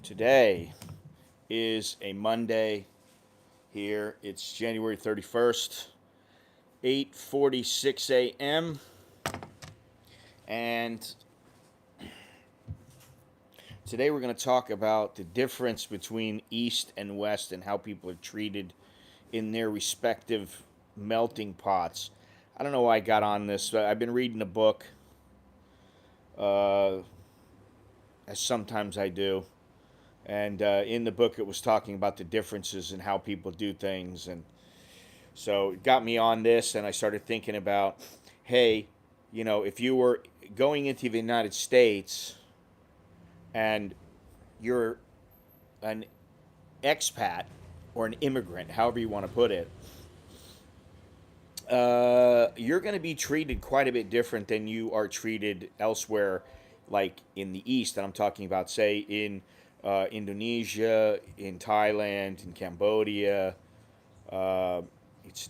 Today is a Monday here. It's January 31st, 8:46 a.m. And today we're going to talk about the difference between East and West and how people are treated in their respective melting pots. I don't know why I got on this. I've been reading a book, uh, as sometimes I do. And in the book, it was talking about the differences in how people do things. And so it got me on this, and I started thinking about, hey, if you were going into the United States and you're an expat or an immigrant, however you want to put it, you're going to be treated quite a bit different than you are treated elsewhere, like in the East. And I'm talking about, say, in Indonesia, in Thailand, in Cambodia. Uh, it's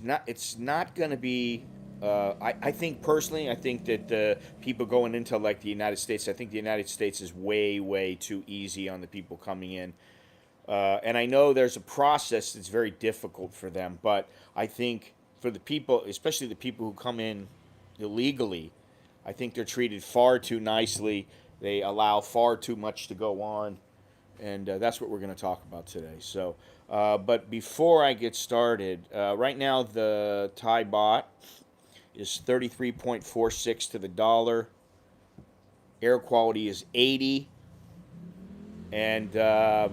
not going to be. I think personally, I think that people going into like the United States, I think the United States is way, way too easy on the people coming in. And I know there's a process that's very difficult for them, but I think for the people, especially the people who come in illegally, I think they're treated far too nicely. They allow far too much to go on, and that's what we're going to talk about today. So, but before I get started, right now the Thai baht is 33.46 to the dollar. Air quality is 80, and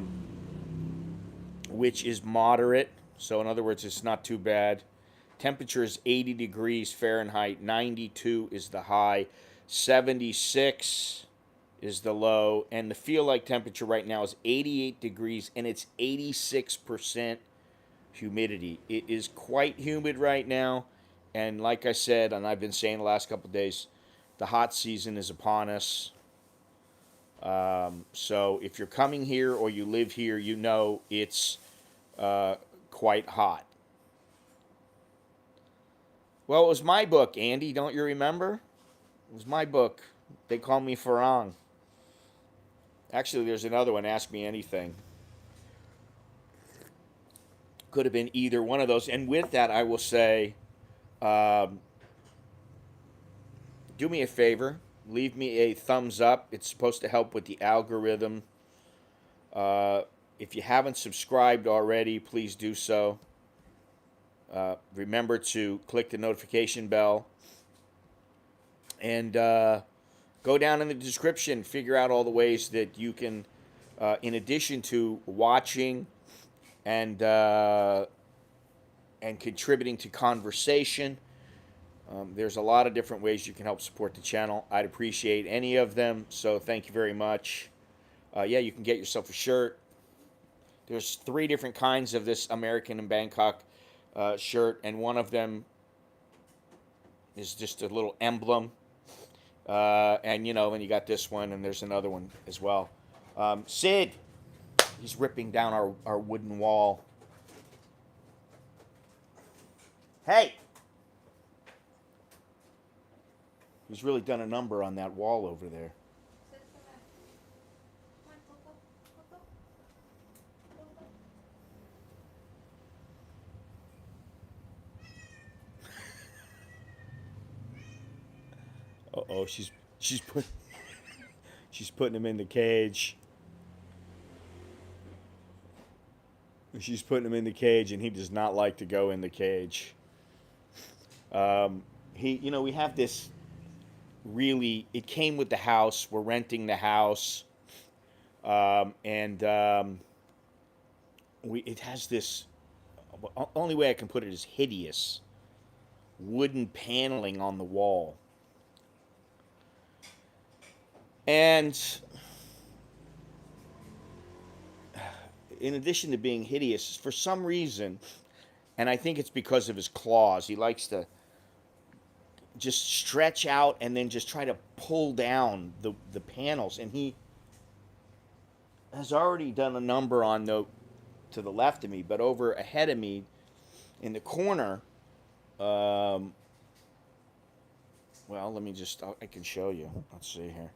which is moderate. So, in other words, it's not too bad. Temperature is 80 degrees Fahrenheit, 92 is the high, 76 is the low, and the feel like temperature right now is 88 degrees and it's 86% humidity. It is quite humid right now, and like I said, and I've been saying the last couple of days, the hot season is upon us. So if you're coming here or you live here, you know it's quite hot. Well, it was my book, Andy. Don't you remember? It was my book. They call me Farang. Actually, there's another one, Ask Me Anything. Could have been either one of those. And with that, I will say, um, do me a favor. Leave me a thumbs up. It's supposed to help with the algorithm. Uh, if you haven't subscribed already, please do so. Remember to click the notification bell and go down in the description, figure out all the ways that you can, in addition to watching and contributing to conversation, there's a lot of different ways you can help support the channel. I'd appreciate any of them, so thank you very much. Yeah, you can get yourself a shirt. There's 3 different kinds of this American in Bangkok shirt, and one of them is just a little emblem. And then you got this one, and there's another one as well. Sid, he's ripping down our wooden wall. Hey! He's really done a number on that wall over there. Uh oh, she's putting him in the cage. She's putting him in the cage, and he does not like to go in the cage. We have this really. It came with the house. We're renting the house, and it has this. Only way I can put it is hideous wooden paneling on the wall, and in addition to being hideous, for some reason, and I think it's because of his claws, he likes to just stretch out and then just try to pull down the panels. And he has already done a number on to the left of me, but over ahead of me in the corner, well, let me just, I can show you. Let's see here.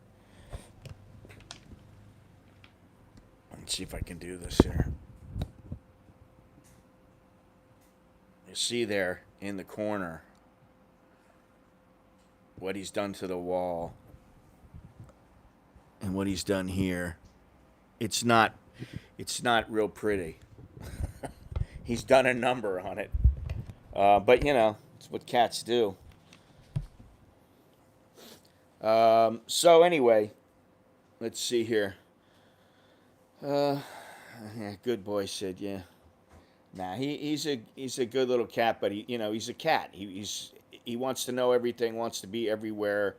Let's see if I can do this here. You see there in the corner what he's done to the wall and what he's done here. It's not real pretty. He's done a number on it. But you know, it's what cats do. So anyway, let's see here. Uh, yeah, good boy, Sid. Yeah. Nah, he's a good little cat, but he's a cat. He wants to know everything, wants to be everywhere.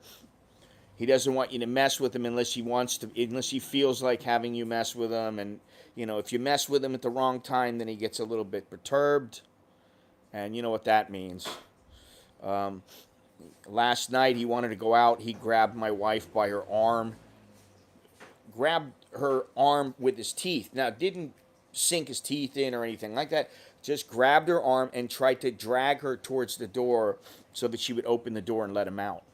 He doesn't want you to mess with him unless he feels like having you mess with him. And if you mess with him at the wrong time, then he gets a little bit perturbed, and you know what that means. Um, Last night he wanted to go out. He grabbed my wife by her arm, grabbed her arm with his teeth. Now, didn't sink his teeth in or anything like that. Just grabbed her arm and tried to drag her towards the door so that she would open the door and let him out.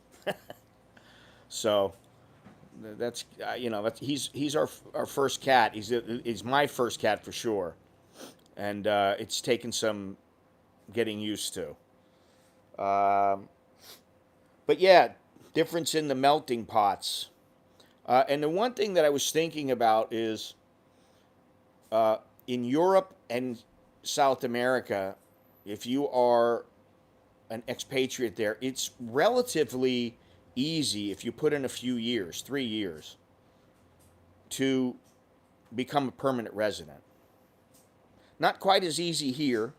So he's our first cat. He's my first cat for sure, and it's taken some getting used to. Um, but yeah, difference in the melting pots. And the one thing that I was thinking about is uh, in Europe and South America, if you are an expatriate there, it's relatively easy if you put in a few years, 3 years, to become a permanent resident. Not quite as easy here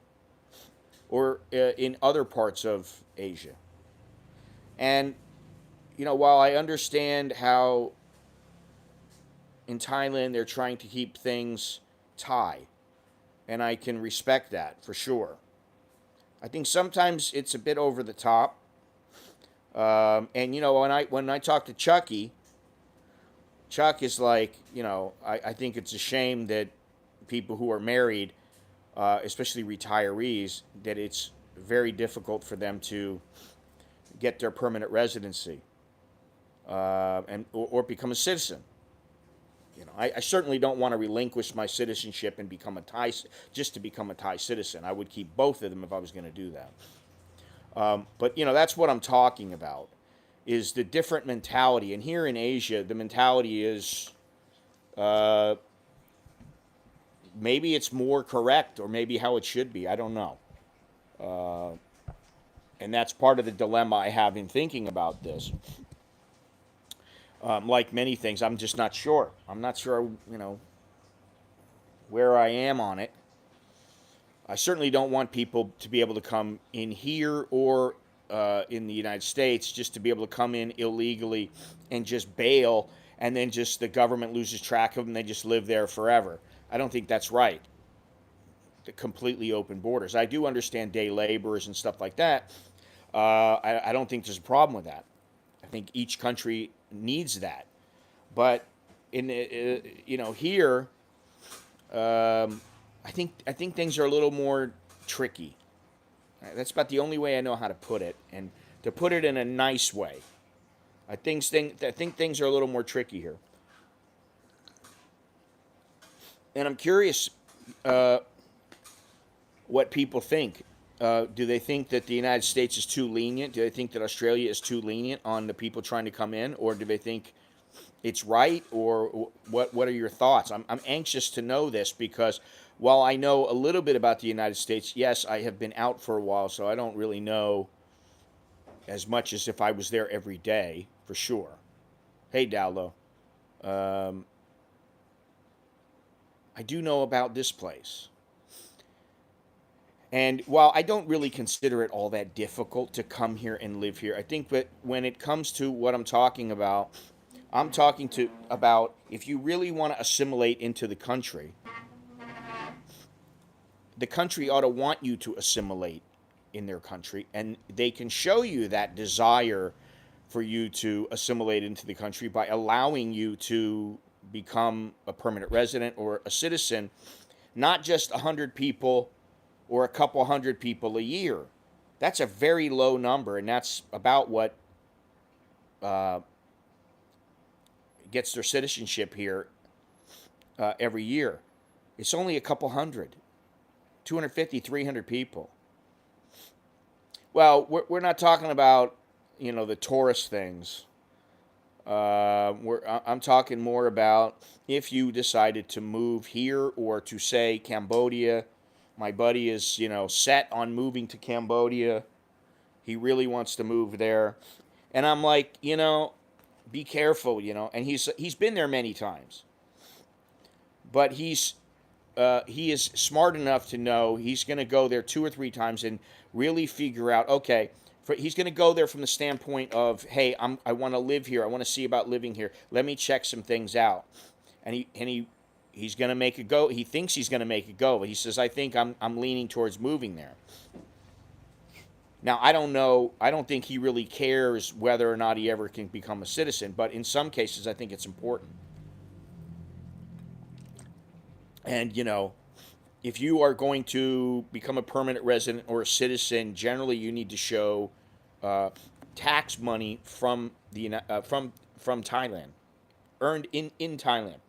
or in other parts of Asia. And, while I understand how in Thailand they're trying to keep things Thai, and I can respect that for sure. I think sometimes it's a bit over the top. And when I talk to Chucky, Chuck is like, I think it's a shame that people who are married, especially retirees, that it's very difficult for them to get their permanent residency or become a citizen. I certainly don't want to relinquish my citizenship and become a Thai just to become a Thai citizen. I would keep both of them if I was going to do that. But that's what I'm talking about, is the different mentality. And here in Asia, the mentality is uh, maybe it's more correct or maybe how it should be. I don't know. And that's part of the dilemma I have in thinking about this. Like many things, I'm just not sure. I'm not sure, where I am on it. I certainly don't want people to be able to come in here or in the United States just to be able to come in illegally and just bail, and then just the government loses track of them and they just live there forever. I don't think that's right. The completely open borders. I do understand day laborers and stuff like that. I don't think there's a problem with that. I think each country needs that. But here, I think things are a little more tricky. That's about the only way I know how to put it, and to put it in a nice way. I think things are a little more tricky here, and I'm curious what people think. Do they think that the United States is too lenient? Do they think that Australia is too lenient on the people trying to come in, or do they think it's right? Or what are your thoughts? I'm anxious to know this because while I know a little bit about the United States, yes, I have been out for a while, so I don't really know as much as if I was there every day for sure. Hey, Dowlo. Um, I do know about this place. And while I don't really consider it all that difficult to come here and live here, I think that when it comes to what I'm talking about, I'm talking to about if you really want to assimilate into the country ought to want you to assimilate in their country, and they can show you that desire for you to assimilate into the country by allowing you to become a permanent resident or a citizen, not just 100 people or a couple hundred people a year. That's a very low number, and that's about what uh, gets their citizenship here every year. It's only a couple hundred, 250, 300 people. Well, we're not talking about, the tourist things. I'm talking more about if you decided to move here or to say Cambodia. My buddy is, set on moving to Cambodia. He really wants to move there. And I'm like, be careful, And he's been there many times, but he is smart enough to know he's going to go there 2 or 3 times and really figure out, okay, he's going to go there from the standpoint of, hey, I want to live here. I want to see about living here. Let me check some things out. He's going to make a go. He thinks he's going to make a go, but he says, I think I'm leaning towards moving there. Now, I don't know. I don't think he really cares whether or not he ever can become a citizen, but in some cases, I think it's important. And, if you are going to become a permanent resident or a citizen, generally you need to show uh, tax money from from Thailand, earned in Thailand,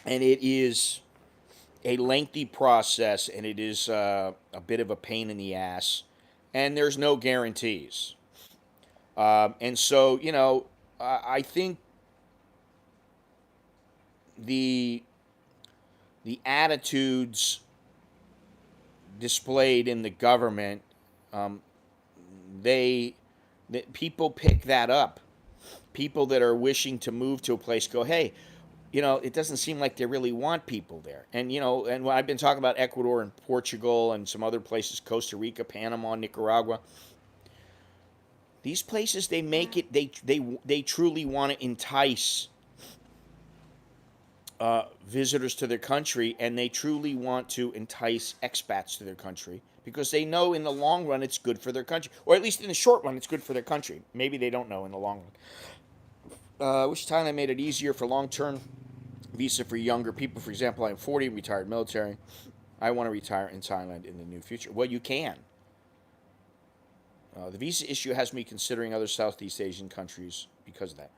and it is a lengthy process, and it is a bit of a pain in the ass, and there's no guarantees. And so, I think the the attitudes displayed in the government, um, they that people pick that up. People that are wishing to move to a place go, hey, it doesn't seem like they really want people there. And and when I've been talking about Ecuador and Portugal and some other places, Costa Rica, Panama, Nicaragua, these places they make it. They truly want to entice visitors to their country, and they truly want to entice expats to their country because they know in the long run it's good for their country, or at least in the short run it's good for their country. Maybe they don't know in the long run. I wish Thailand made it easier for long-term visa for younger people. For example, I'm 40, retired military. I want to retire in Thailand in the near future. Well, you can. The visa issue has me considering other Southeast Asian countries because of that.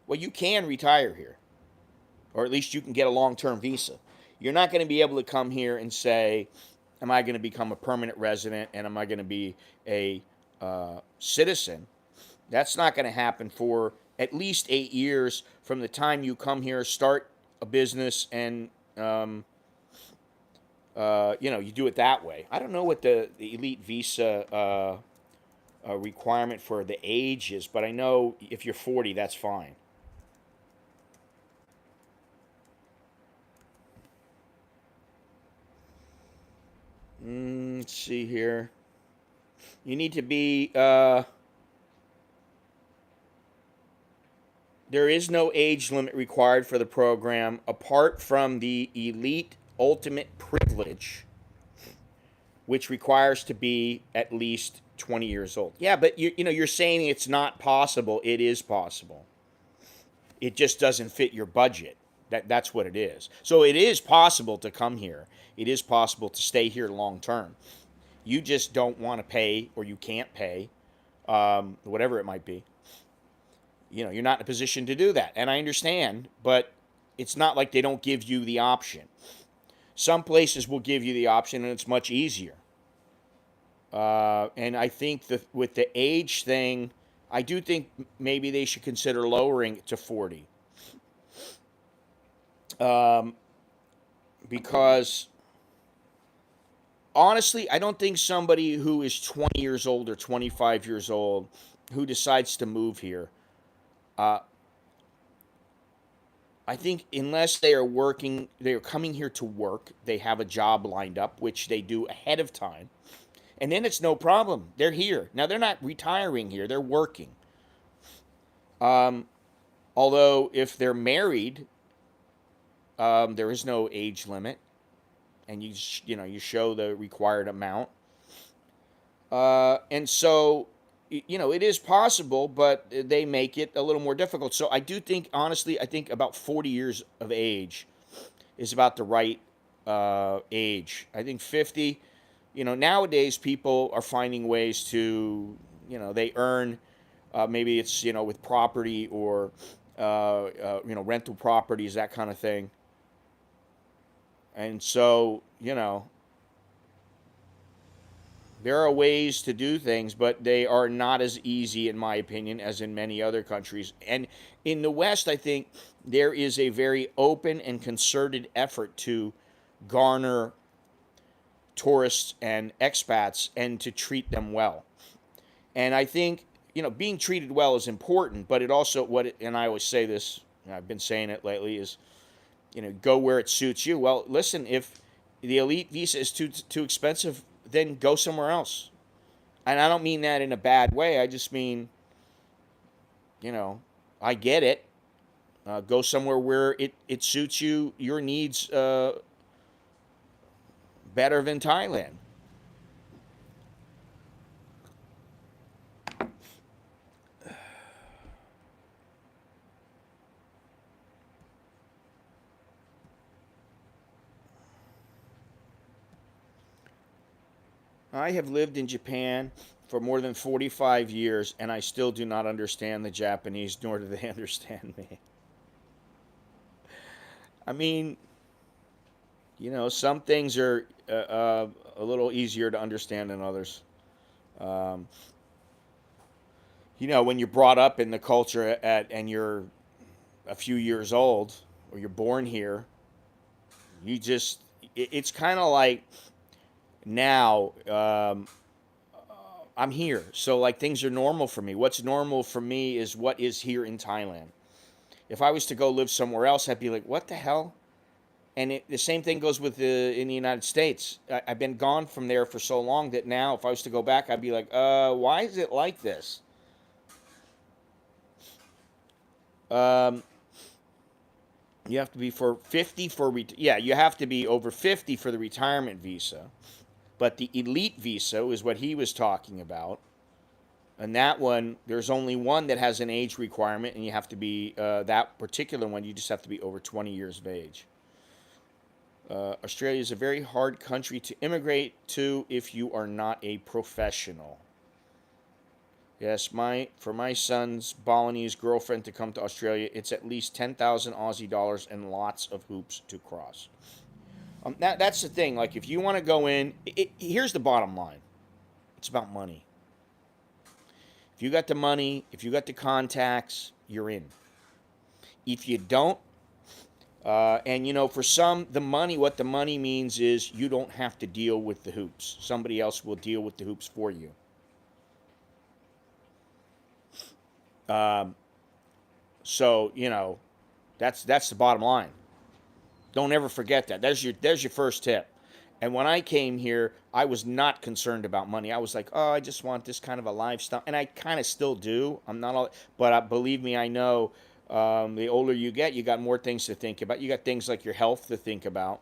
Well, you can retire here, or at least you can get a long-term visa. You're not going to be able to come here and say, am I going to become a permanent resident and am I going to be a citizen? That's not going to happen for at least 8 years from the time you come here, start a business, and you do it that way. I don't know what the elite visa requirement for the age is, but I know if you're 40, that's fine. Let's see here. You need to be. There is no age limit required for the program apart from the elite ultimate privilege, which requires to be at least 20 years old. Yeah, but you're saying it's not possible. It is possible. It just doesn't fit your budget. That's what it is. So it is possible to come here. It is possible to stay here long term. You just don't want to pay, or you can't pay, whatever it might be. You're not in a position to do that, and I understand, but it's not like they don't give you the option. Some places will give you the option, and it's much easier. And I think that with the age thing, I do think maybe they should consider lowering it to 40. Um, because honestly, I don't think somebody who is 20 years old or 25 years old who decides to move here, uh, I think unless they are working, they are coming here to work, they have a job lined up, which they do ahead of time, and then it's no problem. They're here. Now, they're not retiring here, they're working. Um, Although, if they're married, there is no age limit, and you show the required amount. And so, it is possible, but they make it a little more difficult. So I do think, honestly, I think about 40 years of age is about the right age. I think 50, nowadays people are finding ways to, they earn, maybe it's, with property or rental properties, that kind of thing. And so, there are ways to do things, but they are not as easy, in my opinion, as in many other countries. And in the West, I think there is a very open and concerted effort to garner tourists and expats and to treat them well. And I think, being treated well is important, but it also, and I always say this, and I've been saying it lately, is, go where it suits you. Well, listen, if the elite visa is too expensive, then go somewhere else. And I don't mean that in a bad way. I just mean, you know, I get it. Go somewhere where it suits your needs better than Thailand. I have lived in Japan for more than 45 years, and I still do not understand the Japanese, nor do they understand me. I mean, some things are a little easier to understand than others. Um, when you're brought up in the culture and you're a few years old, or you're born here, you just, it's kind of like now, I'm here. So, like, things are normal for me. What's normal for me is what is here in Thailand. If I was to go live somewhere else, I'd be like, what the hell? And the same thing goes with in the United States. I've been gone from there for so long that now, if I was to go back, I'd be like, why is it like this? Um, you have to be for 50 for yeah, you have to be over 50 for the retirement visa. But the elite visa is what he was talking about. And that one, there's only one that has an age requirement, and you have to be, that particular one, you just have to be over 20 years of age. Australia is a very hard country to immigrate to if you are not a professional. Yes, for my son's Balinese girlfriend to come to Australia, it's at least 10,000 Aussie dollars and lots of hoops to cross. That's the thing. Like, if you want to go in, here's the bottom line. It's about money. If you got the money, if you got the contacts, you're in. If you don't, and for some, what the money means is you don't have to deal with the hoops. Somebody else will deal with the hoops for you. Um, so that's the bottom line. Don't ever forget that. There's your first tip. And when I came here, I was not concerned about money. I was like, oh, I just want this kind of a lifestyle, and I kind of still do. I'm not all, but believe me, I know. The older you get, you got more things to think about. You got things like your health to think about.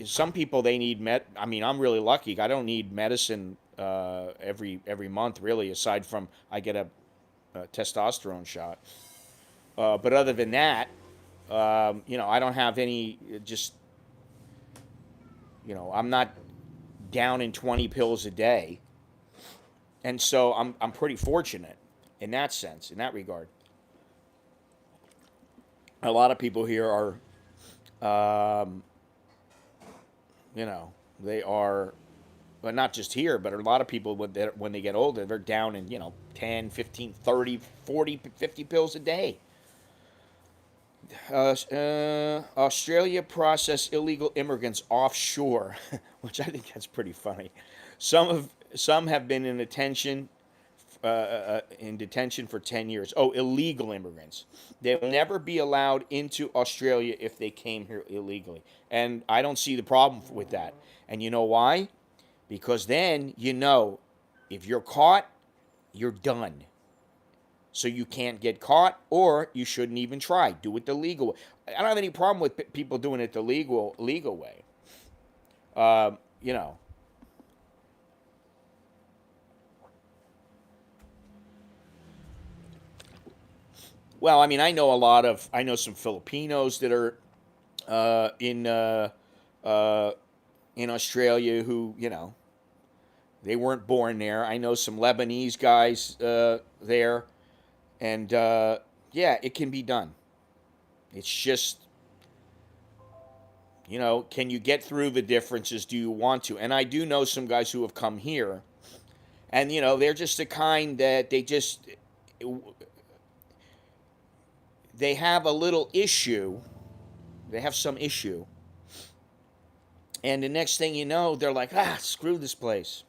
Some people, they need I mean, I'm really lucky. I don't need medicine every month, really. Aside from I get a testosterone shot. But other than that, I don't have any. Just I'm not down in 20 pills a day, and so I'm pretty fortunate in that sense, in that regard. A lot of people here are, they are, but not just here, but a lot of people when they get older, they're down in 10, 15, 30, 40, 50 pills a day. Australia process illegal immigrants offshore, which I think that's pretty funny. Some have been in detention for 10 years. Oh, illegal immigrants. They will never be allowed into Australia if they came here illegally. And I don't see the problem with that. And you know why? Because then, if you're caught, you're done. So you can't get caught, or you shouldn't even try. Do it the legal way. I don't have any problem with people doing it the legal way. Uh, you know, well, I mean, I know some Filipinos that are uh, in uh, uh, in Australia who they weren't born there. I know some Lebanese guys there, and Yeah, it can be done. It's just, can you get through the differences? Do you want to? And I do know some guys who have come here, and they're just the kind that they have a little issue. They have some issue, and the next thing you know, they're like, screw this place.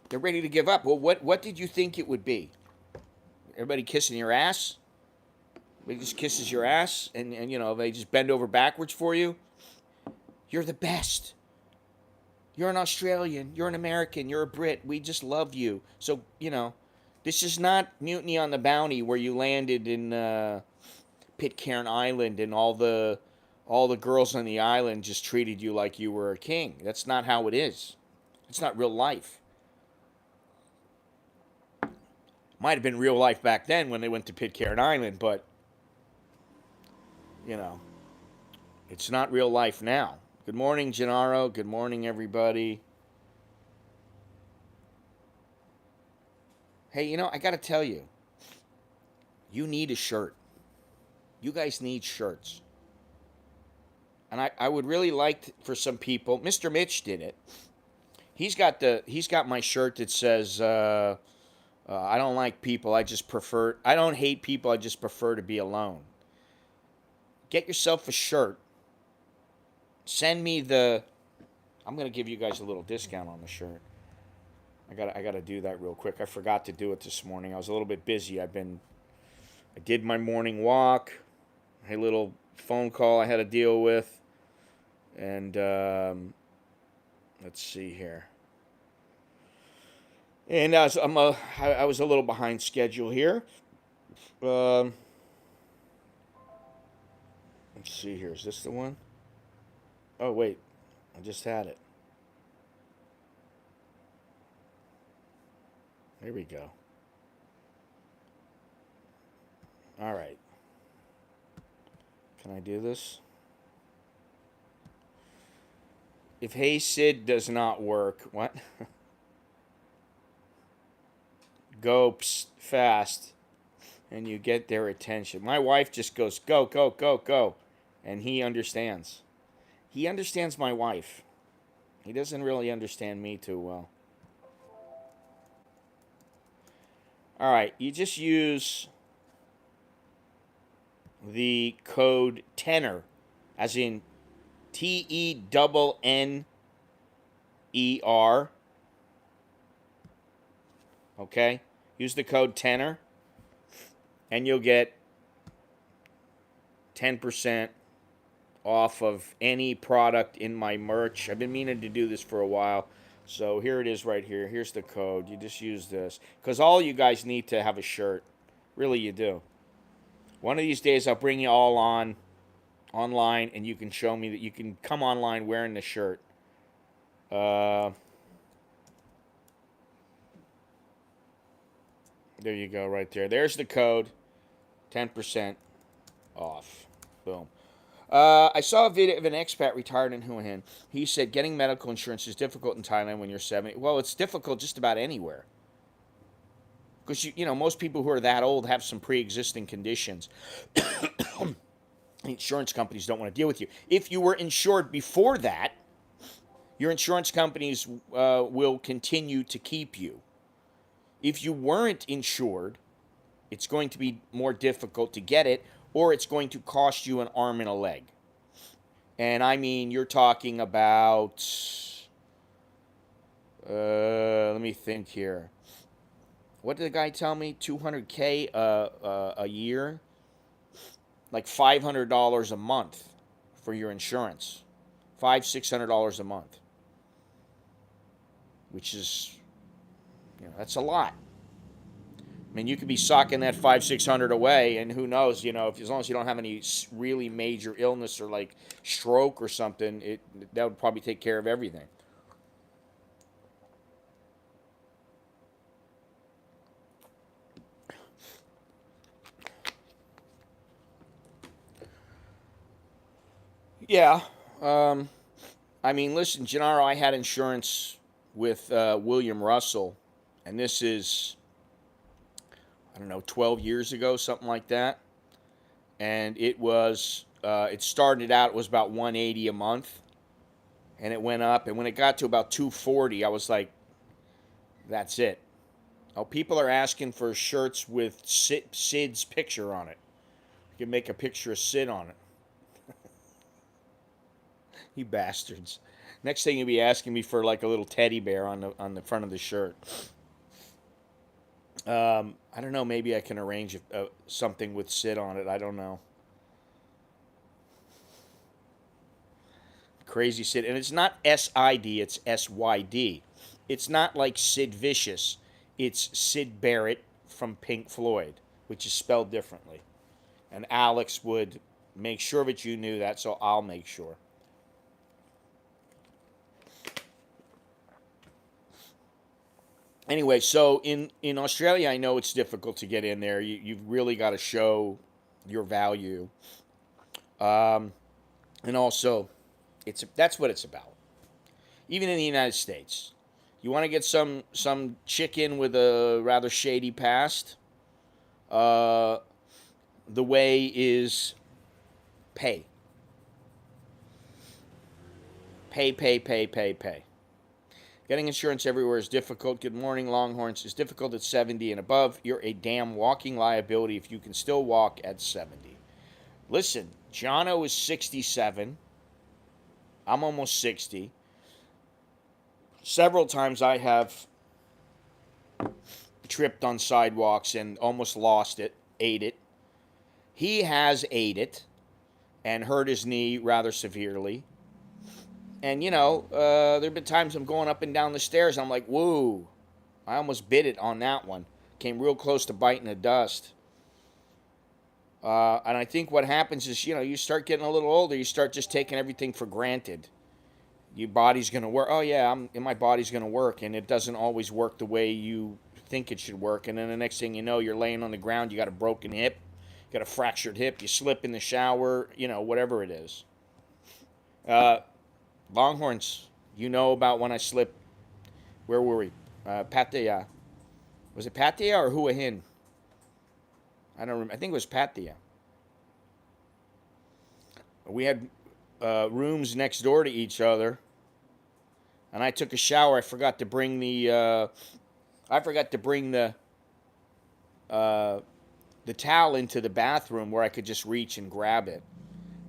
They're ready to give up. Well, what did you think it would be? Everybody kissing your ass? Everybody just kisses your ass, and they just bend over backwards for you. You're the best. You're an Australian. You're an American. You're a Brit. We just love you. So this is not Mutiny on the Bounty where you landed in Pitcairn Island and all the girls on the island just treated you like you were a king. That's not how it is. It's not real life. Might have been real life back then when they went to Pitcairn Island, but it's not real life now. Good morning, Gennaro. Good morning, everybody. Hey, I got to tell you, you need a shirt. You guys need shirts. And I would really like for some people. Mr. Mitch did it. He's got my shirt that says, I don't like people. I don't hate people. I just prefer to be alone. Get yourself a shirt. Send me I'm going to give you guys a little discount on the shirt. I got to do that real quick. I forgot to do it this morning. I was a little bit busy. I did my morning walk. A little phone call I had to deal with. And let's see here. And I was a little behind schedule here. Let's see here. Is this the one? Oh, wait. I just had it. There we go. All right. Can I do this? If Hey Sid does not work, what? Go fast and you get their attention. My wife just goes, go, go, go, go. And he understands. He understands my wife. He doesn't really understand me too well. All right, you just use the code TENNER, as in TENNER. Okay? Use the code TENNER, and you'll get 10% off of any product in my merch. I've been meaning to do this for a while. So here it is right here. Here's the code. You just use this. Because all you guys need to have a shirt. Really, you do. One of these days, I'll bring you all online, and you can show me that you can come online wearing the shirt. There you go, right there. There's the code. 10% off. Boom. I saw a video of an expat retired in Hua Hin. He said getting medical insurance is difficult in Thailand when you're 70. Well, it's difficult just about anywhere. Because, most people who are that old have some pre-existing conditions. Insurance companies don't want to deal with you. If you were insured before that, your insurance companies will continue to keep you. If you weren't insured, it's going to be more difficult to get it, or it's going to cost you an arm and a leg. And I mean, you're talking about, let me think here. What did the guy tell me? $200K a year? Like $500 a month for your insurance. $600 a month. Which is, that's a lot. I mean, you could be socking that $600 away, and who knows, as long as you don't have any really major illness or like stroke or something, that would probably take care of everything. Yeah. I mean, listen, Gennaro, I had insurance with William Russell, and this is I don't know, 12 years ago, something like that. And it started out, it was about 180 a month, and it went up. And when it got to about 240, I was like, that's it. Oh, people are asking for shirts with Sid's picture on it. You can make a picture of Sid on it. You bastards. Next thing you'll be asking me for like a little teddy bear on the front of the shirt. I don't know. Maybe I can arrange something with Sid on it. I don't know. Crazy Sid, and it's not SID. It's SYD. It's not like Sid Vicious. It's Sid Barrett from Pink Floyd, which is spelled differently. And Alex would make sure that you knew that, so I'll make sure. Anyway, so in Australia, I know it's difficult to get in there. You've really got to show your value, and also, that's what it's about. Even in the United States, you want to get some chicken with a rather shady past. Uh, the way is pay, pay. Getting insurance everywhere is difficult. Good morning, Longhorns. Is difficult at 70 and above. You're a damn walking liability if you can still walk at 70. Listen, Jono is 67. I'm almost 60. Several times I have tripped on sidewalks and almost lost it, ate it. He has ate it and hurt his knee rather severely. And, there have been times I'm going up and down the stairs. I'm like, whoa, I almost bit it on that one. Came real close to biting the dust. And I think what happens is, you start getting a little older. You start just taking everything for granted. Your body's going to work. Oh, yeah, my body's going to work. And it doesn't always work the way you think it should work. And then the next thing you know, you're laying on the ground. You got a broken hip. You got a fractured hip. You slip in the shower. Whatever it is. Longhorns, you know about when I slipped. Where were we? Pattaya. Was it Pattaya or Hua Hin? I don't remember. I think it was Pattaya. We had rooms next door to each other, and I took a shower. I forgot to bring the the towel into the bathroom where I could just reach and grab it,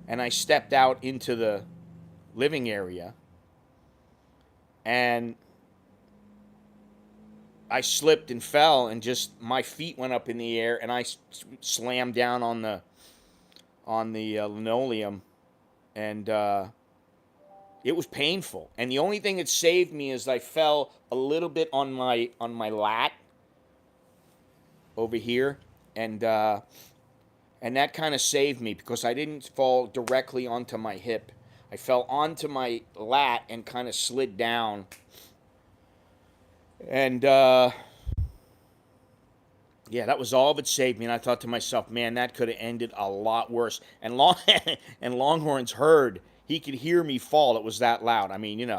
and I stepped out into the living area, and I slipped and fell, and just my feet went up in the air, and I slammed down on the linoleum, and it was painful. And the only thing that saved me is I fell a little bit on my lat over here, and that kind of saved me because I didn't fall directly onto my hip. I fell onto my lat and kind of slid down. And yeah, that was all that saved me. And I thought to myself, man, that could have ended a lot worse. And and Longhorns heard. He could hear me fall. It was that loud. I mean,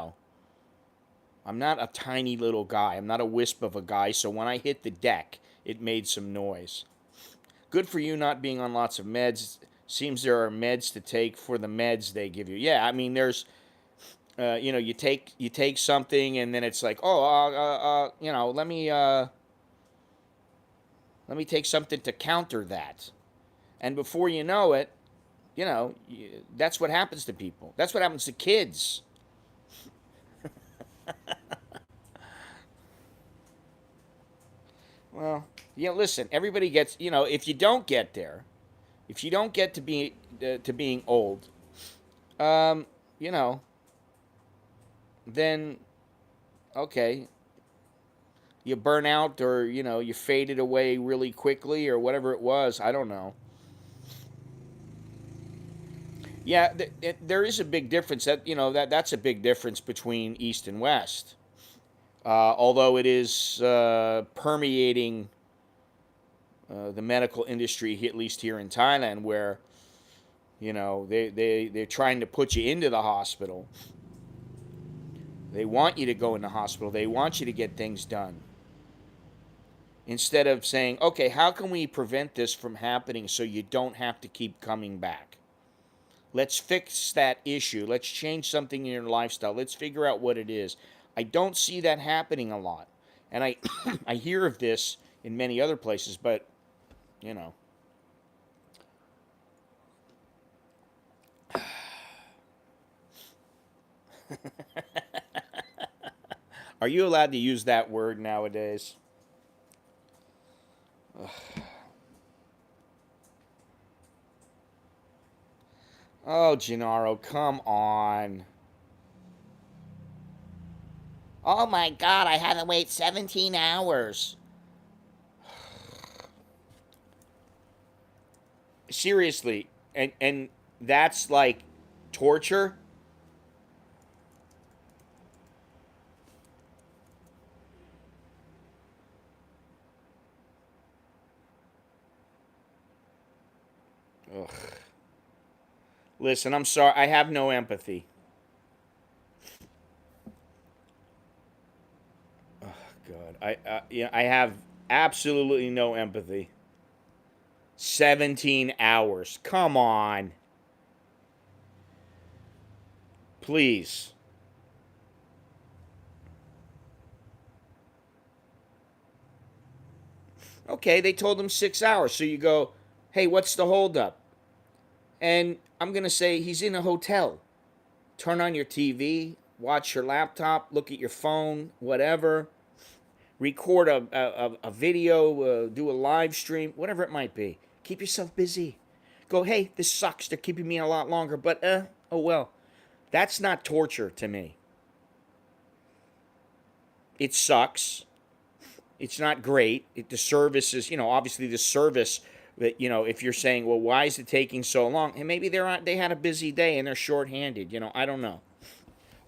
I'm not a tiny little guy. I'm not a wisp of a guy. So when I hit the deck, it made some noise. Good for you not being on lots of meds. Seems there are meds to take for the meds they give you. Yeah, I mean, there's, you take something and then it's like, oh, let me take something to counter that, and before you know it, that's what happens to people. That's what happens to kids. Well, listen, everybody gets, if you don't get there, if you don't get to being old, um, you know, then okay, you burn out or you faded away really quickly or whatever it was. I don't know. Yeah, there is a big difference. That's a big difference between East and West. Although it is permeating the medical industry, at least here in Thailand, where they're trying to put you into the hospital. They want you to go in the hospital. They want you to get things done. instead of saying, okay, how can we prevent this from happening so you don't have to keep coming back? Let's fix that issue. Let's change something in your lifestyle. Let's figure out what it is. I don't see that happening a lot. And I I hear of this in many other places, but you know, are you allowed to use that word nowadays? Oh, Gennaro, come on. Oh my God, I had to wait 17 hours. Seriously, and that's like torture. Ugh. Listen, I'm sorry. I have no empathy. God, I have absolutely no empathy. 17 hours. Come on, please. Okay, they told him 6 hours. So you go, hey, what's the holdup? And I'm gonna say he's in a hotel. Turn on your TV, watch your laptop, look at your phone, whatever. Record a video, do a live stream, whatever it might be. Keep yourself busy. Go, hey, this sucks. They're keeping me a lot longer, but oh well. That's not torture to me. It sucks. It's not great. The service is, obviously the service that, if you're saying, well, why is it taking so long? And maybe they had a busy day and they're shorthanded. I don't know.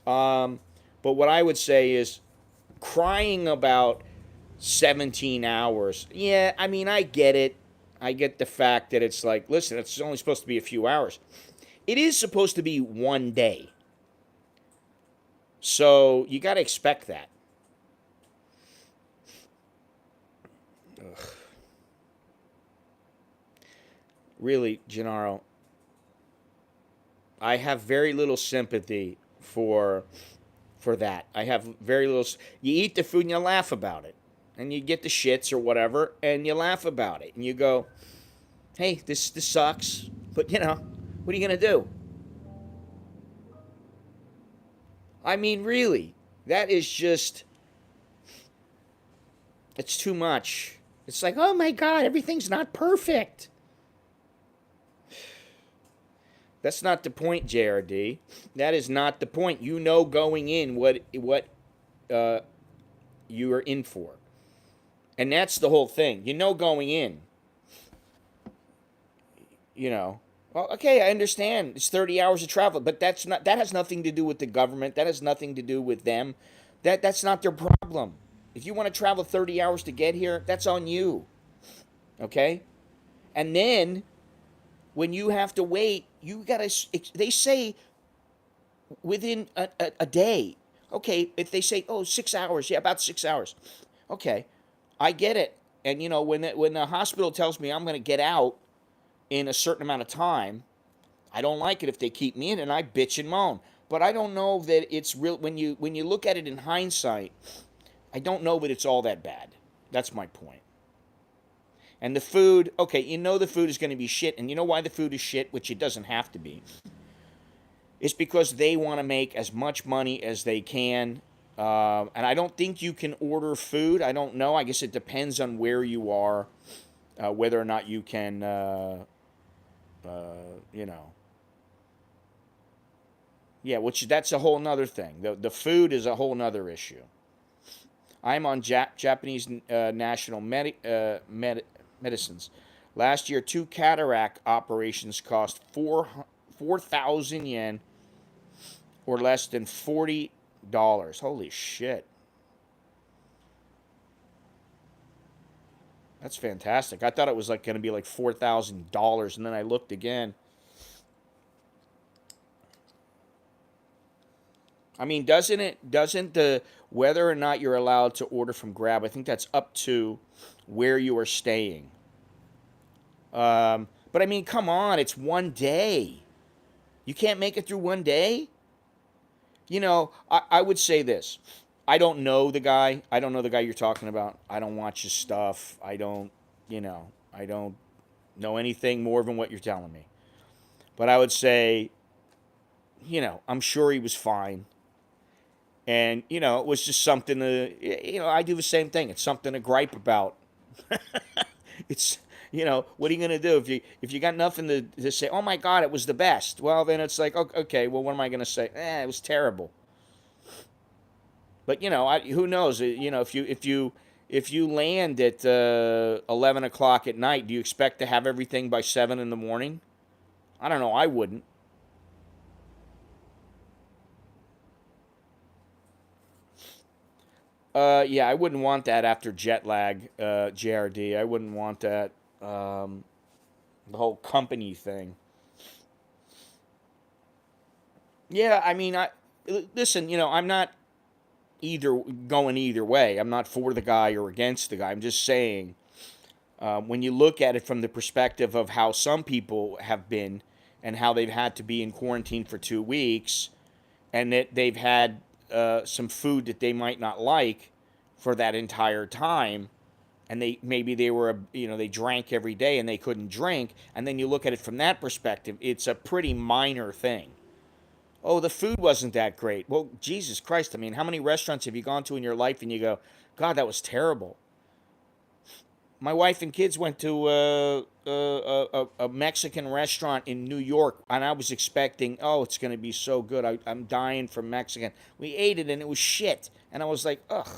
But what I would say is crying about 17 hours. Yeah, I mean, I get it. I get the fact that it's like, listen, it's only supposed to be a few hours. It is supposed to be one day. So you got to expect that. Ugh. Really, Gennaro, I have very little sympathy for that. I have very little. You eat the food and you laugh about it, and you get the shits or whatever, and you laugh about it, and you go, "Hey, this sucks," but what are you gonna do? I mean, really, that is just it's too much. It's like, oh my God, everything's not perfect. That's not the point, JRD. That is not the point. You know going in what uh, you are in for, and that's the whole thing. You know going in. You know. Well, okay, I understand. It's 30 hours of travel, but that has nothing to do with the government. That has nothing to do with them. That's not their problem. If you want to travel 30 hours to get here, that's on you. Okay? And then when you have to wait, you got to they say within a day. Okay, if they say, oh, 6 hours, yeah, about 6 hours. Okay, I get it. And when the hospital tells me I'm going to get out in a certain amount of time, I don't like it if they keep me in, and I bitch and moan. But I don't know that it's real when you look at it in hindsight. I don't know that it's all that bad. That's my point. And the food, okay, the food is going to be shit, and you know why the food is shit, which it doesn't have to be. It's because they want to make as much money as they can. And I don't think you can order food. I don't know. I guess it depends on where you are, whether or not you can, you know. Yeah, which that's a whole nother thing. The food is a whole nother issue. I'm on Japanese national medicines. Last year, two cataract operations cost 4,000 yen, or less than $40. Holy shit. That's fantastic. I thought it was like going to be like $4,000, and then I looked again. I mean, doesn't the whether or not you're allowed to order from Grab, I think that's up to where you are staying. But I mean, come on, it's one day. You can't make it through one day? I would say this. I don't know the guy. I don't know the guy you're talking about. I don't watch his stuff. I don't know anything more than what you're telling me. But I would say, I'm sure he was fine. And, it was just something I do the same thing. It's something to gripe about. It's, what are you going to do if you got nothing to say, oh my God, it was the best? Well, then it's like, okay, well, what am I going to say? It was terrible. But who knows? If you land at 11 o'clock at night, do you expect to have everything by 7 in the morning? I don't know. I wouldn't. Yeah, I wouldn't want that after jet lag, JRD. I wouldn't want that. The whole company thing. Yeah, I mean, listen. I'm not either going either way. I'm not for the guy or against the guy. I'm just saying when you look at it from the perspective of how some people have been and how they've had to be in quarantine for 2 weeks and that they've had some food that they might not like for that entire time, and they were they drank every day and they couldn't drink, and then you look at it from that perspective, it's a pretty minor thing. Oh, the food wasn't that great. Well, Jesus Christ, I mean, how many restaurants have you gone to in your life and you go, God, that was terrible? My wife and kids went to a Mexican restaurant in New York, and I was expecting, oh, it's going to be so good. I'm dying for Mexican. We ate it, and it was shit. And I was like, ugh.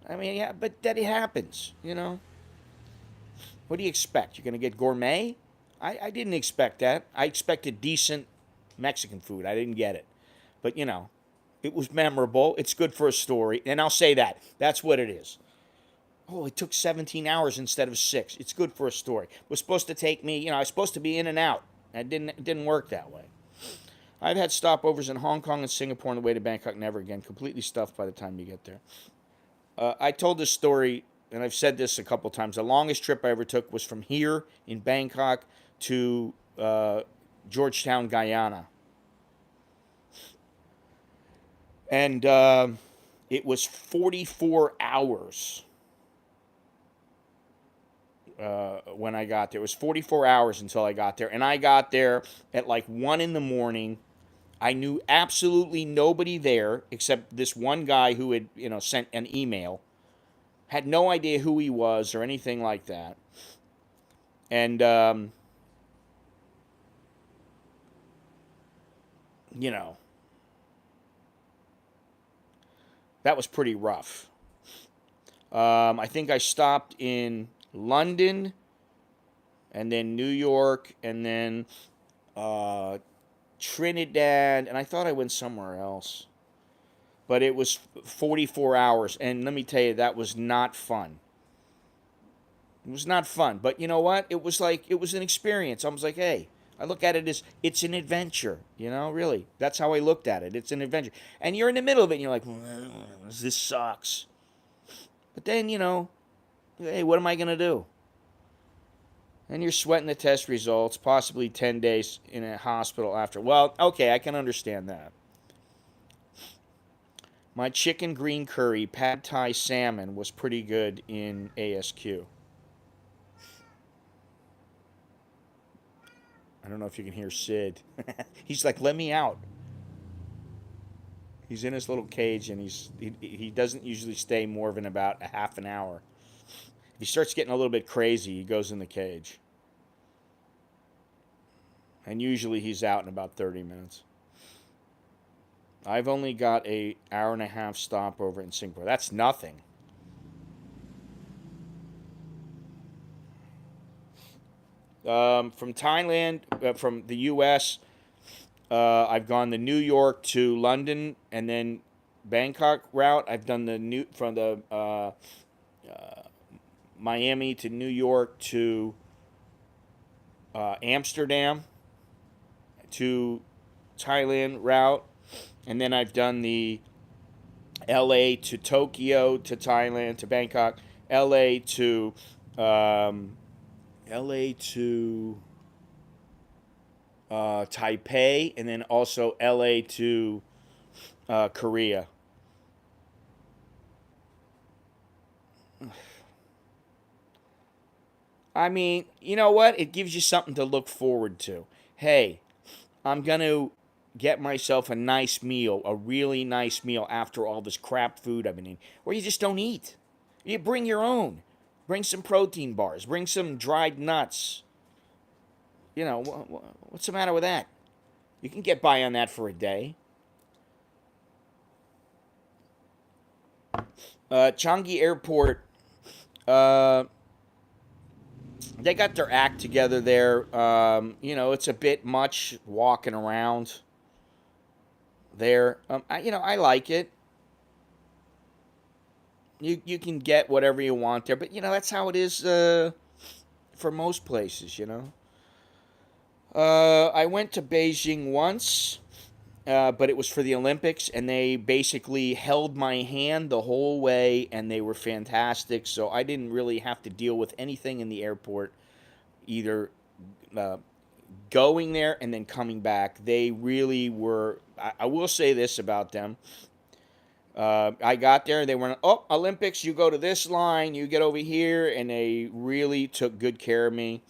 I mean, yeah, but that it happens. What do you expect? You're going to get gourmet? I didn't expect that. I expected decent Mexican food. I didn't get it. But, it was memorable. It's good for a story. And I'll say that. That's what it is. Oh, it took 17 hours instead of 6. It's good for a story. It was supposed to take me, I was supposed to be in and out. It didn't work that way. I've had stopovers in Hong Kong and Singapore on the way to Bangkok. Never again. Completely stuffed by the time you get there. I told this story, and I've said this a couple times. The longest trip I ever took was from here in Bangkok to Georgetown, Guyana. And it was 44 hours when I got there. It was 44 hours until I got there. And I got there at like 1 in the morning. I knew absolutely nobody there except this one guy who had, sent an email. Had no idea who he was or anything like that. And, you know, that was pretty rough. I think I stopped in London and then New York and then Trinidad, and I thought I went somewhere else. But it was 44 hours, and let me tell you, that was not fun. It was not fun, but you know what? It was an experience. I was like, hey, I look at it as it's an adventure, really. That's how I looked at it. It's an adventure. And you're in the middle of it, and you're like, this sucks. But then, hey, what am I going to do? And you're sweating the test results, possibly 10 days in a hospital after. Well, okay, I can understand that. My chicken green curry, pad thai salmon was pretty good in ASQ. I don't know if you can hear Sid. He's like, let me out. He's in his little cage and he doesn't usually stay more than about a half an hour. If he starts getting a little bit crazy, he goes in the cage. And usually he's out in about 30 minutes. I've only got a hour and a half stopover in Singapore. That's nothing. From Thailand, from the U.S., I've gone the New York to London and then Bangkok route. I've done from the Miami to New York to Amsterdam to Thailand route. And then I've done the LA to Tokyo to Thailand to Bangkok, LA to um, LA to Taipei, and then also LA to Korea. I mean, you know what? It gives you something to look forward to. Hey, I'm going to get myself a nice meal, a really nice meal after all this crap food I've been eating, or you just don't eat. You bring your own. Bring some protein bars, bring some dried nuts. You know, what's the matter with that? You can get by on that for a day. Changi Airport, uh, they got their act together there. It's a bit much walking around there. I like it. You can get whatever you want there, but that's how it is for most places. I went to Beijing once, but it was for the Olympics, and they basically held my hand the whole way, and they were fantastic. So I didn't really have to deal with anything in the airport, either uh, going there and then coming back. They really were. I will say this about them. I got there. They were, oh, Olympics. You go to this line. You get over here, and they really took good care of me.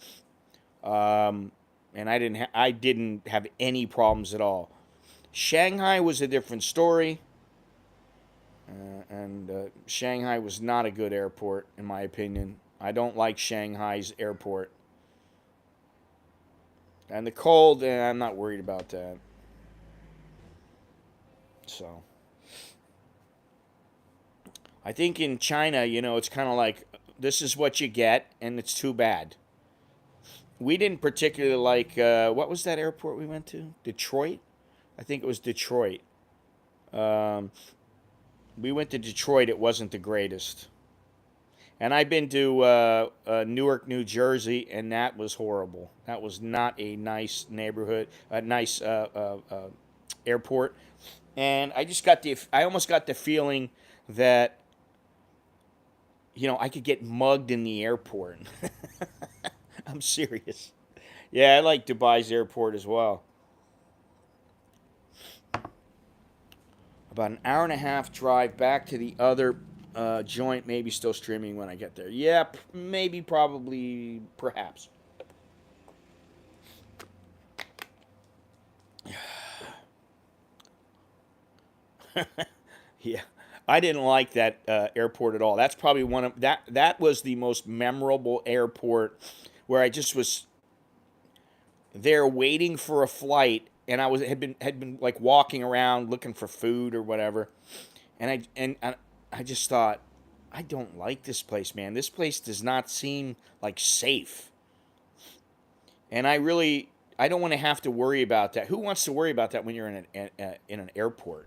Um, and I didn't have any problems at all. Shanghai was a different story, and Shanghai was not a good airport in my opinion. I don't like Shanghai's airport, and the cold. I'm not worried about that. So I think in China, it's kind of like this is what you get, and it's too bad. We didn't particularly like what was that airport we went to? Detroit, I think it was Detroit. Um, we went to Detroit. It wasn't the greatest. And I've been to Newark, New Jersey, and that was horrible. That was not a nice neighborhood, a nice airport. And I almost got the feeling that, I could get mugged in the airport. I'm serious. Yeah, I like Dubai's airport as well. About an hour and a half drive back to the other joint, maybe still streaming when I get there. Yeah, maybe, probably, perhaps. Yeah, I didn't like that airport at all. That's probably one of that was the most memorable airport where I just was there waiting for a flight, and I was had been like walking around looking for food or whatever, and I just thought, I don't like this place, man. This place does not seem like safe, and I don't want to have to worry about that. Who wants to worry about that when you're in an airport?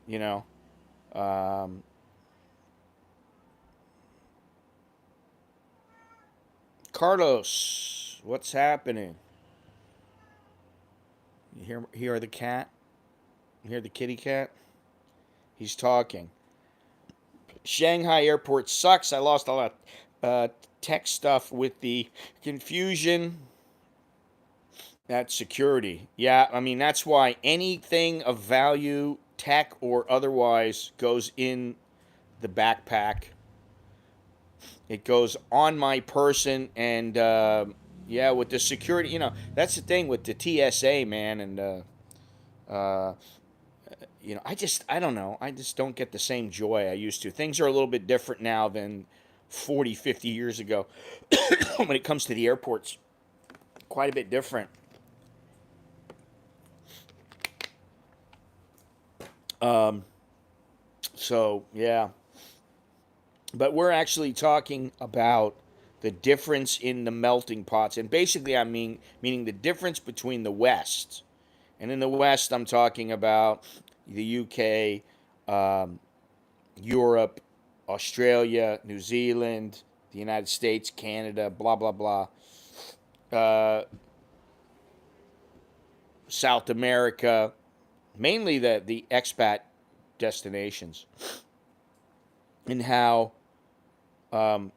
You know. Um, Carlos, what's happening? You hear the cat? You hear the kitty cat? He's talking. Shanghai airport sucks. I lost a lot of tech stuff with the confusion. That's security. Yeah, I mean, that's why anything of value, tech or otherwise, goes in the backpack. It goes on my person, and yeah, with the security, that's the thing with the TSA, man, and uh, I don't know. I just don't get the same joy I used to. Things are a little bit different now than 40, 50 years ago when it comes to the airports. Quite a bit different. Um, so, yeah. But we're actually talking about the difference in the melting pots. And basically, meaning the difference between the West. And in the West, I'm talking about the UK, um, Europe, Australia, New Zealand, the United States, Canada, blah, blah, blah. Uh, South America, mainly the expat destinations, and how um,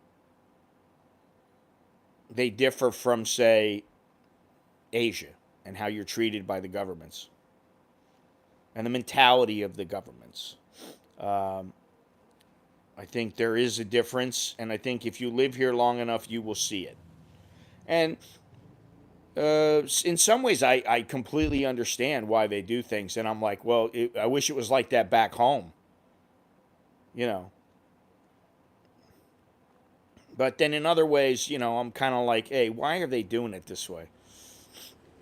they differ from, say, Asia, and how you're treated by the governments and the mentality of the governments. Um, I think there is a difference, and I think if you live here long enough, you will see it. And in some ways, I completely understand why they do things, and I'm like, well, I wish it was like that back home, you know. But then in other ways, I'm kind of like, hey, why are they doing it this way?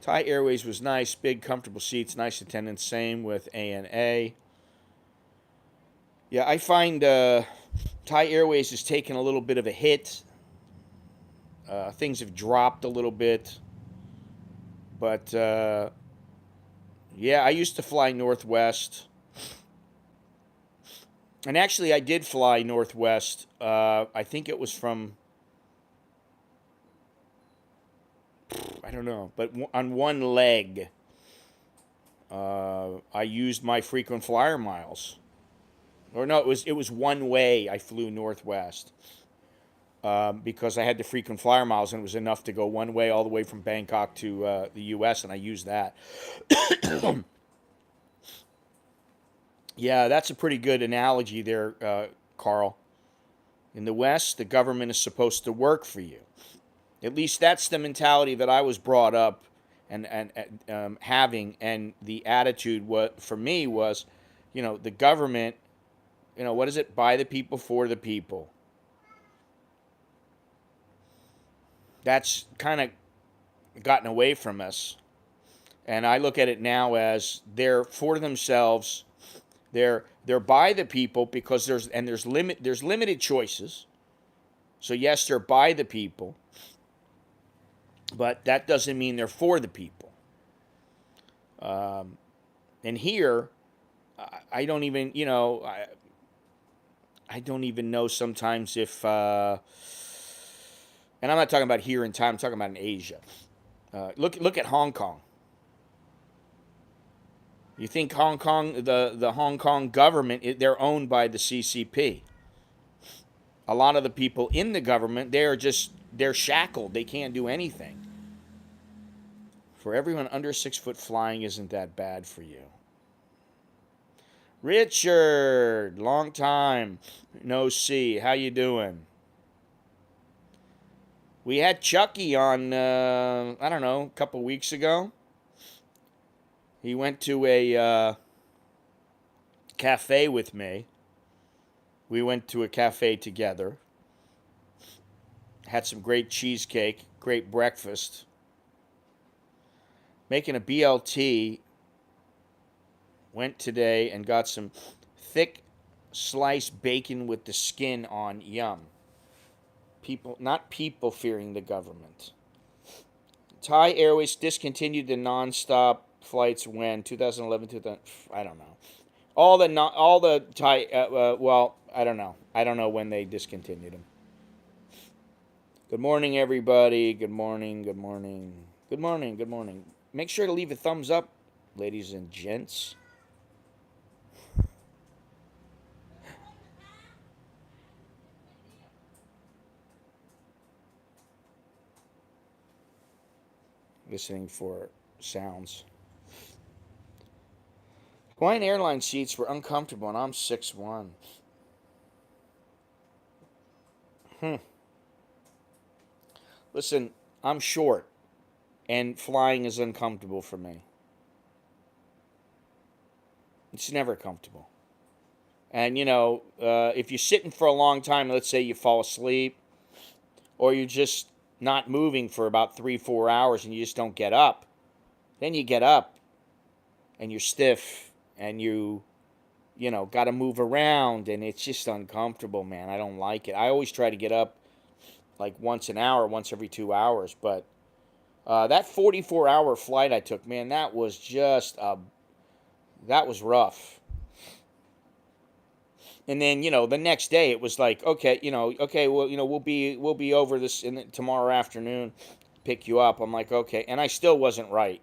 Thai Airways was nice, big, comfortable seats, nice attendance. Same with ANA. Yeah, I find Thai Airways has taken a little bit of a hit. Things have dropped a little bit. But yeah, I used to fly Northwest. And actually, I did fly Northwest. I think it was from, I don't know, but on one leg, I used my frequent flyer miles. Or no, it was one way I flew Northwest. Because I had the frequent flyer miles and it was enough to go one way all the way from Bangkok to the U.S. and I used that. Yeah, that's a pretty good analogy there, Carl. In the West, the government is supposed to work for you. At least that's the mentality that I was brought up and having, and the attitude what for me was, the government, what is it? By the people, for the people. That's kind of gotten away from us. And I look at it now as they're for themselves. They're by the people because there's limited choices. So yes, they're by the people, but that doesn't mean they're for the people. And here, I don't even I don't even know sometimes if and I'm not talking about here in time. I'm talking about in Asia. Look at Hong Kong. You think Hong Kong, the Hong Kong government, they're owned by the CCP. A lot of the people in the government, they're shackled. They can't do anything. For everyone under 6 foot, flying isn't that bad for you. Richard, long time no see. How you doing? We had Chucky on, I don't know, a couple weeks ago. He went to a cafe with me. We went to a cafe together. Had some great cheesecake, great breakfast. Making a BLT. Went today and got some thick sliced bacon with the skin on. Yum. Not people fearing the government. Thai Airways discontinued the nonstop flights when 2011, 2000, I don't know. All the Thai. Well, I don't know. I don't know when they discontinued them. Good morning, everybody. Good morning. Good morning. Good morning. Good morning. Make sure to leave a thumbs up, ladies and gents. Listening for sounds. Hawaiian Airlines seats were uncomfortable, and I'm 6'1". Listen, I'm short, and flying is uncomfortable for me. It's never comfortable. And, if you're sitting for a long time, let's say you fall asleep, or you're just not moving for about 3-4 hours and you just don't get up, then you get up and you're stiff and you got to move around, and it's just uncomfortable, man. I don't like it. I always try to get up like once an hour, once every 2 hours. But that 44-hour flight I took, man, that was that was rough. And then the next day it was like, okay, well, we'll be over this tomorrow afternoon, pick you up. I'm like, okay, and I still wasn't right.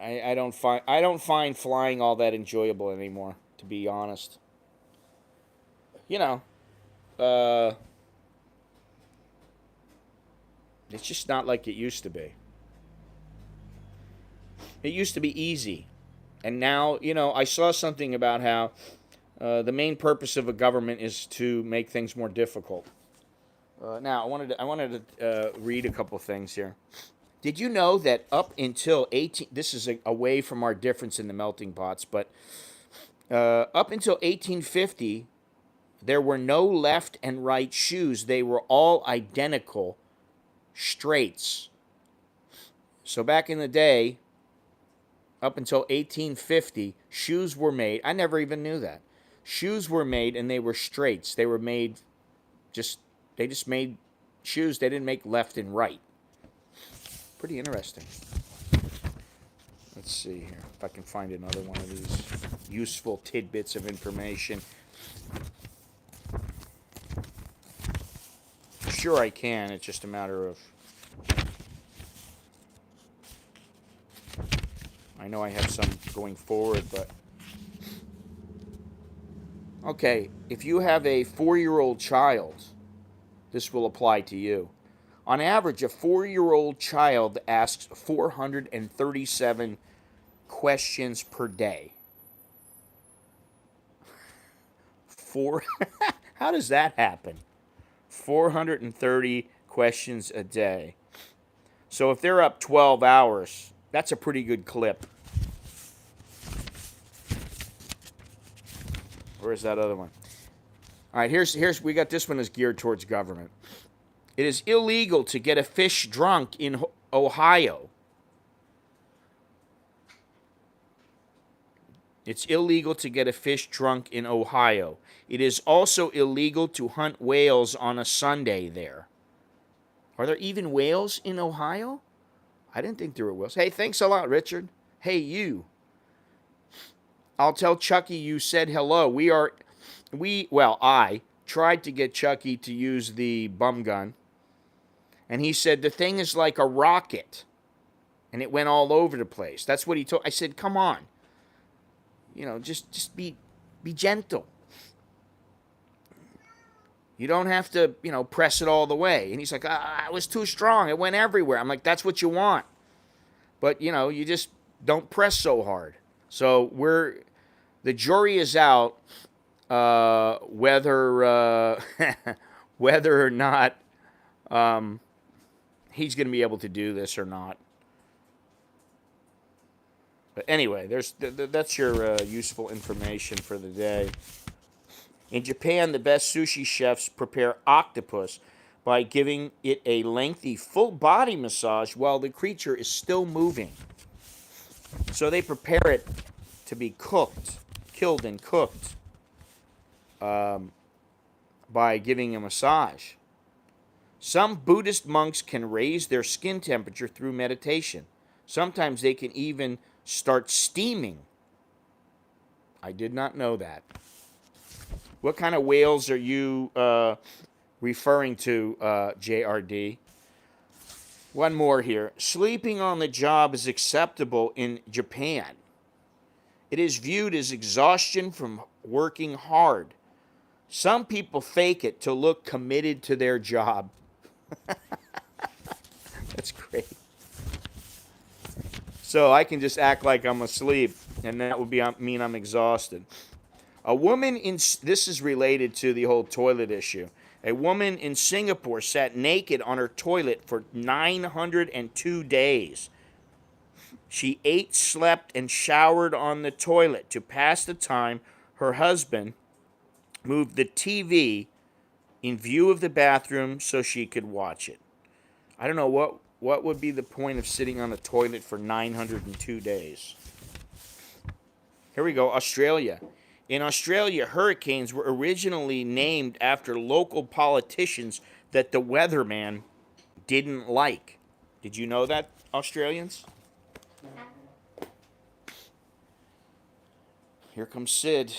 I don't find flying all that enjoyable anymore, to be honest. You know, uh, it's just not like it used to be. It used to be easy, and now I saw something about how the main purpose of a government is to make things more difficult. Now I wanted to read a couple things here. Did you know that up until 18, this is away from our difference in the melting pots, but up until 1850, there were no left and right shoes. They were all identical straights. So back in the day, up until 1850, shoes were made. I never even knew that. Shoes were made and they were straights. They were made just, they just made shoes. They didn't make left and right. Pretty interesting. Let's see here if I can find another one of these useful tidbits of information. Sure, I can. It's just a matter of. I know I have some going forward, but. Okay, if you have a 4-year-old child, this will apply to you. On average, a 4-year-old child asks 437 questions per day. Four. How does that happen? 430 questions a day. So if they're up 12 hours, that's a pretty good clip. Where's that other one? All right, here's we got this one is geared towards government. It is illegal to get a fish drunk in Ohio. It's illegal to get a fish drunk in Ohio. It is also illegal to hunt whales on a Sunday there. Are there even whales in Ohio? I didn't think there were whales. Hey, thanks a lot, Richard. Hey, you. I'll tell Chucky you said hello. I tried to get Chucky to use the bum gun, and he said the thing is like a rocket, and it went all over the place. That's what he told. I said, come on. Just be gentle. You don't have to, press it all the way. And he's like, it was too strong. It went everywhere. I'm like, that's what you want. But, you just don't press so hard. So the jury is out whether whether or not he's going to be able to do this or not. But anyway, that's your useful information for the day. In Japan, the best sushi chefs prepare octopus by giving it a lengthy full body massage while the creature is still moving. So they prepare it to be killed and cooked by giving a massage. Some Buddhist monks can raise their skin temperature through meditation. Sometimes they can even start steaming. I did not know that. What kind of whales are you referring to, JRD? One more here. Sleeping on the job is acceptable in Japan. It is viewed as exhaustion from working hard. Some people fake it to look committed to their job. That's great. So I can just act like I'm asleep, and that would mean I'm exhausted. This is related to the whole toilet issue. A woman in Singapore sat naked on her toilet for 902 days. She ate, slept, and showered on the toilet. To pass the time, her husband moved the TV in view of the bathroom so she could watch it. I don't know what would be the point of sitting on the toilet for 902 days. Here we go, Australia. In Australia, hurricanes were originally named after local politicians that the weatherman didn't like. Did you know that, Australians? Here comes Sid.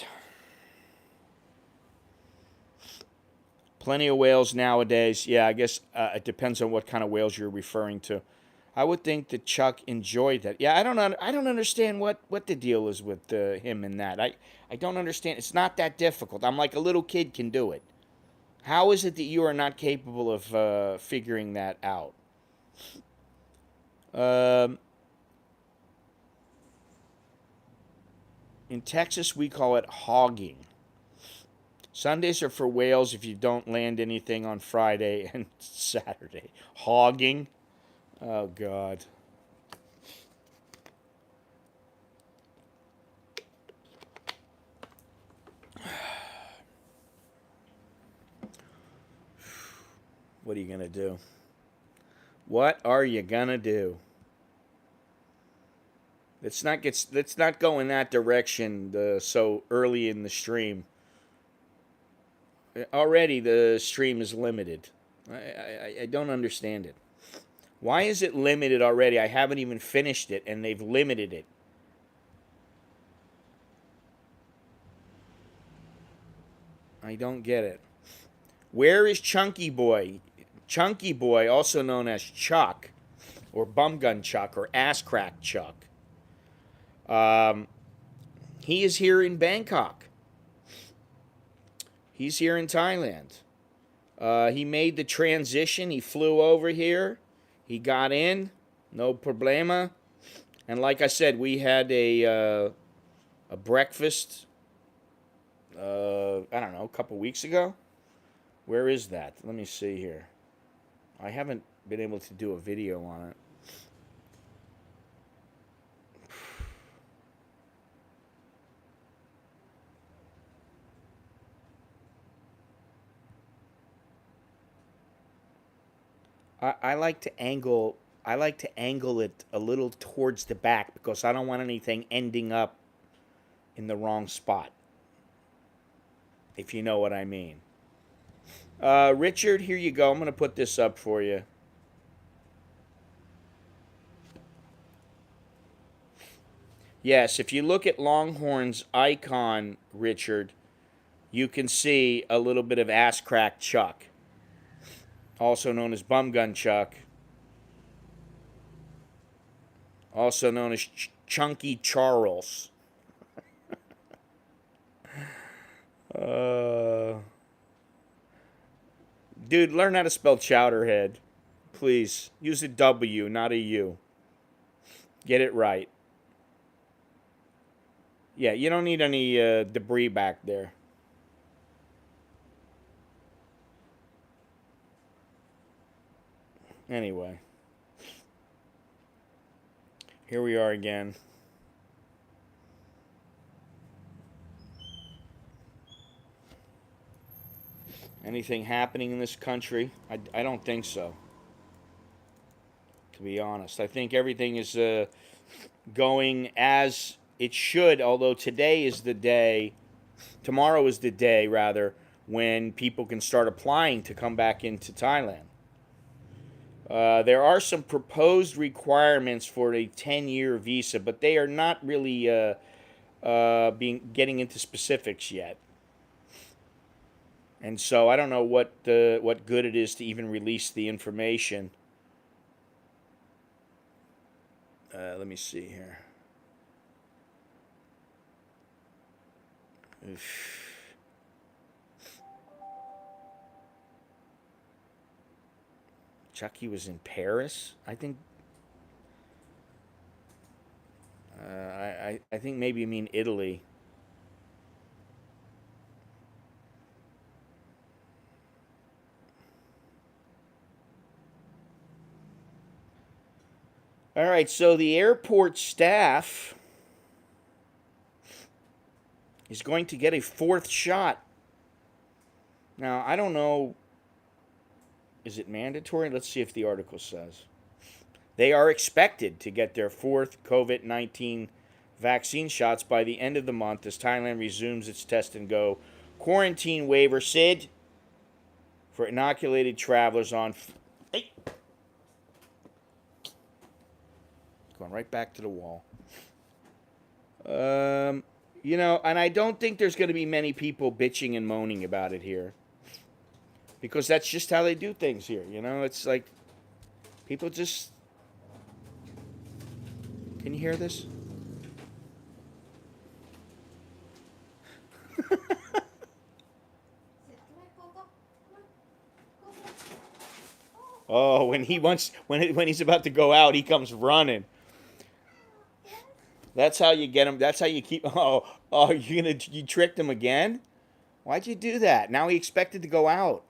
Plenty of whales nowadays. Yeah, I guess it depends on what kind of whales you're referring to. I would think that Chuck enjoyed that. Yeah, I don't understand what the deal is with him and that. I don't understand. It's not that difficult. I'm like a little kid can do it. How is it that you are not capable of figuring that out? Um, in Texas, we call it hogging. Sundays are for whales if you don't land anything on Friday and Saturday. Hogging? Oh, God. What are you going to do? What are you going to do? Let's not go in that direction so early in the stream. Already the stream is limited. I don't understand it. Why is it limited already? I haven't even finished it and they've limited it. I don't get it. Where is Chunky Boy? Chunky Boy, also known as Chuck, or Bumgun Chuck, or Ass Crack Chuck. Um, he is here in Bangkok. He's here in Thailand. He made the transition. He flew over here. He got in, no problema. And like I said, we had a breakfast. I don't know, a couple weeks ago. Where is that? Let me see here. I haven't been able to do a video on it. I like to angle it a little towards the back because I don't want anything ending up in the wrong spot. If you know what I mean. Richard, here you go. I'm going to put this up for you. Yes, if you look at Longhorn's icon, Richard, you can see a little bit of Ass Crack Chuck, also known as Bumgun Chuck, also known as Chunky Charles. Dude, learn how to spell Chowderhead. Please. Use a W, not a U. Get it right. Yeah, you don't need any debris back there. Anyway. Here we are again. Anything happening in this country? I don't think so. To be honest, I think everything is going as it should, although today is the day, tomorrow is the day, rather, when people can start applying to come back into Thailand. There are some proposed requirements for a 10-year visa, but they are not really getting into specifics yet. And so I don't know what good it is to even release the information. Let me see here. Chucky was in Paris, I think. I think maybe you mean Italy. All right, so the airport staff is going to get a fourth shot. Now, I don't know. Is it mandatory? Let's see if the article says. They are expected to get their fourth COVID-19 vaccine shots by the end of the month as Thailand resumes its test and go quarantine waiver, Sid, for inoculated travelers on. Hey! Going right back to the wall. You know, and I don't think there's going to be many people bitching and moaning about it here. Because that's just how they do things here, you know? It's like people just Can you hear this? Oh, when he wants when he's about to go out, he comes running. That's how you get him. That's how you keep. Oh, you tricked him again? Why'd you do that? Now he expected to go out.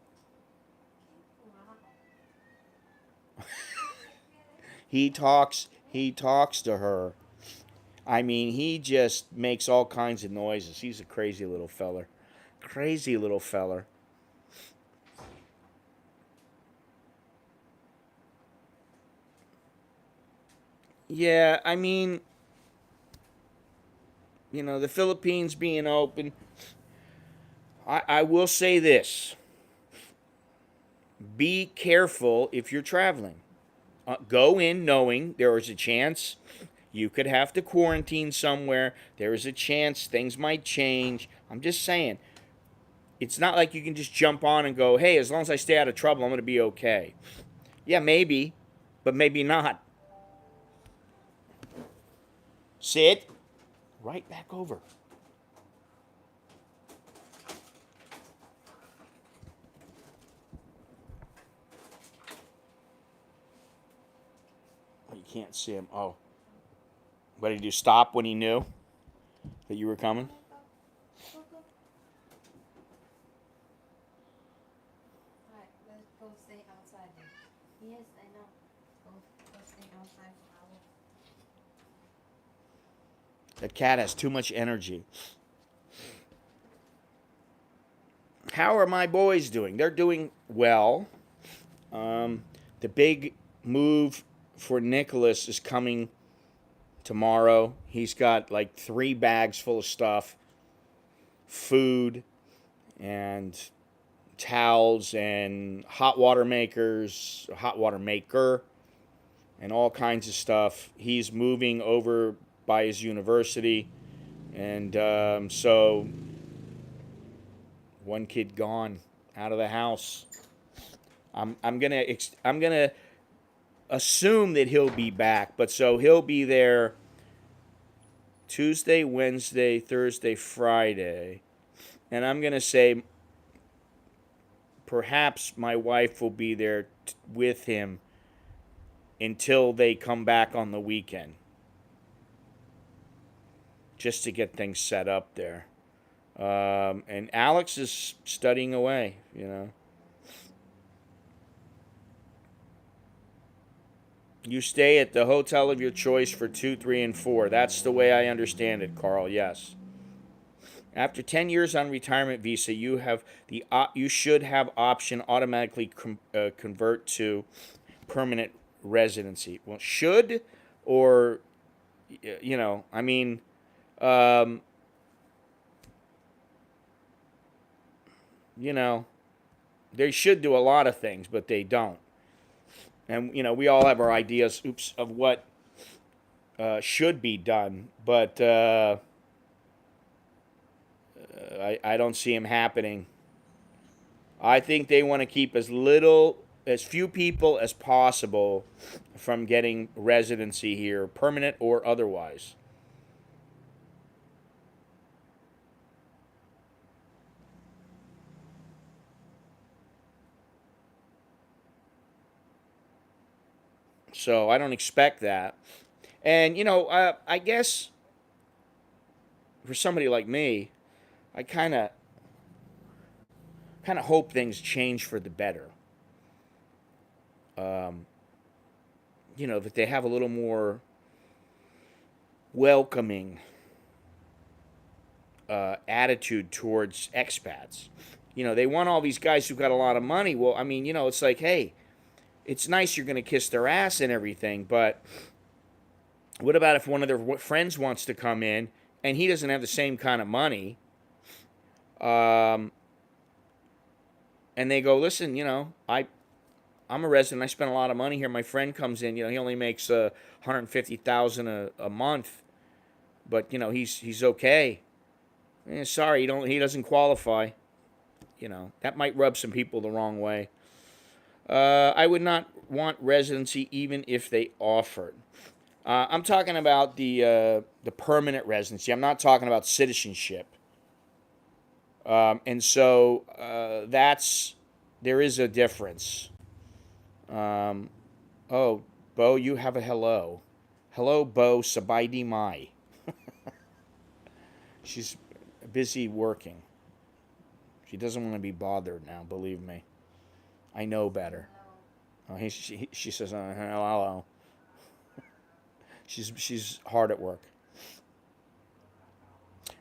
He talks to her. I mean, he just makes all kinds of noises. He's a crazy little feller. Crazy little feller. Yeah, I mean, the Philippines being open, I will say this: be careful if you're traveling. Go in knowing there is a chance you could have to quarantine somewhere. There is a chance things might change. I'm just saying, it's not like you can just jump on and go, hey, as long as I stay out of trouble, I'm going to be okay. Yeah, maybe, but maybe not. Sit right back over. Oh, you can't see him. Oh, what did you stop when he knew that you were coming? That cat has too much energy. How are my boys doing? They're doing well. The big move for Nicholas is coming tomorrow. He's got like 3 bags full of stuff, food and towels and hot water maker, and all kinds of stuff. He's moving over by his university, and so one kid gone out of the house. I'm gonna assume that he'll be back, but so he'll be there Tuesday, Wednesday, Thursday, Friday, and I'm gonna say perhaps my wife will be there with him until they come back on the weekend, just to get things set up there. And Alex is studying away. You stay at the hotel of your choice for 2, 3, and 4. That's the way I understand it, Carl. Yes. After 10 years on retirement visa, you should have option automatically convert to permanent residency. Well, should or I mean, um, you know, they should do a lot of things, but they don't. And we all have our ideas, of what should be done, but I don't see them happening. I think they want to keep as few people as possible from getting residency here, permanent or otherwise. So I don't expect that. And I guess for somebody like me, I kind of hope things change for the better. Um, that they have a little more welcoming attitude towards expats. They want all these guys who've got a lot of money. Well, I mean, it's like, hey, it's nice you're going to kiss their ass and everything, but what about if one of their friends wants to come in and he doesn't have the same kind of money? Um, and they go, listen, I'm a resident. I spend a lot of money here. My friend comes in. He only makes 150,000 a month, but he's okay. Sorry, he doesn't qualify. That might rub some people the wrong way. I would not want residency even if they offered. I'm talking about the permanent residency. I'm not talking about citizenship. And so that's there is a difference. Um, oh, Bo, you have a hello. Hello, Bo. Sabaidi Mai. She's busy working. She doesn't want to be bothered now. Believe me, I know better. She says hello. She's hard at work.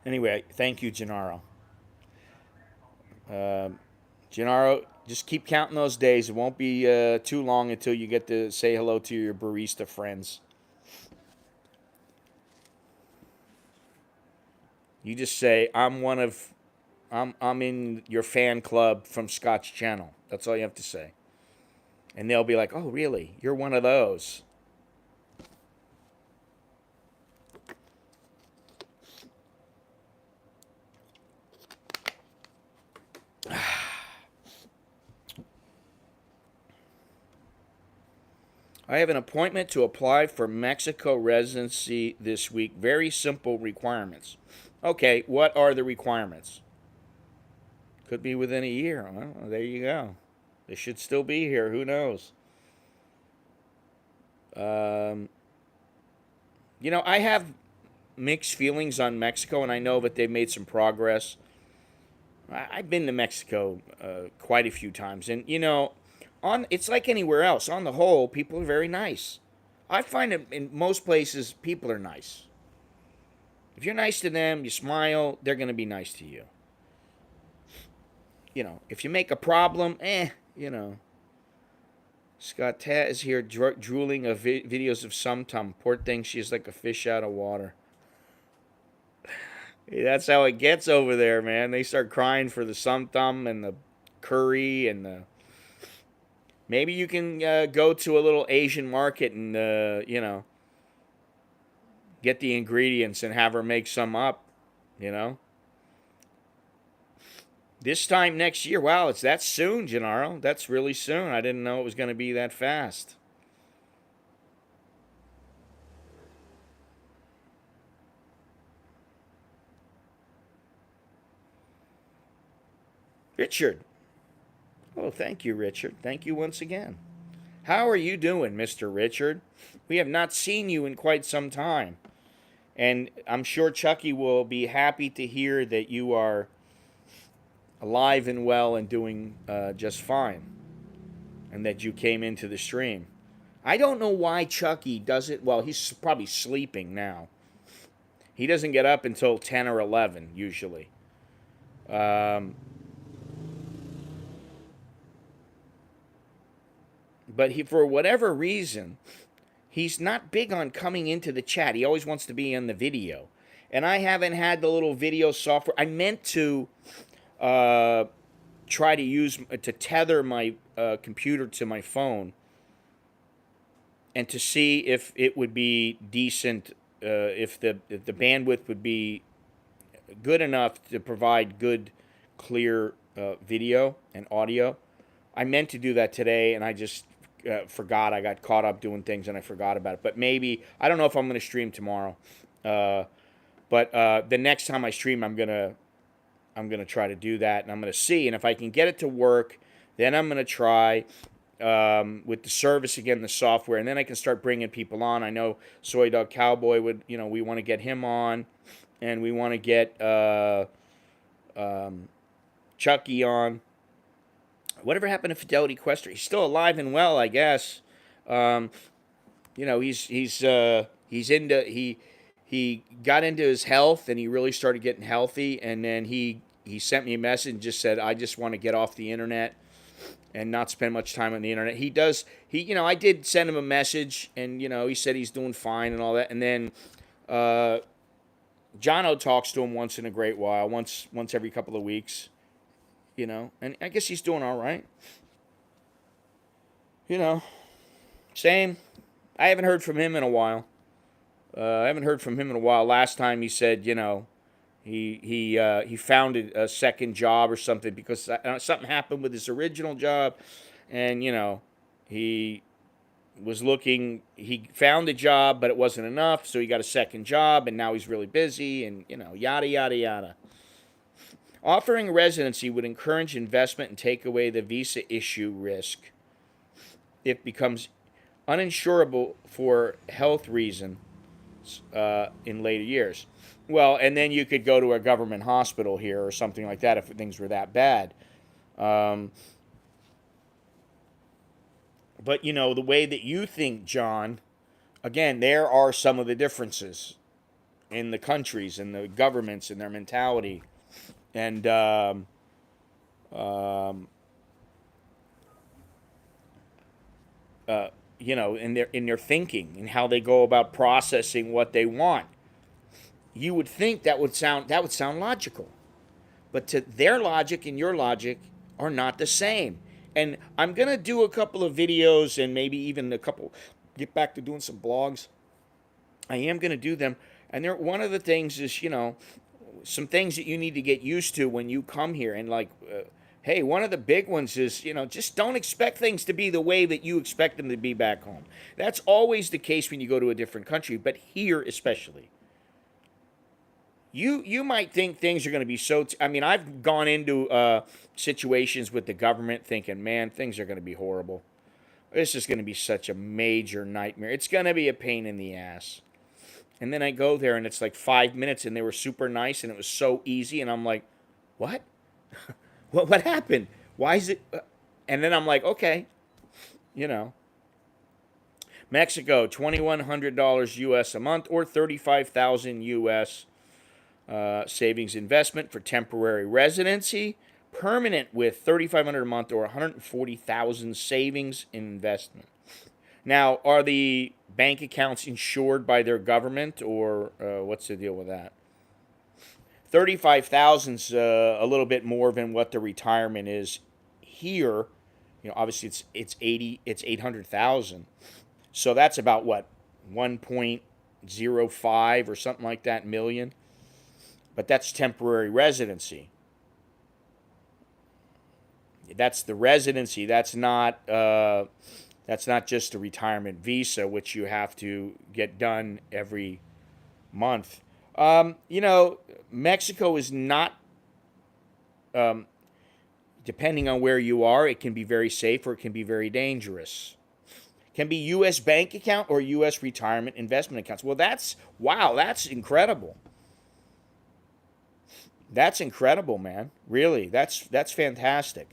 Anyway, thank you, Gennaro. Gennaro, just keep counting those days. It won't be too long until you get to say hello to your barista friends. You just say, I'm in your fan club from Scotch Channel. That's all you have to say. And they'll be like, oh, really? You're one of those. I have an appointment to apply for Mexico residency this week. Very simple requirements. Okay, what are the requirements? Could be within a year. Well, there you go. They should still be here. Who knows? Um, I have mixed feelings on Mexico, and I know that they've made some progress. I've been to Mexico quite a few times, and on it's like anywhere else. On the whole, people are very nice. I find that in most places, people are nice. If you're nice to them, you smile, they're going to be nice to you. If you make a problem, Scott Tat is here drooling of videos of Sumtum. Poor thing, she's like a fish out of water. That's how it gets over there, man. They start crying for the Sumtum and the curry and the. Maybe you can go to a little Asian market and get the ingredients and have her make some up. You know. This time next year. Wow, it's that soon, Gennaro. That's really soon. I didn't know it was going to be that fast. Richard. Oh, thank you, Richard. Thank you once again. How are you doing, Mr. Richard? We have not seen you in quite some time. And I'm sure Chucky will be happy to hear that you are alive and well and doing just fine, and that you came into the stream. I don't know why Chucky does it. Well, he's probably sleeping now. He doesn't get up until 10 or 11, usually. Um, but for whatever reason, he's not big on coming into the chat. He always wants to be in the video. And I haven't had the little video software. I meant to uh, try to tether my computer to my phone and to see if it would be decent, if the bandwidth would be good enough to provide good, clear video and audio. I meant to do that today, and I just forgot. I got caught up doing things, and I forgot about it. But maybe I don't know if I'm going to stream tomorrow. Uh, but the next time I stream, I'm gonna try to do that, and I'm gonna see, and if I can get it to work, then I'm gonna try with the service again, the software, and then I can start bringing people on. I know Soy Dog Cowboy would, we want to get him on, and we want to get Chucky on. Whatever happened to Fidelity Quester? He's still alive and well, I guess. Um, he's into he got into his health, and he really started getting healthy, and then he sent me a message and just said, I just want to get off the internet and not spend much time on the internet. I did send him a message, and he said he's doing fine and all that, and then Jono talks to him once in a great while, once every couple of weeks, and I guess he's doing all right. you know Same. I haven't heard from him in a while. I haven't heard from him in a while. Last time he said, he found a second job or something because something happened with his original job, and he was looking, he found a job, but it wasn't enough, so he got a second job, and now he's really busy, and, yada, yada, yada. Offering residency would encourage investment and take away the visa issue risk. It becomes uninsurable for health reasons in later years. Well, and then you could go to a government hospital here or something like that if things were that bad. Um, but, the way that you think, John, again, there are some of the differences in the countries and the governments and their mentality. And, um, in their thinking and how they go about processing what they want. You would think that would sound logical, but to their logic and your logic are not the same. And I'm gonna do a couple of videos and maybe even get back to doing some blogs. I am gonna do them, and one of the things is some things that you need to get used to when you come here, and like. Hey, one of the big ones is, just don't expect things to be the way that you expect them to be back home. That's always the case when you go to a different country, but here especially. You might think things are going to be I've gone into situations with the government thinking, man, things are going to be horrible. This is going to be such a major nightmare. It's going to be a pain in the ass. And then I go there and it's like 5 minutes and they were super nice and it was so easy. And I'm like, what? What happened? Why is it? And then I'm like, okay, you know, Mexico, $2,100 US a month or 35,000 US savings investment for temporary residency. Permanent with 3,500 a month or 140,000 savings investment. Now, are the bank accounts insured by their government, or what's the deal with that? 35,000's a little bit more than what the retirement is here. Obviously it's 800,000. So that's about what, 1.05 or something like that million. But that's temporary residency. That's the residency. That's not just a retirement visa, which you have to get done every month. Mexico is not, depending on where you are, it can be very safe or it can be very dangerous. It can be U.S. bank account or U.S. retirement investment accounts. Well, that's incredible. That's incredible, man. Really, that's fantastic.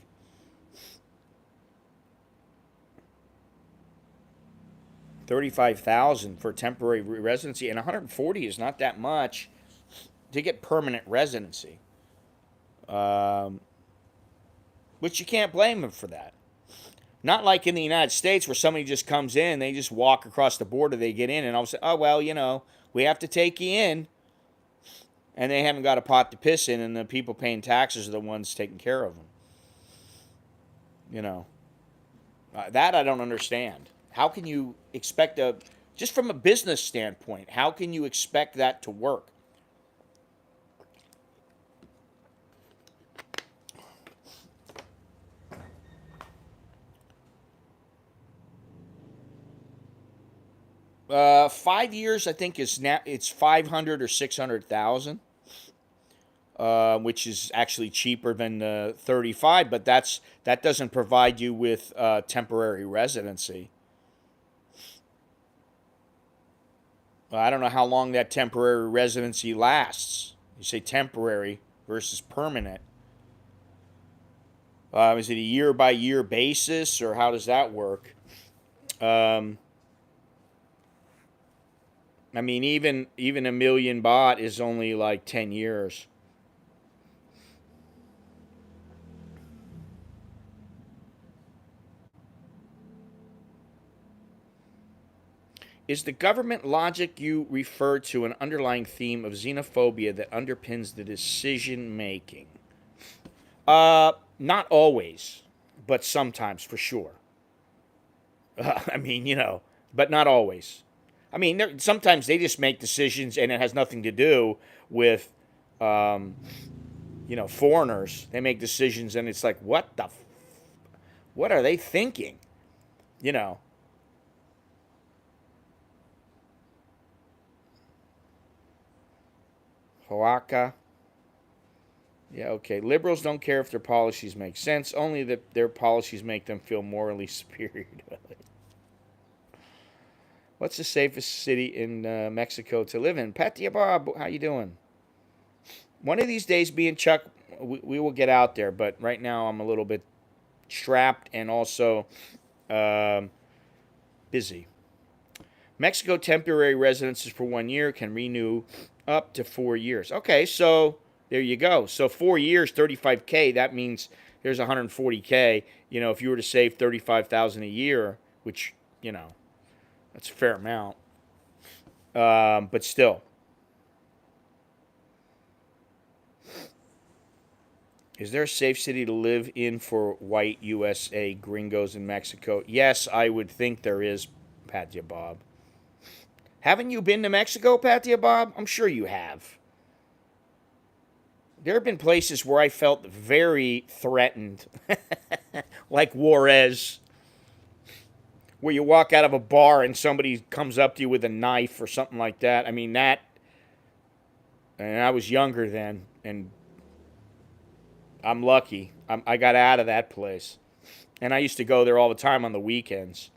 35,000 for temporary residency, and 140 is not that much to get permanent residency. Um, which you can't blame them for that. Not like in the United States where somebody just comes in, they just walk across the border, they get in, and all of a sudden, oh, well, we have to take you in. And they haven't got a pot to piss in, and the people paying taxes are the ones taking care of them. That I don't understand. How can you expect just from a business standpoint, how can you expect that to work? 5 years, I think is now it's 500 or 600,000, which is actually cheaper than the 35. But that doesn't provide you with temporary residency. I don't know how long that temporary residency lasts. You say temporary versus permanent. Is it a year by year basis, or how does that work? Um, even a million baht is only like 10 years. Is the government logic you refer to an underlying theme of xenophobia that underpins the decision making? Not always, but sometimes for sure. But not always. Sometimes they just make decisions and it has nothing to do with, um, foreigners. They make decisions and it's like, what are they thinking? You know, Hoaka. Yeah, okay. Liberals don't care if their policies make sense, only that their policies make them feel morally superior to others. What's the safest city in Mexico to live in? Patia Bob, how you doing? One of these days, me and Chuck, we will get out there, but right now I'm a little bit strapped and also um, busy. Mexico temporary residences for 1 year can renew up to 4 years. Okay, so there you go. So 4 years, 35K. That means there's 140K. You know, if you were to save 35,000 a year, which that's a fair amount. But still, is there a safe city to live in for white USA gringos in Mexico? Yes, I would think there is, Patya Bob. Haven't you been to Mexico, Patya Bob? I'm sure you have. There have been places where I felt very threatened, like Juarez, where you walk out of a bar and somebody comes up to you with a knife or something like that. I mean, and I was younger then, and I'm lucky. I got out of that place. And I used to go there all the time on the weekends.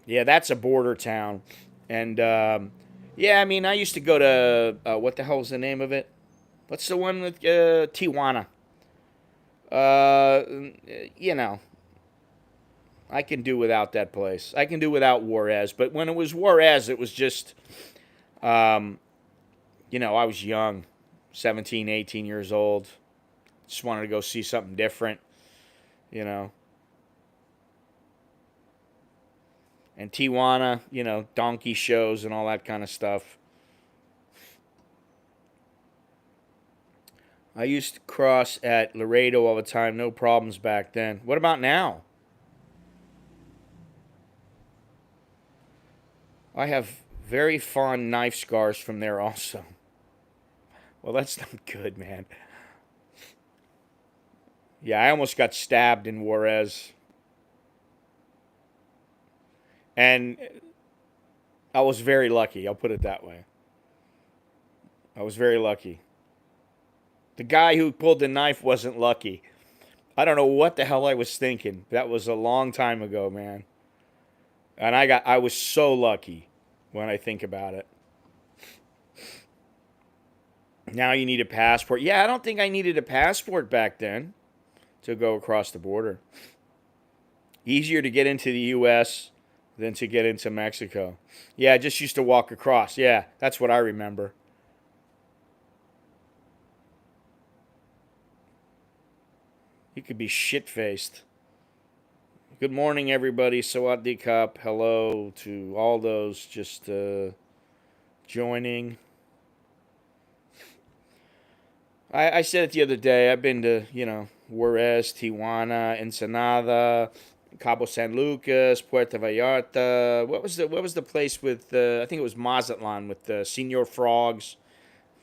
Yeah, that's a border town. And yeah, I mean, I used to go to what the hell's the name of it? What's the one with Tijuana? Uh, you know, I can do without that place. I can do without Juarez. But when it was Juarez, it was just, um, I was young, 17, 18 years old. Just wanted to go see something different, you know. And Tijuana, donkey shows and all that kind of stuff. I used to cross at Laredo all the time, no problems back then. What about now? I have very fond knife scars from there also. Well, that's not good, man. Yeah, I almost got stabbed in Juarez. And I was very lucky, I'll put it that way. I was very lucky. The guy who pulled the knife wasn't lucky. I don't know what the hell I was thinking. That was a long time ago, man. And I was so lucky when I think about it. Now you need a passport. Yeah, I don't think I needed a passport back then to go across the border. Easier to get into the US than to get into Mexico. Yeah, I just used to walk across. Yeah, that's what I remember. You could be shit faced. Good morning, everybody. Sawadee Cup. Hello to all those just joining. I said it the other day. I've been to, Juarez, Tijuana, Ensenada, Cabo San Lucas, Puerto Vallarta. What was the place with I think it was Mazatlan with the Senor Frogs.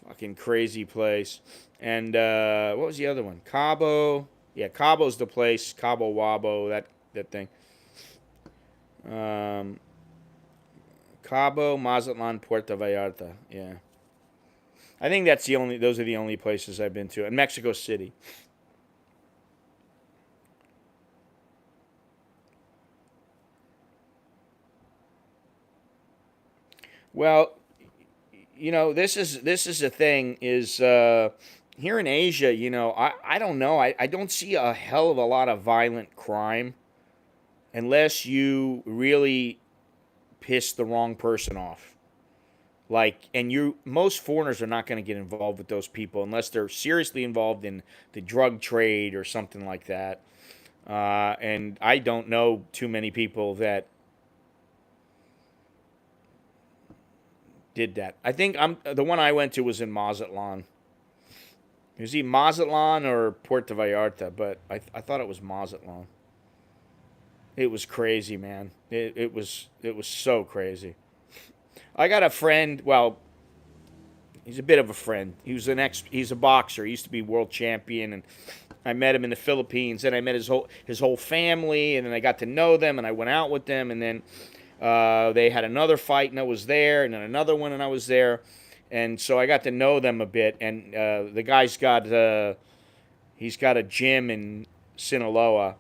Fucking crazy place. And what was the other one? Cabo. Yeah, Cabo's the place. Cabo Wabo, that thing. Um, Cabo, Mazatlan, Puerto Vallarta. Yeah. I think those are the only places I've been to. And Mexico City. Well, this is the thing is here in Asia, I don't know. I don't see a hell of a lot of violent crime unless you really piss the wrong person off. Like, and most foreigners are not going to get involved with those people unless they're seriously involved in the drug trade or something like that. And I don't know too many people that did that. I think the one I went to was in Mazatlan. It was either Mazatlan or Puerto Vallarta, but I thought it was Mazatlan. It was crazy, man. It was so crazy. I got a friend. Well, he's a bit of a friend. He's a boxer. He used to be world champion, and I met him in the Philippines, and I met his whole family, and then I got to know them, and I went out with them, and then they had another fight, and I was there, and then another one, and I was there, and so I got to know them a bit. And the guy's got he's got a gym in Sinaloa.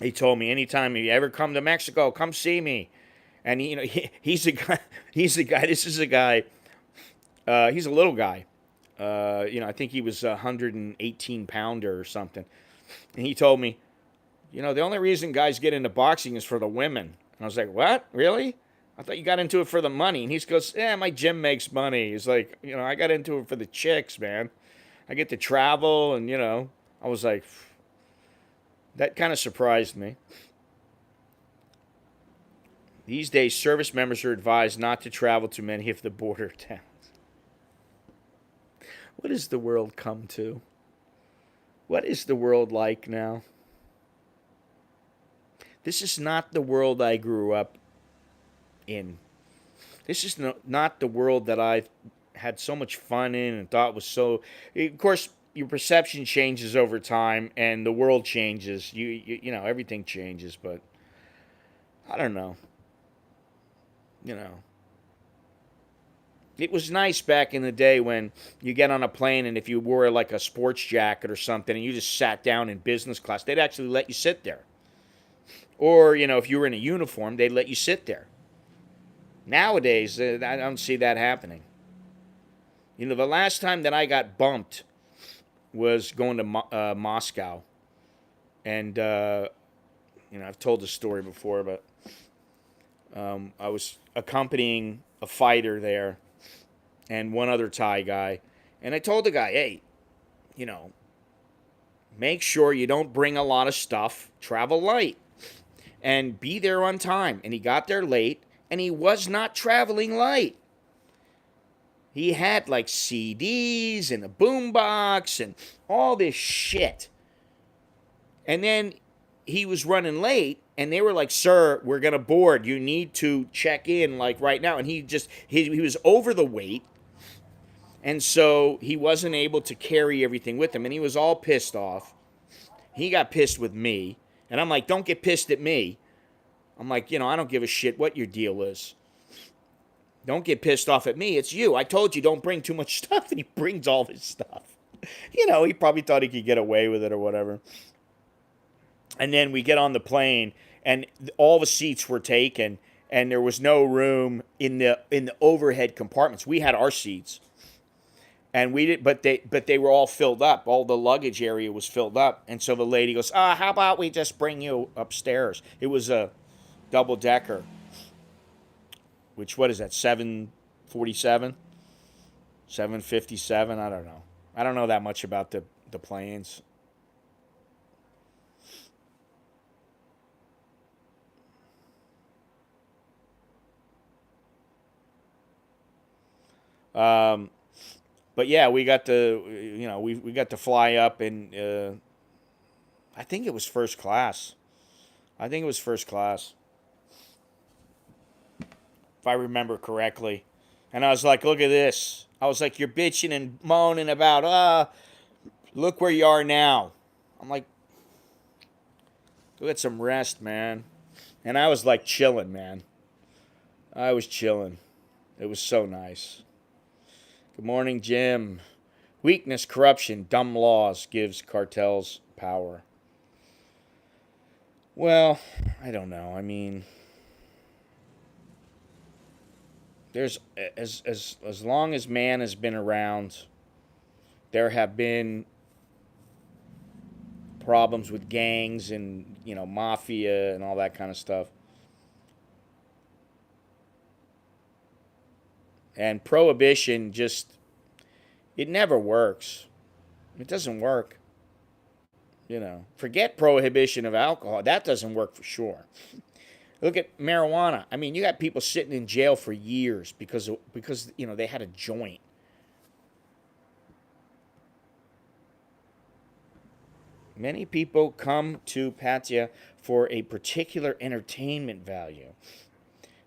He told me anytime you ever come to Mexico, come see me. And he's a guy. He's a guy. This is a guy. He's a little guy. I think he was a 118 pounder or something. And he told me, the only reason guys get into boxing is for the women. And I was like, what? Really? I thought you got into it for the money. And he goes, yeah, my gym makes money. He's like, I got into it for the chicks, man. I get to travel, and I was like, that kind of surprised me. These days, service members are advised not to travel to many of the border towns. What has the world come to? What is the world like now? This is not the world I grew up in. This is not the world that I had so much fun in and thought was so. Of course, your perception changes over time, and the world changes. Everything changes, but I don't know. It was nice back in the day when you get on a plane, and if you wore like a sports jacket or something and you just sat down in business class, they'd actually let you sit there. Or, if you were in a uniform, they'd let you sit there. Nowadays, I don't see that happening. The last time that I got bumped was going to Moscow. And, I've told this story before, but I was accompanying a fighter there and one other Thai guy. And I told the guy, hey, make sure you don't bring a lot of stuff, travel light, and be there on time. And he got there late, and he was not traveling light. He had like CDs and a boombox and all this shit. And then he was running late, and they were like, sir, we're going to board. You need to check in like right now. And he was over the weight. And so he wasn't able to carry everything with him. And he was all pissed off. He got pissed with me. And I'm like, don't get pissed at me. I'm like, I don't give a shit what your deal is. Don't get pissed off at me. It's you. I told you don't bring too much stuff. And he brings all his stuff. He probably thought he could get away with it or whatever. And then we get on the plane, and all the seats were taken, and there was no room in the overhead compartments. We had our seats, and we did, but they were all filled up. All the luggage area was filled up, and so the lady goes, how about we just bring you upstairs? It was a double decker, which what is that? 747, 757. I don't know. I don't know that much about the planes. But yeah, we got to, we got to fly up, and I think it was first class. I think it was first class, if I remember correctly. And I was like, look at this. I was like, you're bitching and moaning about, look where you are now. I'm like, go get some rest, man. And I was like chilling, man. I was chilling. It was so nice. Good morning, Jim. Weakness, corruption, dumb laws gives cartels power. Well, I don't know. I mean, there's as long as man has been around, there have been problems with gangs and, mafia and all that kind of stuff. And prohibition it never works. It doesn't work. Forget prohibition of alcohol. That doesn't work for sure. Look at marijuana. I mean, you got people sitting in jail for years because they had a joint. Many people come to Pattaya for a particular entertainment value.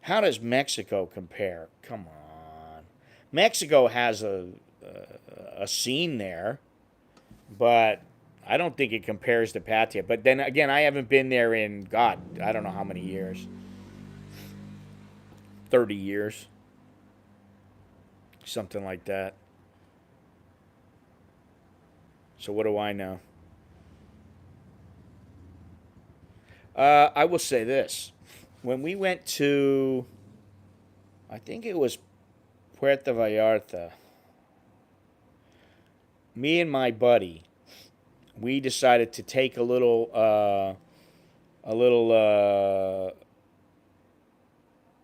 How does Mexico compare? Come on. Mexico has a scene there. but I don't think it compares to Pattaya. But then again, I haven't been there in God, I don't know how many years, 30 years, something like that. So what do I know? I will say this: when we went to, I think it was Puerto Vallarta, me and my buddy, we decided to take a little,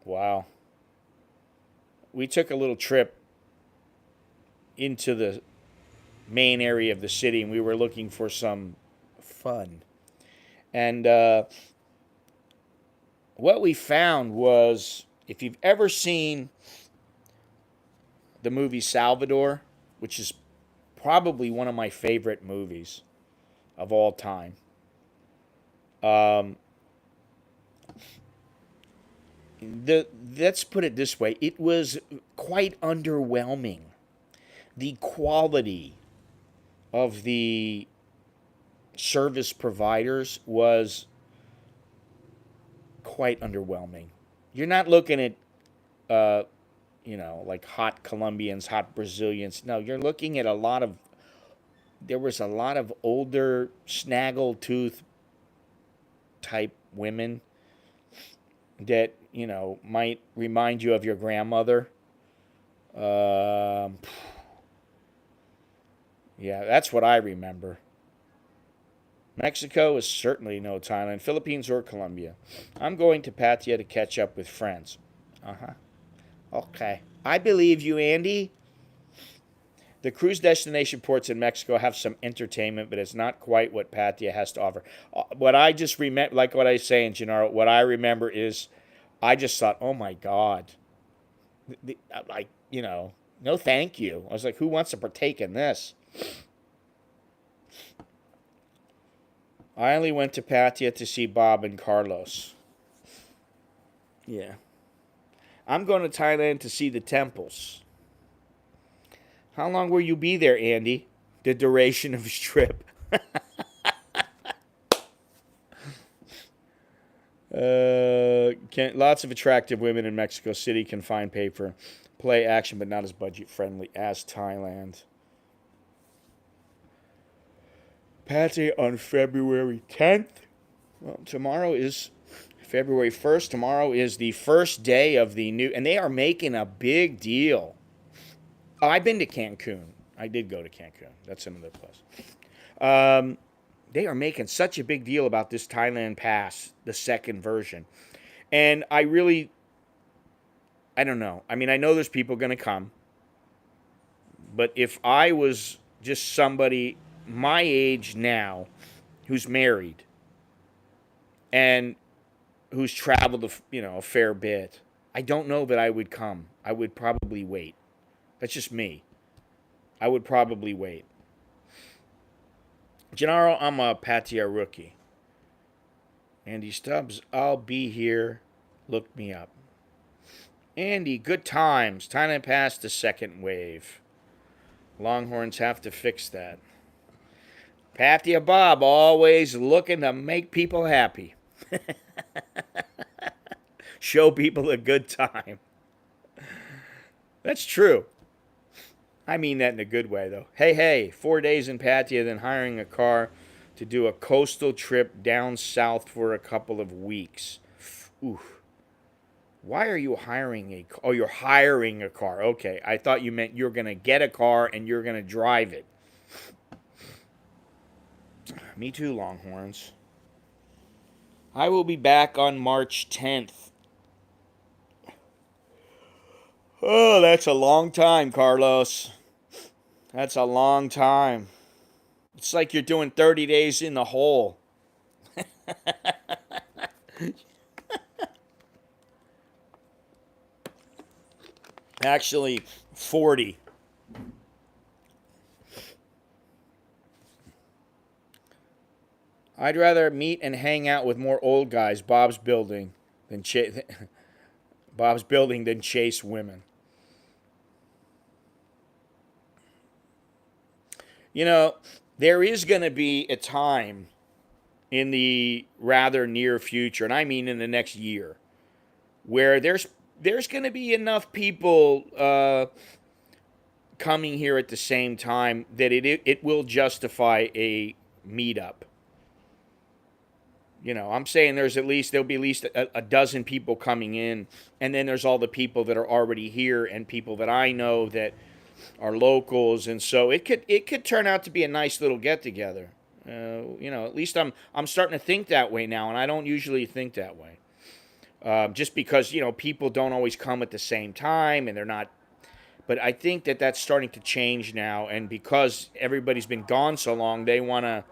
wow, we took a little trip into the main area of the city, and we were looking for some fun. And what we found was, if you've ever seen the movie Salvador, which is probably one of my favorite movies of all time, um, let's put it this way: it was quite underwhelming. The quality of the service providers was quite underwhelming. You're not looking at, uh, like hot Colombians, hot Brazilians. No, you're looking at there was a lot of older, snaggle tooth type women that, might remind you of your grandmother. Um, yeah, that's what I remember. Mexico is certainly no Thailand, Philippines, or Colombia. I'm going to Pattaya to catch up with friends. Uh huh. Okay. I believe you, Andy. The cruise destination ports in Mexico have some entertainment, but it's not quite what Pattaya has to offer. What I just remember, like what I say in Gennaro, what I remember is I just thought, oh my God. Like, no thank you. I was like, who wants to partake in this? I only went to Pattaya to see Bob and Carlos. Yeah. I'm going to Thailand to see the temples. How long will you be there, Andy? The duration of his trip. Lots of attractive women in Mexico City can find paper, play action, but not as budget friendly as Thailand. Pattaya on February 10th. Well, tomorrow is February 1st. Tomorrow is the first day of the new, and they are making a big deal. Oh, I've been to Cancun. I did go to Cancun. That's another place. Um, they are making such a big deal about this Thailand Pass, the second version. And I don't know. I mean, I know there's people going to come, but if I was just somebody my age now who's married and who's traveled a fair bit, I don't know that I would come. I would probably wait. That's just me. I would probably wait. Gennaro, I'm a Pattaya rookie. Andy Stubbs, I'll be here. Look me up. Andy, good times. Thailand passed the second wave. Longhorns have to fix that. Pattaya Bob, always looking to make people happy. Show people a good time. That's true. I mean that in a good way, though. Hey, 4 days in Pattaya, then hiring a car to do a coastal trip down south for a couple of weeks. Ooh. Why are you hiring a car? Oh, you're hiring a car. Okay. I thought you meant you're going to get a car and you're going to drive it. Me too, Longhorns. I will be back on March 10th. Oh, that's a long time, Carlos. That's a long time. It's like you're doing 30 days in the hole. Actually, 40. I'd rather meet and hang out with more old guys than Bob's building than chase women. You know, there is going to be a time in the rather near future, and I mean in the next year, where there's going to be enough people coming here at the same time that it will justify a meetup. I'm saying there'll be at least a dozen people coming in, and then there's all the people that are already here and people that I know that are locals, and so it could turn out to be a nice little get together. At least I'm starting to think that way now, and I don't usually think that way. Just because people don't always come at the same time, and they're not. But I think that that's starting to change now, and because everybody's been gone so long, they wanna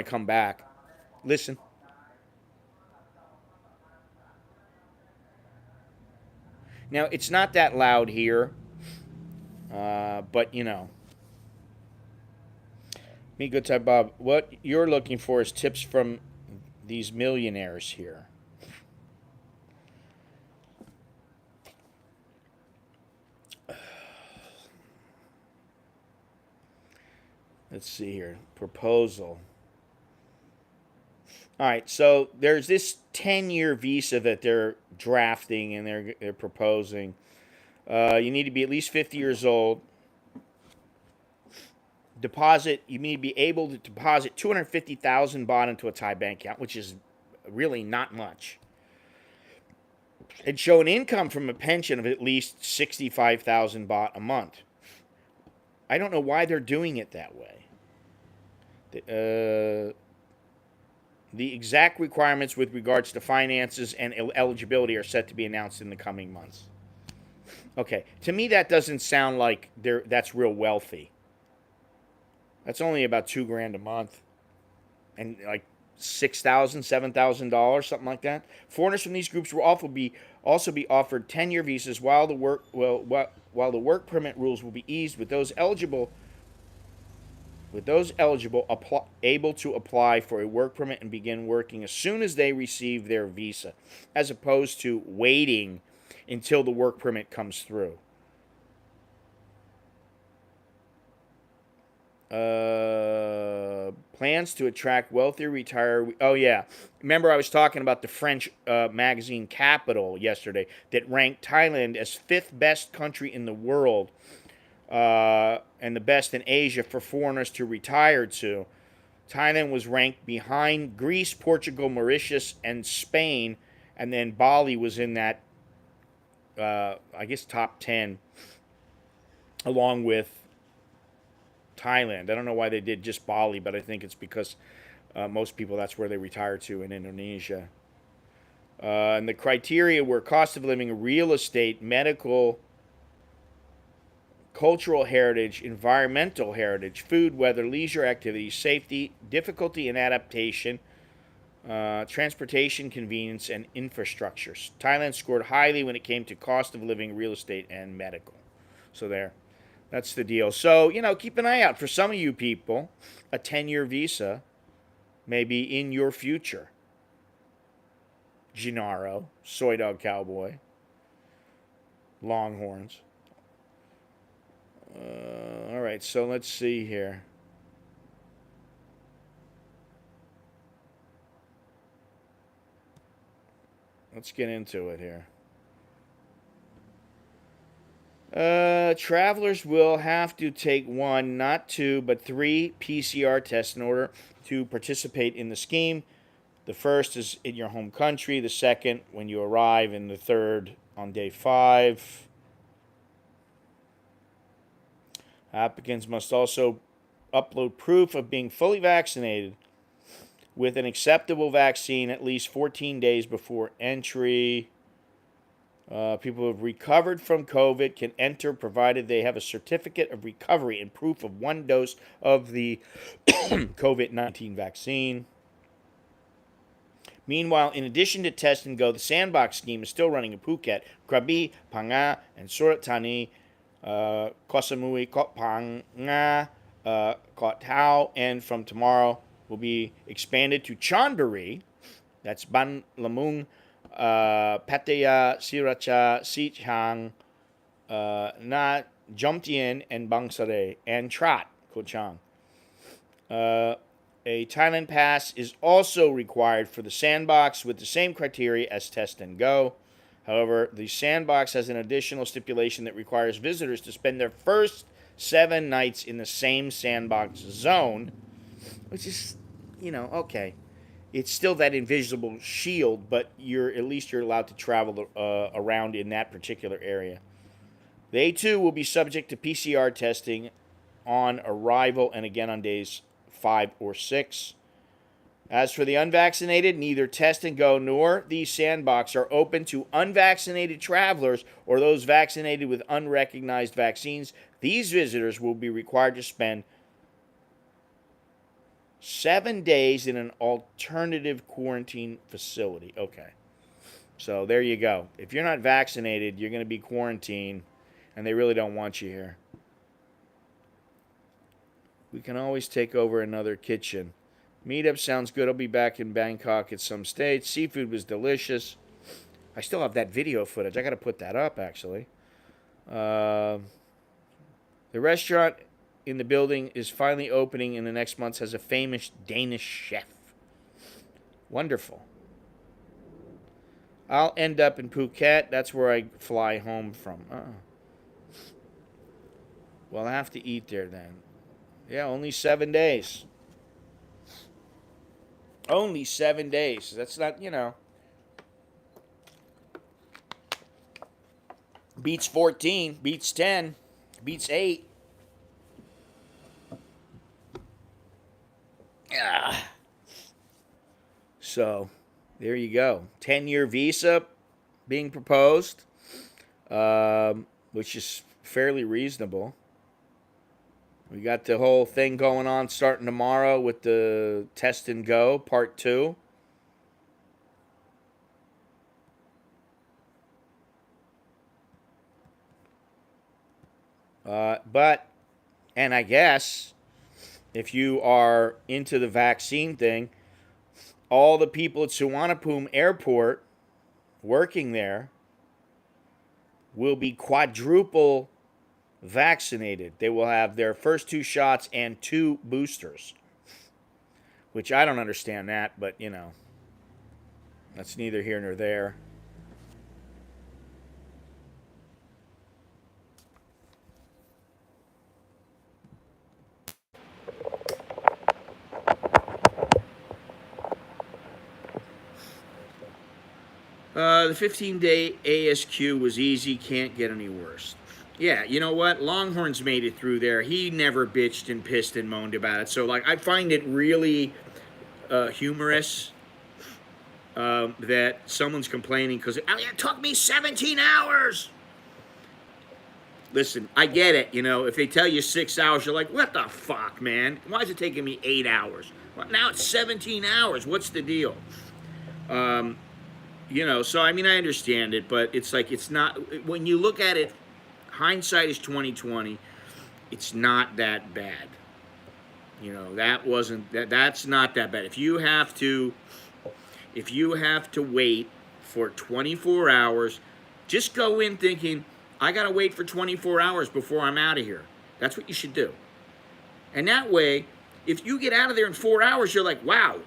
come back. Listen. Now it's not that loud here, but me good time Bob. What you're looking for is tips from these millionaires here. Let's see here. Proposal. All right, so there's this 10-year visa that they're drafting and they're proposing. You need to be at least 50 years old. You need to be able to deposit 250,000 baht into a Thai bank account, which is really not much. And show an income from a pension of at least 65,000 baht a month. I don't know why they're doing it that way. The exact requirements with regards to finances and eligibility are set to be announced in the coming months. Okay, to me that doesn't sound like that's real wealthy. That's only about $2,000 a month, and like $6,000, $7,000, something like that. Foreigners from these groups will also be offered 10-year visas, while the work permit rules will be eased with those eligible able to apply for a work permit and begin working as soon as they receive their visa, as opposed to waiting until the work permit comes through. Plans to attract wealthy retirees. Oh yeah, remember I was talking about the French magazine Capital yesterday that ranked Thailand as fifth best country in the world, and the best in Asia for foreigners to retire to. Thailand was ranked behind Greece, Portugal, Mauritius, and Spain, and then Bali was in that, I guess, top 10, along with Thailand. I don't know why they did just Bali, but I think it's because most people, that's where they retire to in Indonesia. And the criteria were cost of living, real estate, medical, cultural heritage, environmental heritage, food, weather, leisure activities, safety, difficulty in adaptation, transportation, convenience, and infrastructure. Thailand scored highly when it came to cost of living, real estate, and medical. So there. That's the deal. So, keep an eye out for some of you people. A 10-year visa may be in your future. Gennaro, Soy Dog Cowboy, Longhorns. All right, so let's see here. Let's get into it here. Travelers will have to take one, not two, but three PCR tests in order to participate in the scheme. The first is in your home country, the second when you arrive, and the third on day 5. Applicants must also upload proof of being fully vaccinated with an acceptable vaccine at least 14 days before entry. People who have recovered from COVID can enter provided they have a certificate of recovery and proof of one dose of the COVID-19 vaccine. Meanwhile, in addition to Test and Go, the Sandbox scheme is still running in Phuket, Krabi, Phang and Surat Thani, Koh Samui, Koh Phangan, Koh Tao, and from tomorrow will be expanded to Chonburi, that's Ban Lamung, Pattaya, Sriracha, Sichang, Na Jomtien, and Bangsare, and Trat, Koh Chang. Uh, a Thailand pass is also required for the sandbox with the same criteria as Test and Go. However, the sandbox has an additional stipulation that requires visitors to spend their first 7 nights in the same sandbox zone, which is, okay. It's still that invisible shield, but at least you're allowed to travel around in that particular area. They too will be subject to PCR testing on arrival and again on days 5 or 6. As for the unvaccinated, neither Test and Go nor the Sandbox are open to unvaccinated travelers or those vaccinated with unrecognized vaccines. These visitors will be required to spend 7 days in an alternative quarantine facility. Okay. So there you go. If you're not vaccinated, you're going to be quarantined, and they really don't want you here. We can always take over another kitchen. Meetup sounds good. I'll be back in Bangkok at some stage. Seafood was delicious. I still have that video footage. I got to put that up, actually. The restaurant in the building is finally opening in the next months. Has a famous Danish chef. Wonderful. I'll end up in Phuket. That's where I fly home from. Well, I have to eat there then. Yeah, only 7 days. Only 7 days. That's not, Beats 14, beats 10, beats 8. Ah. So, there you go. 10-year visa being proposed, which is fairly reasonable. We got the whole thing going on starting tomorrow with the Test and Go Part 2. And I guess if you are into the vaccine thing, all the people at Suvarnabhumi Airport working there will be quadruple vaccinated. They will have their first 2 shots and 2 boosters, which I don't understand that, but that's neither here nor there. The 15-day ASQ was easy, can't get any worse. Yeah, you know what? Longhorns made it through there. He never bitched and pissed and moaned about it. So, I find it really humorous that someone's complaining because it took me 17 hours. Listen, I get it. If they tell you 6 hours, you're like, what the fuck, man? Why is it taking me 8 hours? Well, now it's 17 hours. What's the deal? So I understand it, but it's like it's not. When you look at it, hindsight is 2020. It's not that bad. That's not that bad. If you have to wait for 24 hours, just go in thinking I gotta wait for 24 hours before I'm out of here. That's what you should do. And that way, if you get out of there in 4 hours, you're like, wow,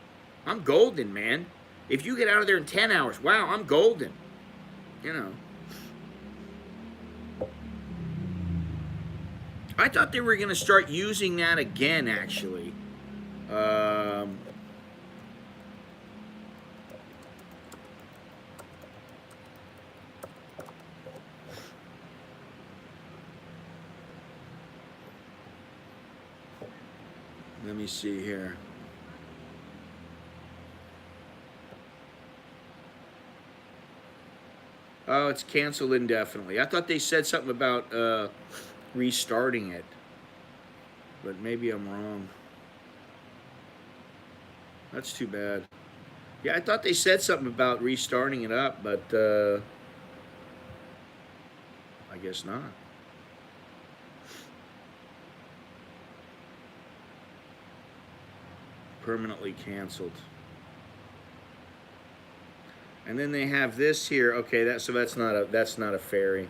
I'm golden, man. If you get out of there in 10 hours, wow, I'm golden. I thought they were going to start using that again, actually. Let me see here. Oh, it's canceled indefinitely. I thought they said something about restarting it, but maybe I'm wrong. That's too bad. Yeah, I thought they said something about restarting it up, but I guess not. Permanently canceled. And then they have this here. Okay, that's not a ferry.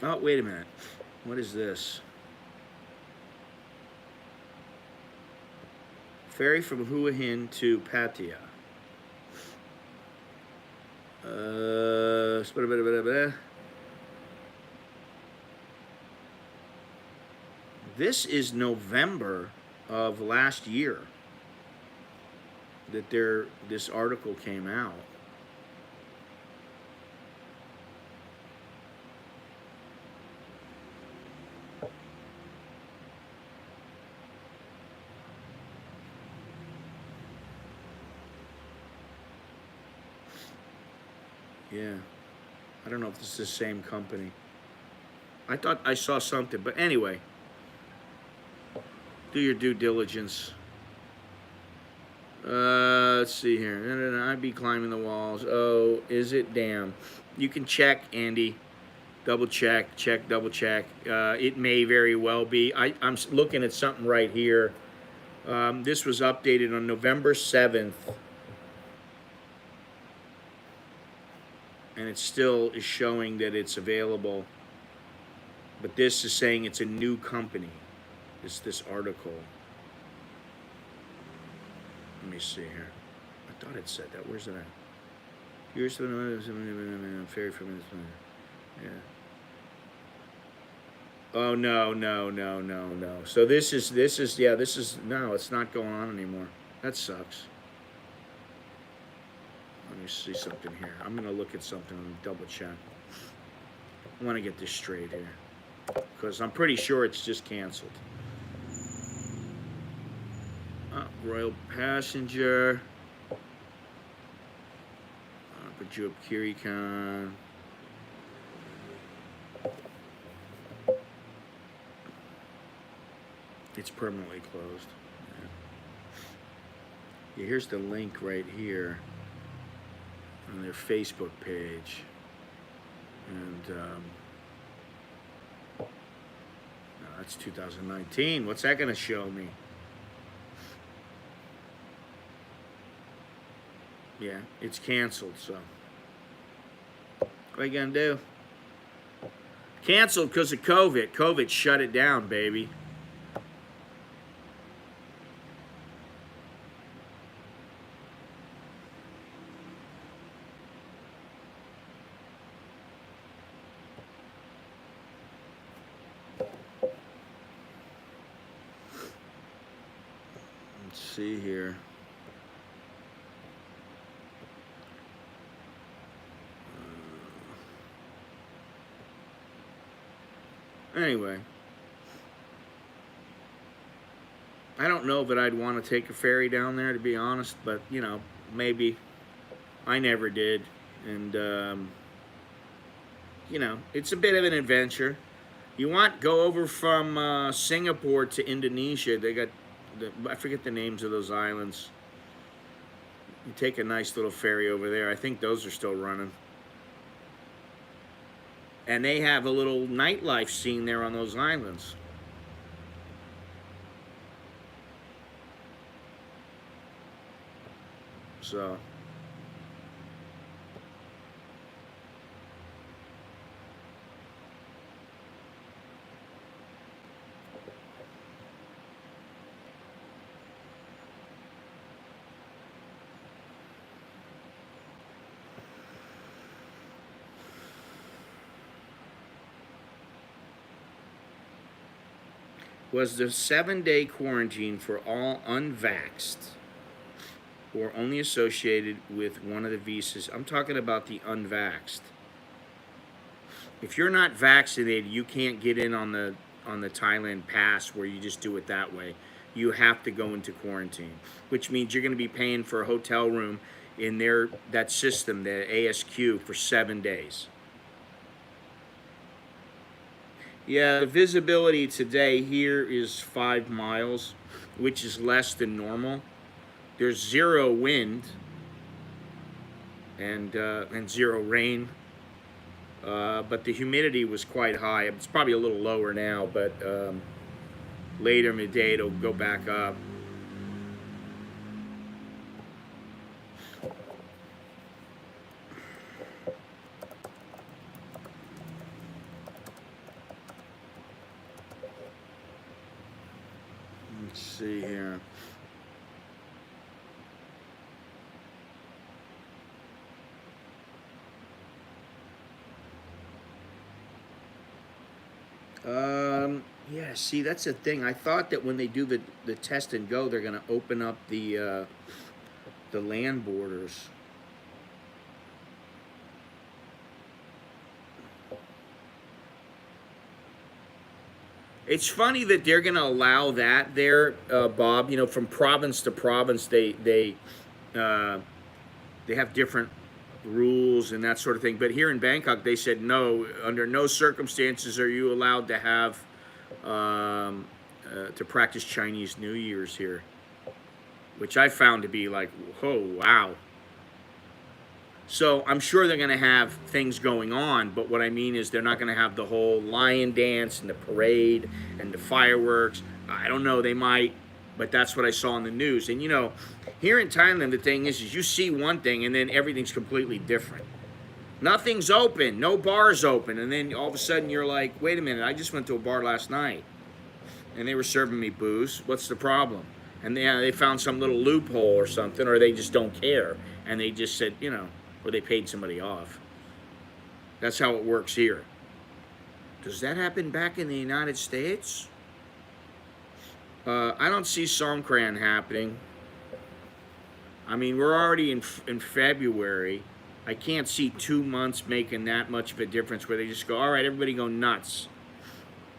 Oh, wait a minute. What is this? Ferry from Hua Hin to Pattaya. This is November of last year that this article came out. Yeah. I don't know if this is the same company. I thought I saw something, but anyway, do your due diligence. Let's see here. I'd be climbing the walls. Oh, is it? Damn. You can check, Andy. Double check, double check. It may very well be. I'm looking at something right here. This was updated on November 7th. And it still is showing that it's available. But this is saying it's a new company. This article. Let me see here. I thought it said that. Where's it at? Here's the ferry from this one. Yeah. Oh no. So this is no, it's not going on anymore. That sucks. Let me see something here. I'm gonna look at something and double check. I want to get this straight here because I'm pretty sure it's just canceled. Royal Passenger. Bajub Kirikan. It's permanently closed. Yeah, here's the link right here on their Facebook page. And no, that's 2019. What's that going to show me? Yeah, it's canceled, so what are you going to do? Canceled because of COVID. COVID shut it down, baby. Let's see here. Anyway, I don't know that I'd want to take a ferry down there, to be honest, but, you know, maybe. I never did. And, you know, it's a bit of an adventure. You go over from Singapore to Indonesia. They got, I forget the names of those islands. You take a nice little ferry over there. I think those are still running. And they have a little nightlife scene there on those islands. So was the 7-day quarantine for all unvaxxed or only associated with one of the visas. I'm talking about the unvaxxed. If you're not vaccinated, you can't get in on the Thailand pass where you just do it that way. You have to go into quarantine, which means you're going to be paying for a hotel room in that system, the ASQ, for 7 days. Yeah, the visibility today here is 5 miles, which is less than normal. There's zero wind and zero rain, but the humidity was quite high. It's probably a little lower now, but later in the day it'll go back up. Let's see here. Yeah, see, that's the thing. I thought that when they do the test and go, they're going to open up the land borders. It's funny that they're going to allow that there, Bob. You know, from province to province, uh, they have different rules and that sort of thing. But here in Bangkok, they said no. Under no circumstances are you allowed to have to practice Chinese New Year's here, which I found to be like, oh wow. So I'm sure they're going to have things going on, but what I mean is they're not going to have the whole lion dance and the parade and the fireworks. I don't know, they might, but that's what I saw in the news. And you know, here in Thailand, the thing is you see one thing and then everything's completely different. Nothing's open, no bars open, and then all of a sudden you're like, wait a minute, I just went to a bar last night and they were serving me booze. What's the problem? And they found some little loophole or something, or they just don't care, and they just said, you know, or they paid somebody off. That's how it works here. Does that happen back in the United States? I don't see Songkran happening. I mean, we're already in February. I can't see 2 months making that much of a difference where they just go, all right, everybody go nuts.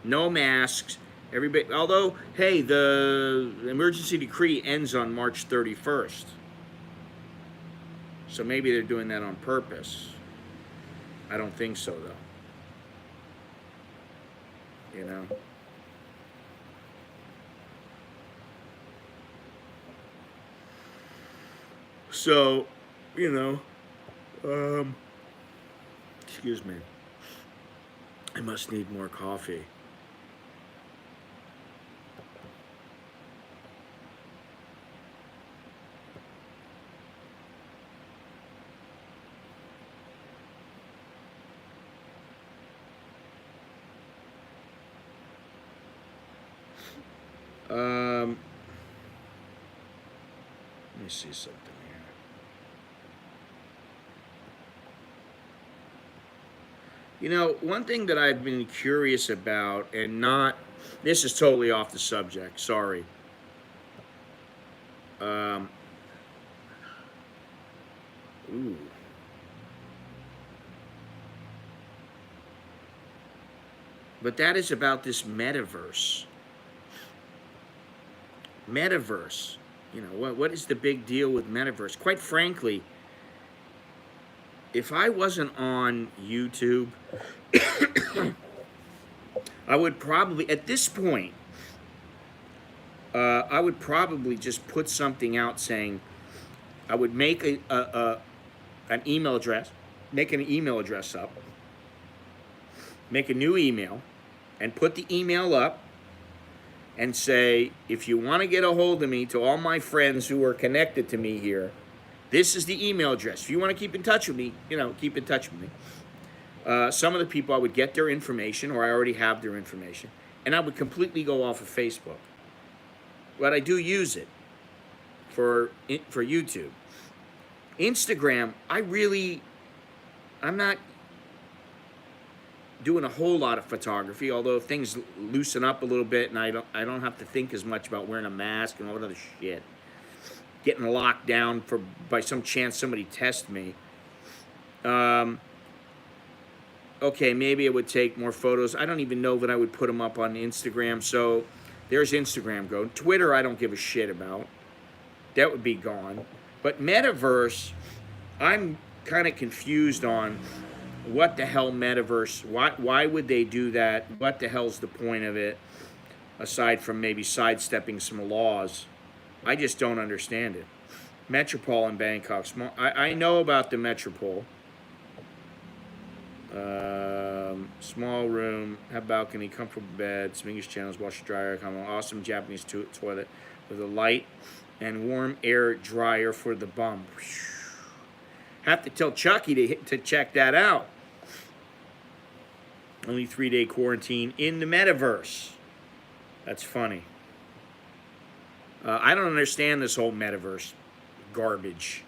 No masks. Everybody. Although, hey, the emergency decree ends on March 31st. So maybe they're doing that on purpose. I don't think so, though. You know? So, you know, excuse me. I must need more coffee. Let me see something here. You know, one thing that I've been curious about, and not, this is totally off the subject, sorry. Um, ooh. But that is about this metaverse. Metaverse. You know, what is the big deal with metaverse? Quite frankly, if I wasn't on YouTube, I would probably, at this point, I would probably just put something out saying, I would make an email address, make an email address up, make a new email, and put the email up, and say, if you want to get a hold of me, to all my friends who are connected to me here, this is the email address. If you want to keep in touch with me, you know, keep in touch with me. Some of the people, I would get their information, or I already have their information, and I would completely go off of Facebook. But I do use it for YouTube. Instagram, I'm not doing a whole lot of photography, although things loosen up a little bit and I don't have to think as much about wearing a mask and all that other shit. Getting locked down for by some chance somebody test me. Okay, maybe it would take more photos. I don't even know that I would put them up on Instagram. So there's Instagram go. Twitter, I don't give a shit about. That would be gone. But Metaverse, I'm kind of confused on what the hell Metaverse, why would they do that? What the hell's the point of it, aside from maybe sidestepping some laws? I just don't understand it. Metropole in Bangkok, I know about the Metropole. Small room, have balcony, comfortable bed, English channels, washer dryer, awesome Japanese toilet with a light and warm air dryer for the bum. Have to tell Chucky to check that out. Only 3-day quarantine in the metaverse. That's funny. I don't understand this whole metaverse garbage.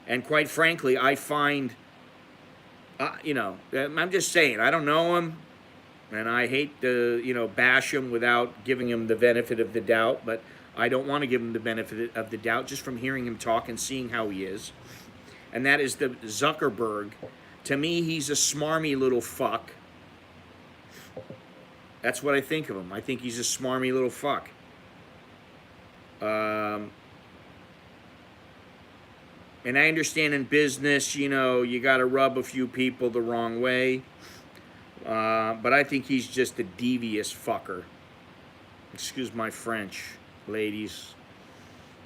And quite frankly, I find, I'm just saying, I don't know him, and I hate to, bash him without giving him the benefit of the doubt, but I don't want to give him the benefit of the doubt just from hearing him talk and seeing how he is. And that is the Zuckerberg. To me, he's a smarmy little fuck. That's what I think of him. I think he's a smarmy little fuck. And I understand in business, you got to rub a few people the wrong way. But I think he's just a devious fucker. Excuse my French, ladies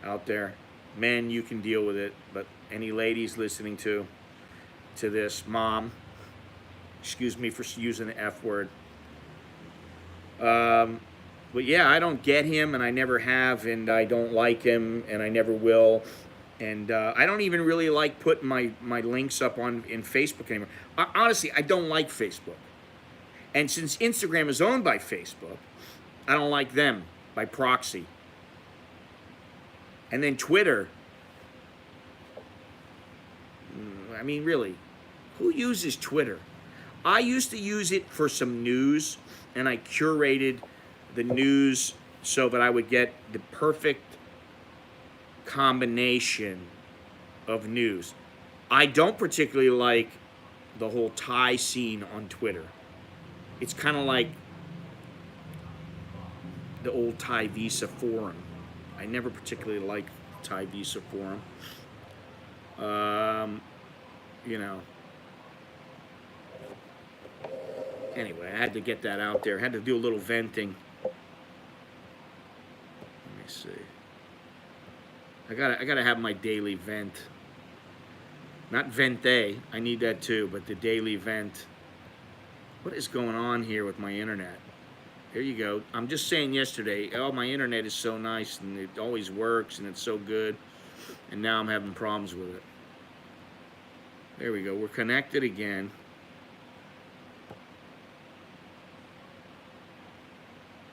out there. Men, you can deal with it. But any ladies listening to this, mom, excuse me for using the F word. But yeah, I don't get him, and I never have, and I don't like him, and I never will. And I don't even really like putting my links up in Facebook anymore. Honestly, I don't like Facebook. And since Instagram is owned by Facebook, I don't like them by proxy. And then Twitter. I mean, really, who uses Twitter? I used to use it for some news, and I curated the news so that I would get the perfect combination of news. I don't particularly like the whole Thai scene on Twitter. It's kind of like the old Thai Visa forum. I never particularly liked Thai Visa forum. Anyway, I had to get that out there. I had to do a little venting. Let me see. I gotta have my daily vent. Not vente. I need that too, but the daily vent. What is going on here with my internet? Here you go. I'm just saying yesterday, oh, my internet is so nice and it always works and it's so good. And now I'm having problems with it. There we go. We're connected again.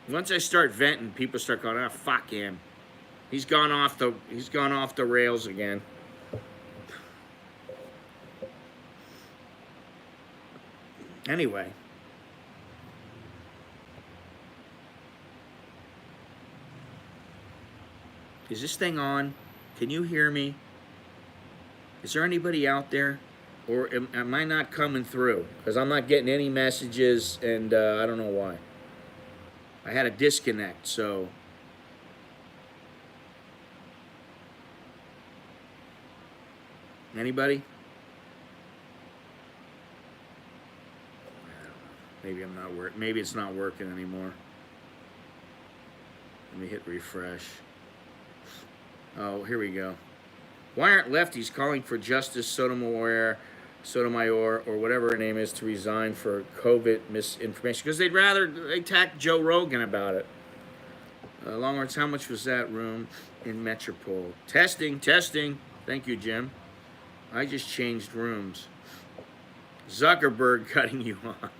Once I start venting, people start going, "Ah, fuck him. He's gone off the rails again." Anyway. Is this thing on? Can you hear me? Is there anybody out there? Or am I not coming through? Because I'm not getting any messages, and I don't know why. I had a disconnect, so... Anybody? Maybe I'm not working. Maybe it's not working anymore. Let me hit refresh. Oh, here we go. Why aren't lefties calling for Justice Sotomayor, or whatever her name is, to resign for COVID misinformation? Because they'd rather attack Joe Rogan about it. Longwords, how much was that room in Metropole? Testing. Thank you, Jim. I just changed rooms. Zuckerberg cutting you off.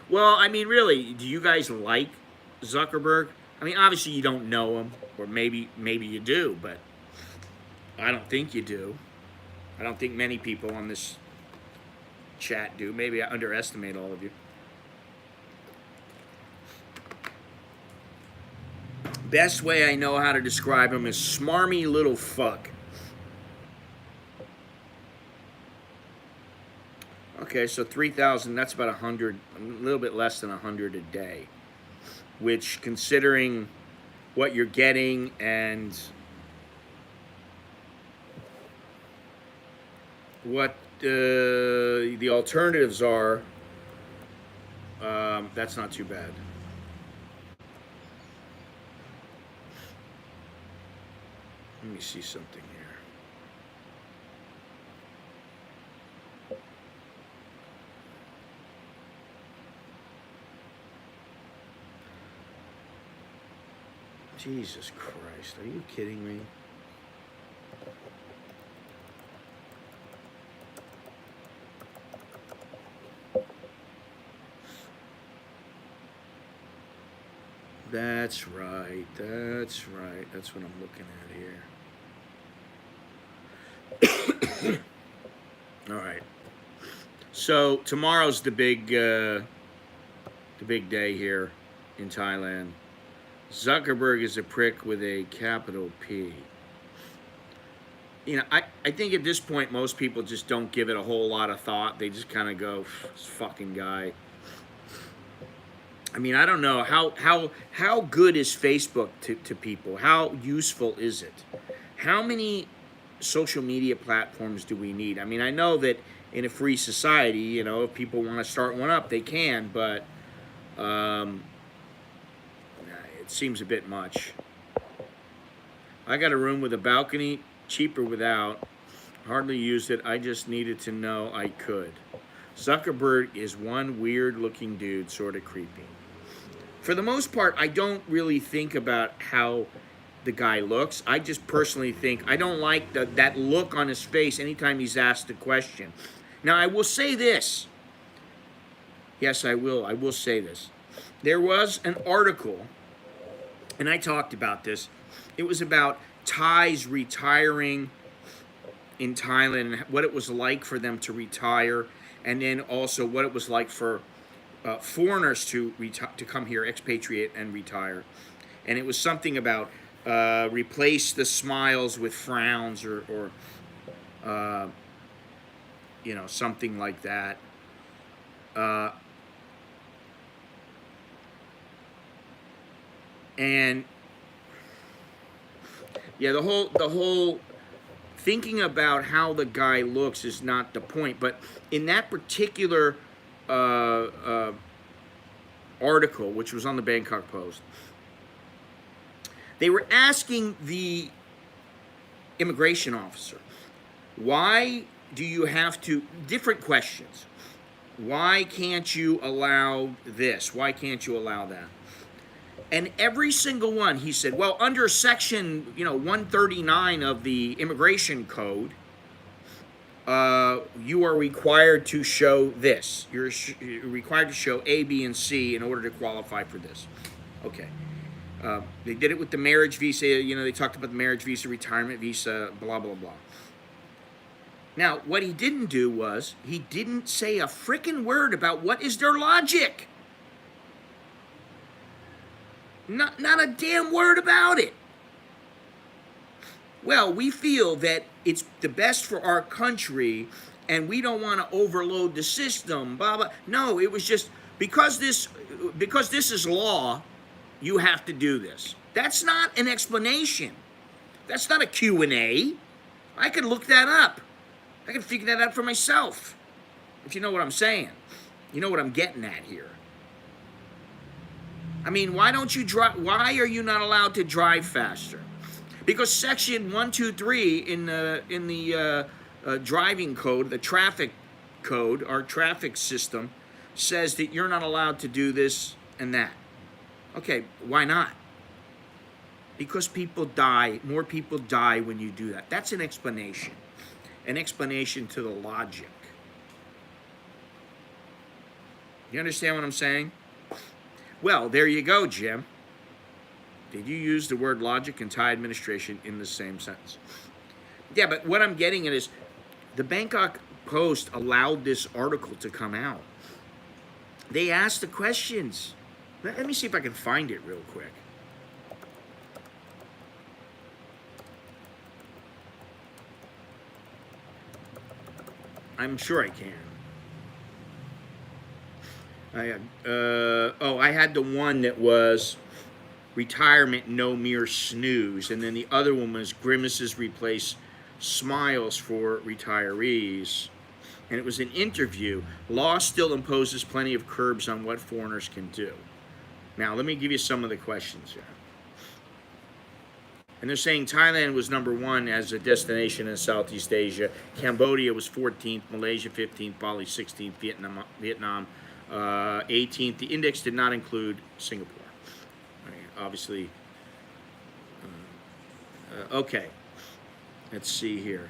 Well, I mean, really, do you guys like Zuckerberg? I mean, obviously you don't know him, or maybe you do, but I don't think you do. I don't think many people on this chat do. Maybe I underestimate all of you. Best way I know how to describe him is smarmy little fuck. Okay, so 3,000, that's about 100, a little bit less than 100 a day. Which, considering what you're getting and what the alternatives are, that's not too bad. Let me see something here. Jesus Christ, are you kidding me? That's right. That's right. That's what I'm looking at here. All right. So tomorrow's the big day here in Thailand. Zuckerberg is a prick with a capital P. I think at this point most people just don't give it a whole lot of thought. They just kind of go, this fucking guy. I mean, I don't know how good is Facebook to people? How useful is it? How many social media platforms do we need? I mean, I know that in a free society, if people want to start one up, they can, but it seems a bit much. I got a room with a balcony, cheaper without. Hardly used it. I just needed to know I could. Zuckerberg is one weird-looking dude, sort of creepy. For the most part, I don't really think about how the guy looks. I just personally think I don't like that look on his face anytime he's asked a question. Now, I will say this. Yes, I will. I will say this. There was an article, and I talked about this. It was about Thais retiring in Thailand and what it was like for them to retire, and then also what it was like for foreigners to come here, expatriate and retire. And it was something about replace the smiles with frowns or something like that. And yeah, the whole thinking about how the guy looks is not the point. But in that particular article, which was on the Bangkok Post, they were asking the immigration officer, why do you have to, different questions. Why can't you allow this? Why can't you allow that? And every single one, he said, well, under section 139 of the immigration code, you are required to show this. You're required to show A, B, and C in order to qualify for this. Okay. They did it with the marriage visa. They talked about the marriage visa, retirement visa, blah, blah, blah. Now, what he didn't do was he didn't say a frickin' word about what is their logic. Not a damn word about it. Well, we feel that it's the best for our country and we don't want to overload the system, blah, blah. No, it was just because this is law, you have to do this. That's not an explanation. That's not a Q&A. I could look that up. I could figure that out for myself. If you know what I'm saying. You know what I'm getting at here. I mean, why don't you drive? Why are you not allowed to drive faster? Because section 123 in the driving code, the traffic code, our traffic system, says that you're not allowed to do this and that. Okay, why not? Because people die. More people die when you do that. That's an explanation. An explanation to the logic. You understand what I'm saying? Well, there you go, Jim. Did you use the word logic and Thai administration in the same sentence? Yeah, but what I'm getting at is the Bangkok Post allowed this article to come out. They asked the questions. Let me see if I can find it real quick. I'm sure I can. I had the one that was retirement, no mere snooze. And then the other one was grimaces replace smiles for retirees. And it was an interview. Law still imposes plenty of curbs on what foreigners can do. Now, let me give you some of the questions here. And they're saying Thailand was number 1 as a destination in Southeast Asia. Cambodia was 14th, Malaysia 15th, Bali 16th, Vietnam 18th. The index did not include Singapore. Right, obviously. Okay. Let's see here.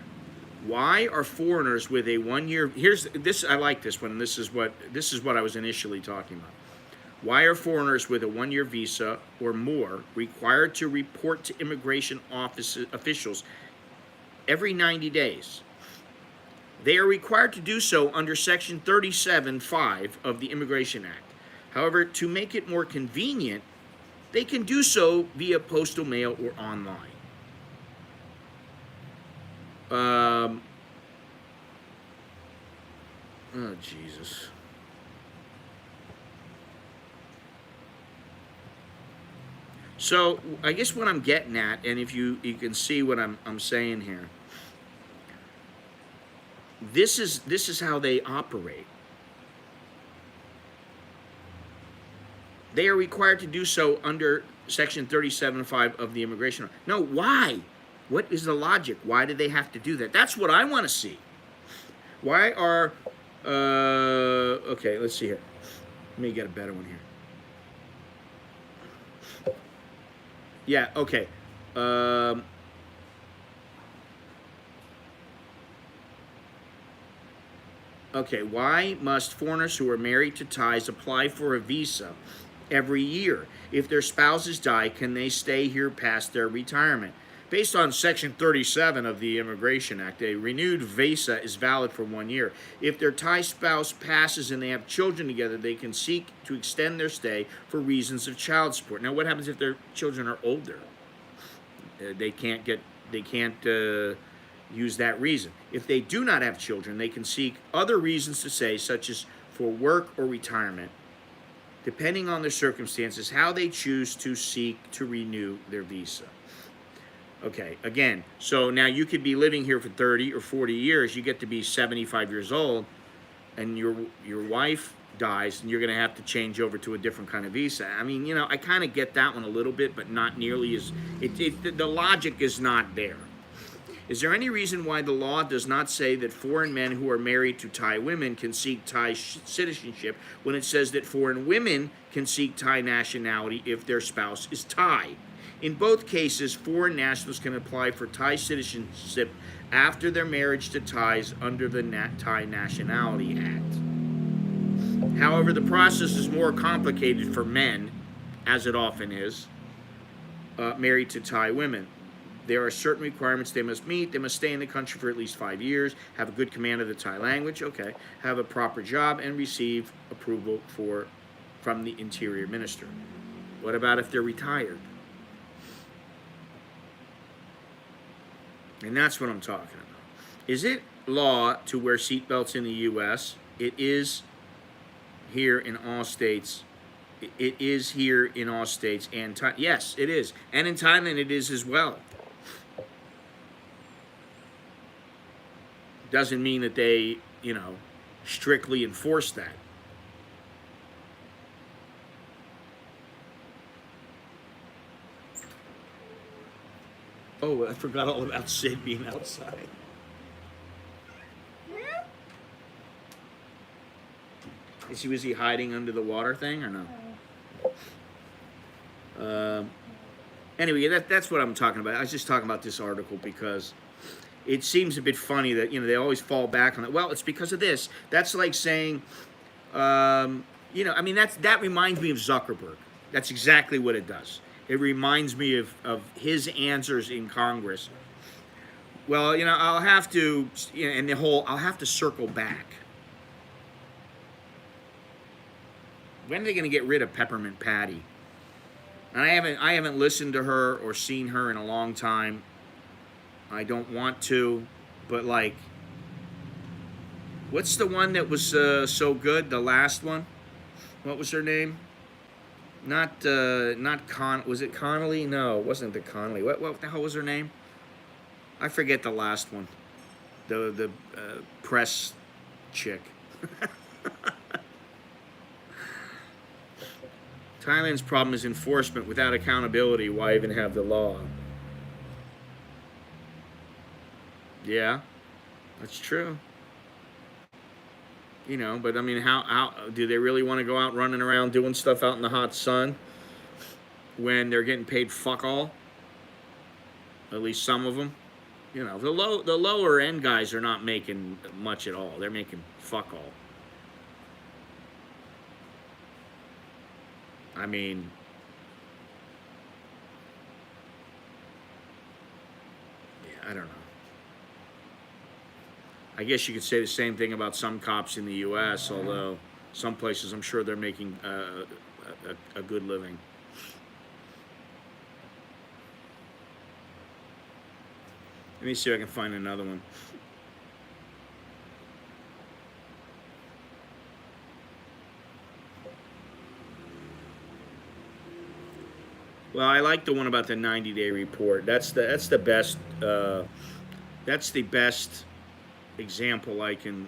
Why are foreigners with a 1-year? Here's this. I like this one. This is what I was initially talking about. Why are foreigners with a 1-year visa or more required to report to immigration office officials every 90 days? They are required to do so under Section 37(5) of the Immigration Act. However, to make it more convenient, they can do so via postal mail or online. Oh, Jesus. So I guess what I'm getting at, and if you can see what I'm saying here, this is how they operate. They are required to do so under Section 37(5) of the Immigration Act. No, why? What is the logic? Why do they have to do that? That's what I want to see. Why are okay, let's see here. Let me get a better one here. Yeah, okay. Okay, why must foreigners who are married to Thais apply for a visa every year? If their spouses die, can they stay here past their retirement? Based on Section 37 of the Immigration Act, a renewed visa is valid for 1 year. If their Thai spouse passes and they have children together, they can seek to extend their stay for reasons of child support. Now, what happens if their children are older? They can't use that reason. If they do not have children, they can seek other reasons to stay, such as for work or retirement, depending on their circumstances, how they choose to seek to renew their visa. Okay, again, so now you could be living here for 30 or 40 years. You get to be 75 years old, and your wife dies, and you're going to have to change over to a different kind of visa. I mean, you know, I kind of get that one a little bit, but not nearly as... the logic is not there. Is there any reason why the law does not say that foreign men who are married to Thai women can seek Thai citizenship when it says that foreign women can seek Thai nationality if their spouse is Thai? In both cases, foreign nationals can apply for Thai citizenship after their marriage to Thais under the Thai Nationality Act. However, the process is more complicated for men, as it often is, married to Thai women. There are certain requirements they must meet. They must stay in the country for at least 5 years, have a good command of the Thai language, okay, have a proper job, and receive approval from the Interior Minister. What about if they're retired? And that's what I'm talking about. Is it law to wear seatbelts in the U.S.? It is here in all states. It is here in all states. And yes, it is. And in Thailand, it is as well. Doesn't mean that they, you know, strictly enforce that. Oh, I forgot all about Sid being outside. Was he hiding under the water thing or no? Anyway, that's what I'm talking about. I was just talking about this article because it seems a bit funny that, you know, they always fall back on it. Well, it's because of this. That's like saying, you know, I mean, that reminds me of Zuckerberg. That's exactly what it does. It reminds me of his answers in Congress. Well, you know, I'll have to, you know, and I'll have to circle back. When are they going to get rid of Peppermint Patty? And I haven't listened to her or seen her in a long time. I don't want to, but like, what's the one that was so good? The last one? What was her name? Was it Connolly? No, it wasn't the Connolly. What the hell was her name? I forget the last one. The press chick. Thailand's problem is enforcement without accountability. Why even have the law? Yeah, that's true. You know, but I mean, how do they really want to go out running around doing stuff out in the hot sun when they're getting paid fuck all? At least some of them. You know, the lower end guys are not making much at all. They're making fuck all. I mean, yeah, I don't know. I guess you could say the same thing about some cops in the U.S., although some places I'm sure they're making a good living. Let me see if I can find another one. Well, I like the one about the 90-day report. That's the best. That's the best example I can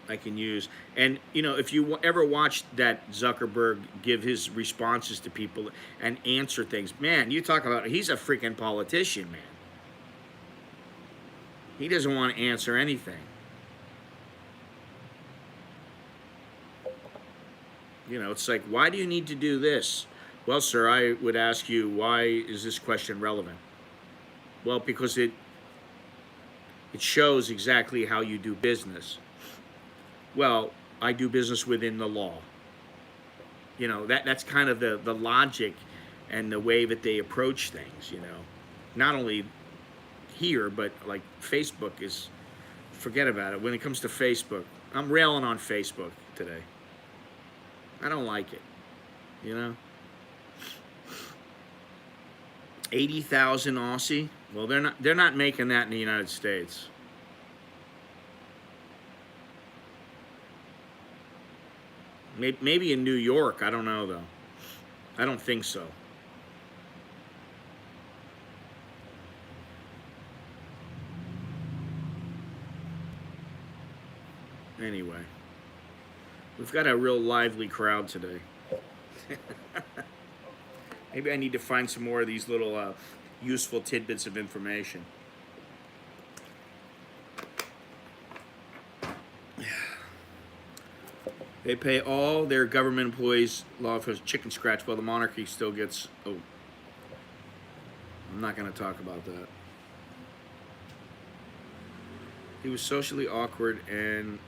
use. And if you ever watched that Zuckerberg give his responses to people and answer things, man, you talk about he's a freaking politician, man. He doesn't want to answer anything. It's like, why do you need to do this? Well, sir, I would ask you, why is this question relevant? Well, because it shows exactly how you do business. Well, I do business within the law. That's kind of the logic and the way that they approach things. Not only here, but like Facebook is, forget about it. When it comes to Facebook, I'm railing on Facebook today. I don't like it. You know, 80,000 Aussie. Well, they're not making that in the United States. Maybe in New York. I don't know though. I don't think so. Anyway, we've got a real lively crowd today. Maybe I need to find some more of these little useful tidbits of information. They pay all their government employees law for chicken scratch, while the monarchy still gets. Oh, I'm not going to talk about that. He was socially awkward and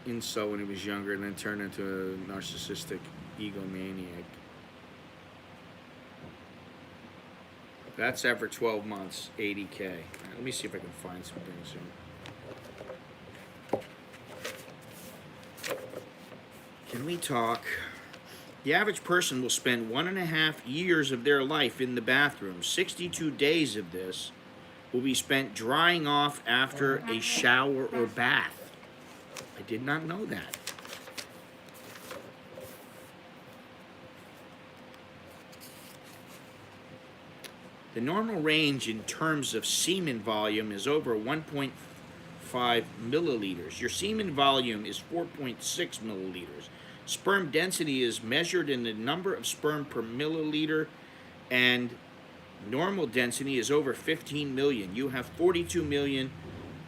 insult when he was younger, and then turned into a narcissistic egomaniac. That's after 12 months, 80K. Right, let me see if I can find some things here. Can we talk? The average person will spend 1.5 years of their life in the bathroom. 62 days of this will be spent drying off after a shower or bath. I did not know that. The normal range in terms of semen volume is over 1.5 milliliters. Your semen volume is 4.6 milliliters. Sperm density is measured in the number of sperm per milliliter, and normal density is over 15 million. You have 42 million.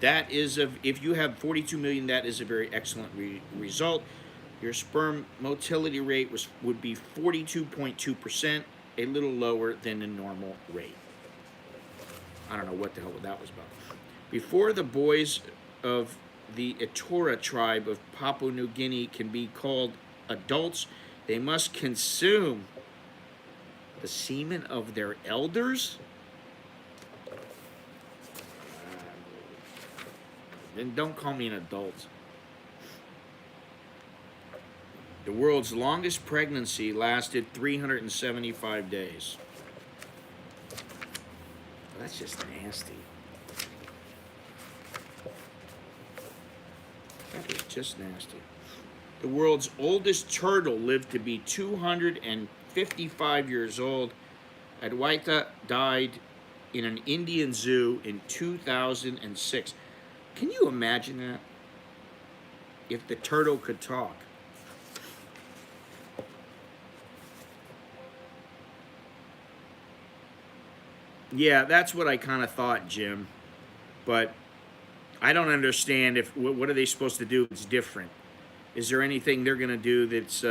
If you have 42 million, that is a very excellent result. Your sperm motility rate would be 42.2%, a little lower than the normal rate. I don't know what the hell that was about. Before the boys of the Etora tribe of Papua New Guinea can be called adults, they must consume the semen of their elders? Then don't call me an adult. The world's longest pregnancy lasted 375 days. That's just nasty. That is just nasty. The world's oldest turtle lived to be 255 years old. Adwaita died in an Indian zoo in 2006. Can you imagine that? If the turtle could talk. Yeah, that's what I kind of thought, Jim. But I don't understand what are they supposed to do? It's different. Is there anything they're gonna do that's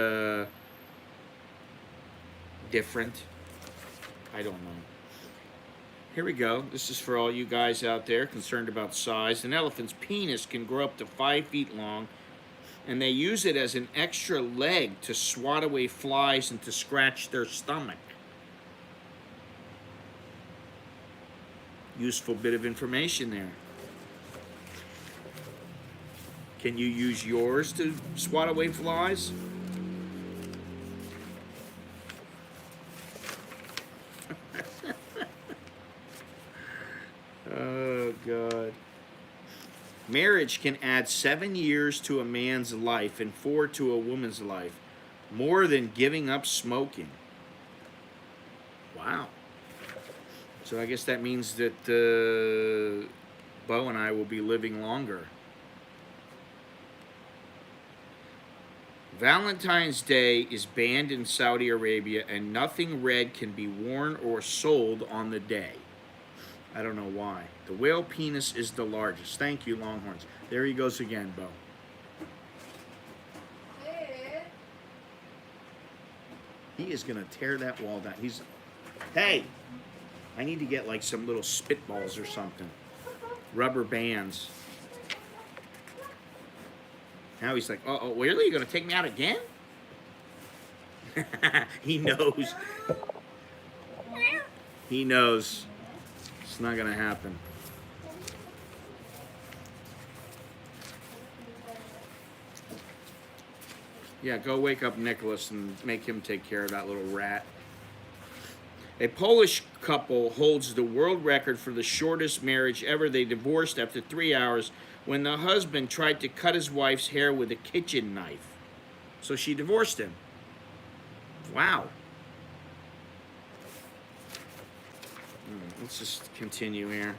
different? I don't know. Here we go. This is for all you guys out there concerned about size. An elephant's penis can grow up to 5 feet long And they use it as an extra leg to swat away flies and to scratch their stomach. Useful bit of information there. Can you use yours to swat away flies? Oh, God. Marriage can add 7 years to a man's life and 4 to a woman's life, more than giving up smoking. Wow. So I guess that means that Bo and I will be living longer. Valentine's Day is banned in Saudi Arabia, and nothing red can be worn or sold on the day. I don't know why. The whale penis is the largest. Thank you, Longhorns. There he goes again, Bo. He is going to tear that wall down. Hey, I need to get like some little spitballs or something. Rubber bands. Now he's like, oh, really? You're going to take me out again? He knows. He knows. It's not going to happen. Yeah, go wake up Nicholas and make him take care of that little rat. A Polish couple holds the world record for the shortest marriage ever. They divorced after 3 hours when the husband tried to cut his wife's hair with a kitchen knife. So she divorced him. Wow. Let's just continue here.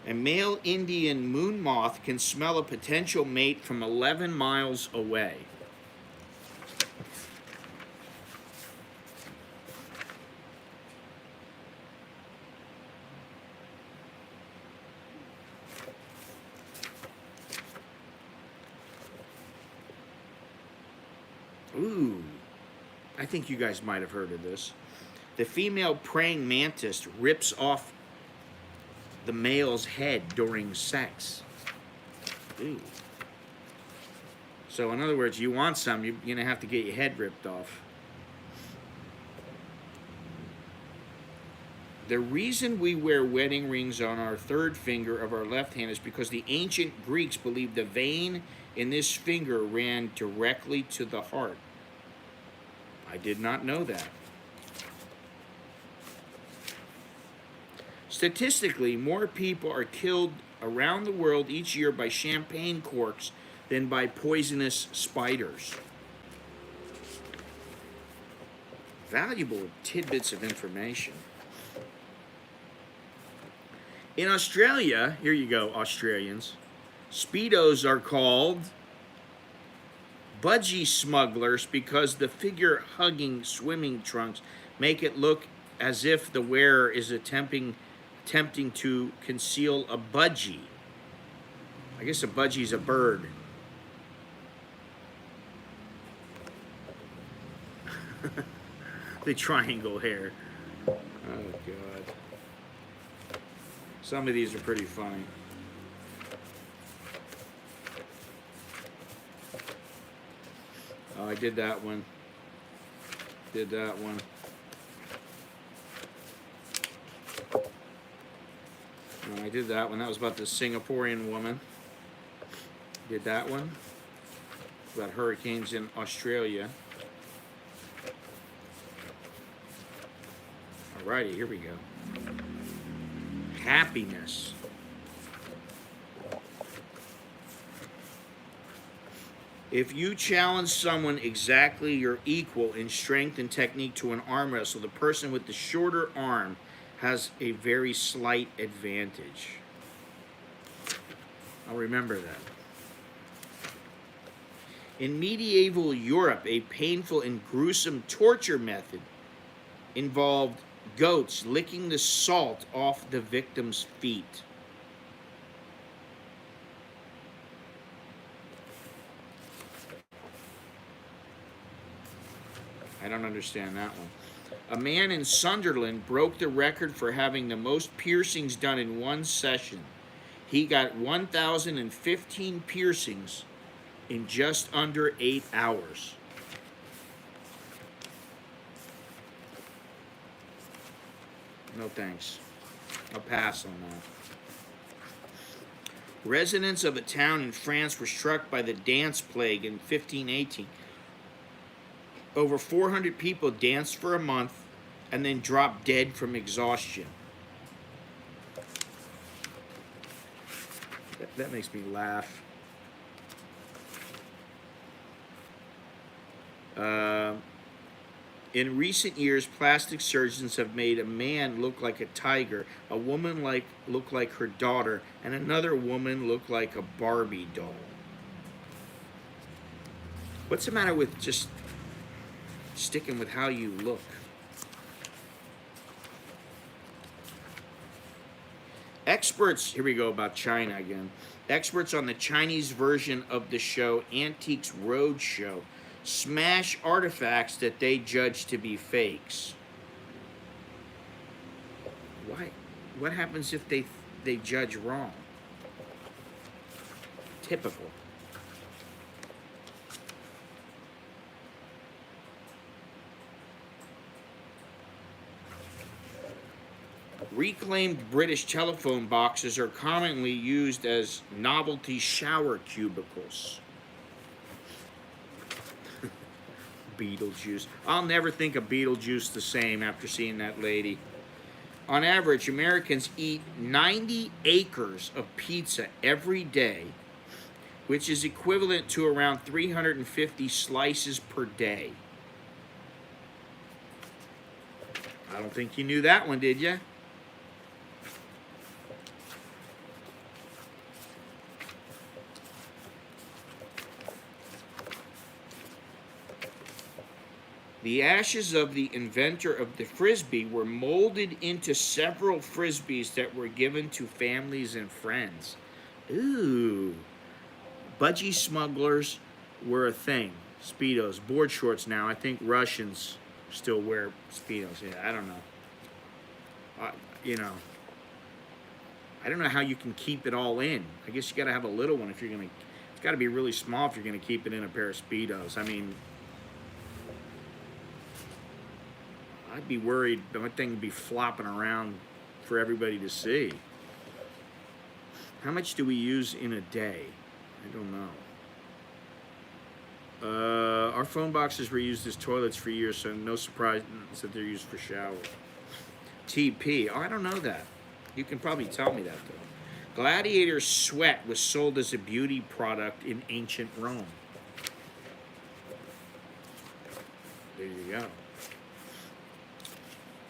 A male Indian moon moth can smell a potential mate from 11 miles away. Ooh, I think you guys might have heard of this. The female praying mantis rips off the male's head during sex. Ooh. So in other words, you want some, you're going to have to get your head ripped off. The reason we wear wedding rings on our third finger of our left hand is because the ancient Greeks believed the vein in this finger ran directly to the heart. I did not know that. Statistically, more people are killed around the world each year by champagne corks than by poisonous spiders. Valuable tidbits of information. In Australia, here you go, Australians, Speedos are called budgie smugglers because the figure-hugging swimming trunks make it look as if the wearer is attempting to conceal a budgie. I guess a budgie's a bird. The triangle hair. Oh, God. Some of these are pretty funny. Oh, I did that one. Did that one. Oh, I did that one. That was about the Singaporean woman. Did that one. About hurricanes in Australia. Alrighty, here we go. Happiness. If you challenge someone exactly your equal in strength and technique to an arm wrestle, the person with the shorter arm has a very slight advantage. I'll remember that. In medieval Europe, a painful and gruesome torture method involved goats licking the salt off the victim's feet. I don't understand that one. A man in Sunderland broke the record for having the most piercings done in one session. He got 1,015 piercings in just under 8 hours. No thanks. I'll pass on that. Residents of a town in France were struck by the dance plague in 1518. Over 400 people danced for a month and then dropped dead from exhaustion. That makes me laugh. In recent years, plastic surgeons have made a man look like a tiger, a woman look like her daughter, and another woman look like a Barbie doll. What's the matter with just sticking with how you look? Experts, here we go about China again. Experts on the Chinese version of the show Antiques Roadshow smash artifacts that they judge to be fakes. Why? What happens if they judge wrong? Typical. Reclaimed British telephone boxes are commonly used as novelty shower cubicles. Beetlejuice. I'll never think of Beetlejuice the same after seeing that lady. On average, Americans eat 90 acres of pizza every day, which is equivalent to around 350 slices per day. I don't think you knew that one, did you? The ashes of the inventor of the Frisbee were molded into several Frisbees that were given to families and friends. Ooh. Budgie smugglers were a thing. Speedos, board shorts now. I think Russians still wear Speedos. Yeah, I don't know. I don't know how you can keep it all in. I guess you got to have a little one if you're going to. It's got to be really small if you're going to keep it in a pair of Speedos. I mean, I'd be worried that thing would be flopping around for everybody to see. How much do we use in a day? I don't know. Our phone boxes were used as toilets for years, so no surprise that they're used for showers. TP. Oh, I don't know that. You can probably tell me that, though. Gladiator sweat was sold as a beauty product in ancient Rome. There you go.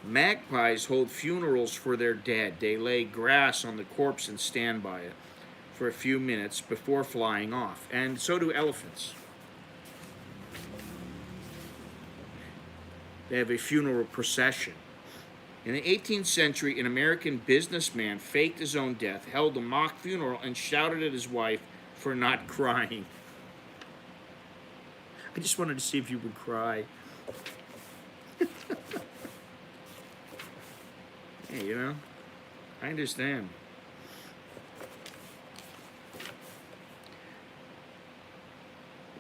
Magpies hold funerals for their dead. They lay grass on the corpse and stand by it for a few minutes before flying off. And so do elephants. They have a funeral procession. In the 18th century, an American businessman faked his own death, held a mock funeral, and shouted at his wife for not crying. I just wanted to see if you would cry. Hey, you know, I understand.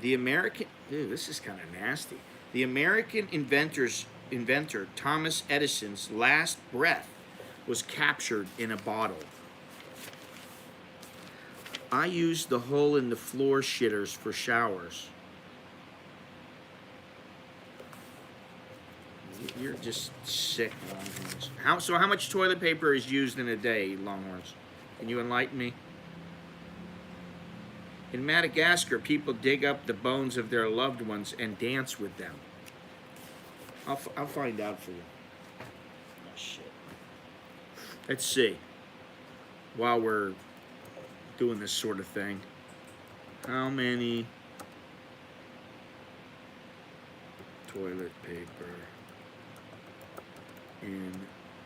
The American, this is kind of nasty. The American inventor Thomas Edison's last breath was captured in a bottle. I used the hole in the floor shitters for showers. You're just sick, Longhorns. How much toilet paper is used in a day, Longhorns? Can you enlighten me? In Madagascar, people dig up the bones of their loved ones and dance with them. I'll find out for you. Oh, shit. Let's see. While we're doing this sort of thing, how many toilet paper in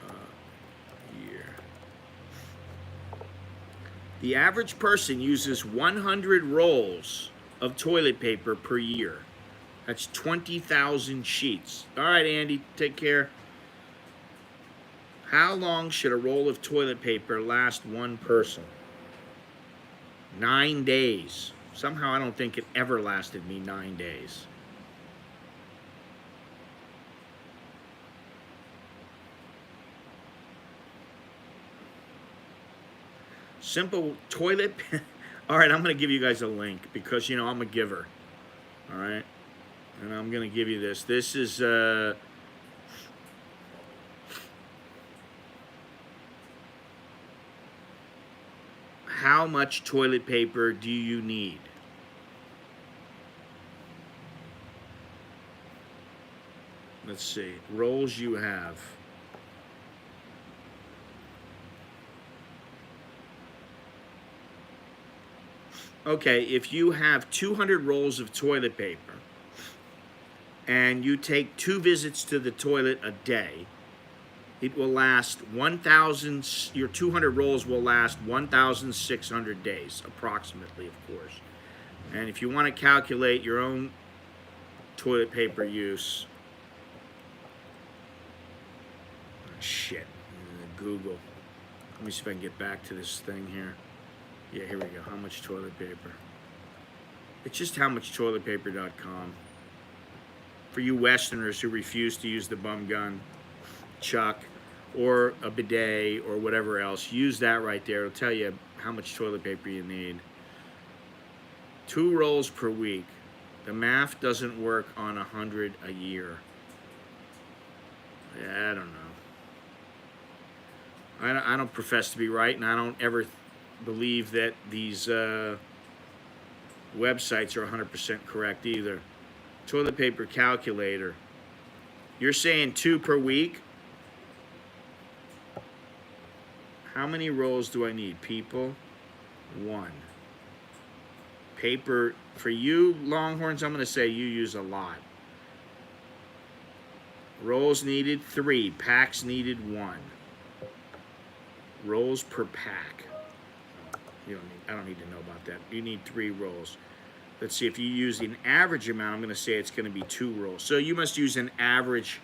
a year? The average person uses 100 rolls of toilet paper per year. That's 20,000 sheets. All right, Andy, take care. How long should a roll of toilet paper last one person? 9 days. Somehow I don't think it ever lasted me 9 days. Simple toilet. All right, I'm going to give you guys a link because, you know, I'm a giver. All right. And I'm going to give you this. This is how much toilet paper do you need? Let's see. Rolls you have. Okay, if you have 200 rolls of toilet paper and you take 2 visits to the toilet a day, it will last 1,000, your 200 rolls will last 1,600 days, approximately, of course. And if you want to calculate your own toilet paper use, oh, shit, Google. Let me see if I can get back to this thing here. Yeah, here we go. How much toilet paper? It's just howmuchtoiletpaper.com. For you Westerners who refuse to use the bum gun, chuck, or a bidet, or whatever else, use that right there. It'll tell you how much toilet paper you need. 2 rolls per week. The math doesn't work on 100 a year. Yeah, I don't know. I don't profess to be right, and I don't ever believe that these websites are 100% correct either. Toilet paper calculator. You're saying 2 per week? How many rolls do I need, people? 1. Paper, for you Longhorns, I'm going to say you use a lot. Rolls needed 3. Packs needed 1. Rolls per pack. I don't need to know about that. You need 3 rolls. Let's see, if you use an average amount, I'm going to say it's going to be 2 rolls. So you must use an average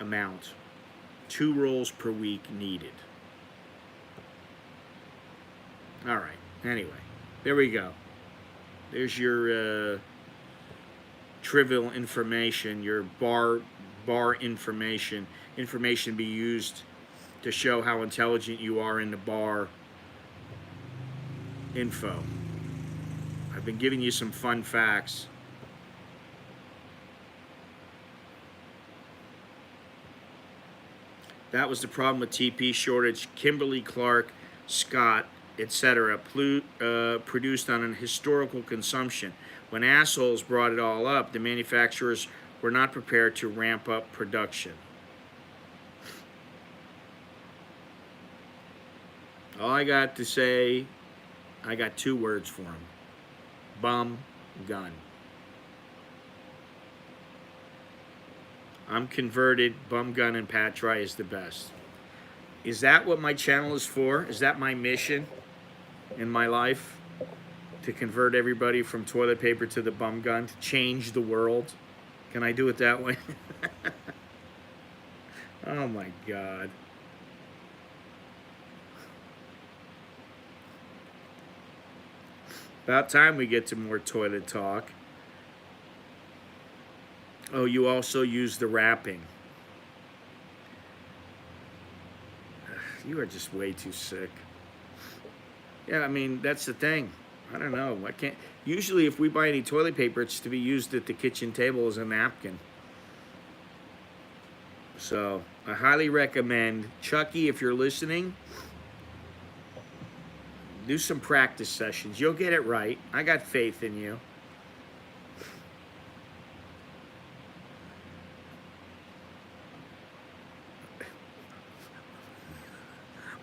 amount. 2 rolls per week needed. All right. Anyway, there we go. There's your trivial information, your bar information. Information to be used to show how intelligent you are in the bar info. I've been giving you some fun facts. That was the problem with TP shortage. Kimberly-Clark, Scott, etc. Produced on an historical consumption. When assholes brought it all up, the manufacturers were not prepared to ramp up production. All I got to say, I got 2 words for him. Bum gun. I'm converted. Bum gun and Pat Try is the best. Is that what my channel is for? Is that my mission in my life? To convert everybody from toilet paper to the bum gun? To change the world? Can I do it that way? Oh my God. About time we get to more toilet talk. Oh, you also use the wrapping. You are just way too sick. Yeah, I mean, that's the thing. I don't know. I can't. Usually, if we buy any toilet paper, it's to be used at the kitchen table as a napkin. So, I highly recommend, Chucky, if you're listening, do some practice sessions. You'll get it right. I got faith in you.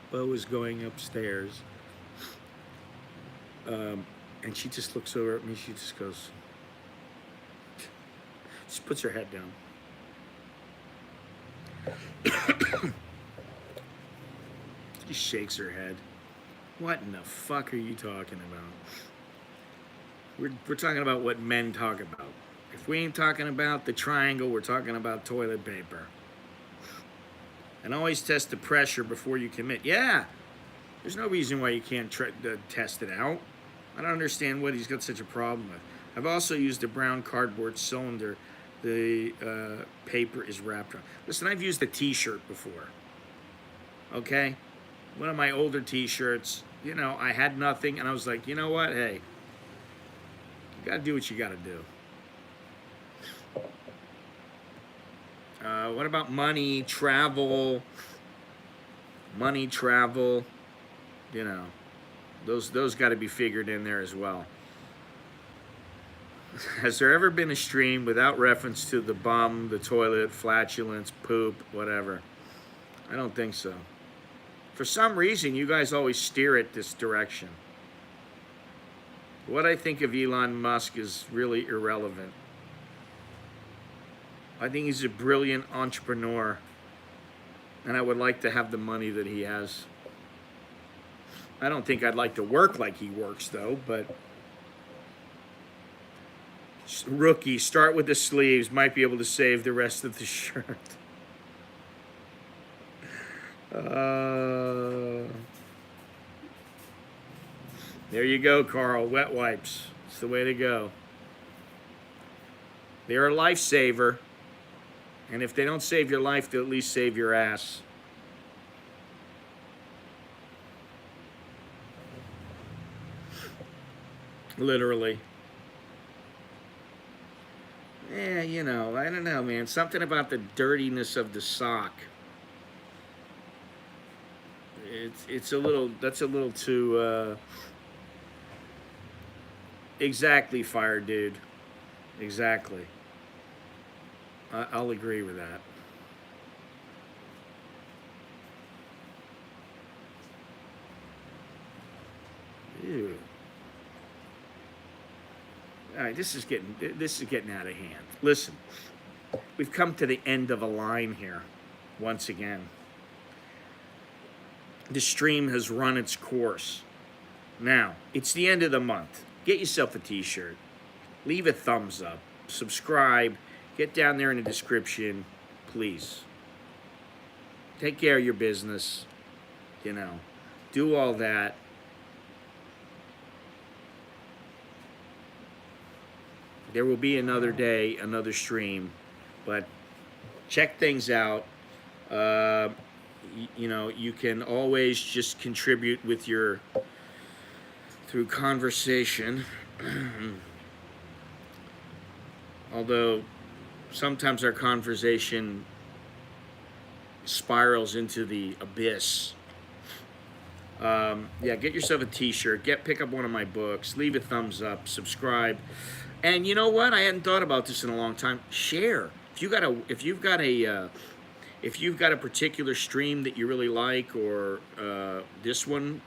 Bo is going upstairs. And she just looks over at me. She just goes, she puts her head down. She shakes her head. What in the fuck are you talking about? We're talking about what men talk about. If we ain't talking about the triangle, we're talking about toilet paper. And always test the pressure before you commit. Yeah, there's no reason why you can't test it out. I don't understand what he's got such a problem with. I've also used a brown cardboard cylinder. The paper is wrapped around. Listen, I've used a T-shirt before. Okay, one of my older T-shirts. You know, I had nothing, and I was like, you know what? Hey, you gotta do what you gotta do. What about money, travel? Money, travel. You know, those got to be figured in there as well. Has there ever been a stream without reference to the bum, the toilet, flatulence, poop, whatever? I don't think so. For some reason, you guys always steer it this direction. What I think of Elon Musk is really irrelevant. I think he's a brilliant entrepreneur, and I would like to have the money that he has. I don't think I'd like to work like he works, though, but rookie, start with the sleeves, might be able to save the rest of the shirt. There you go, Carl. Wet wipes. It's the way to go. They're a lifesaver. And if they don't save your life, they'll at least save your ass. Literally. Yeah, you know, I don't know, man. Something about the dirtiness of the sock. It's a little, that's a little too, exactly, fire dude. Exactly. I'll agree with that. Ew. All right, this is getting out of hand. Listen, we've come to the end of a line here, once again. The stream has run its course. Now, it's the end of the month. Get yourself a t-shirt. Leave a thumbs up. Subscribe. Get down there in the description, please. Take care of your business. You know, do all that. There will be another day, another stream, but check things out. You know, you can always just contribute with your, through conversation. Although sometimes our conversation spirals into the abyss. Yeah, get yourself a t-shirt, pick up one of my books, leave a thumbs up, subscribe. And you know what? I hadn't thought about this in a long time. Share. If you've got a particular stream that you really like, or this one,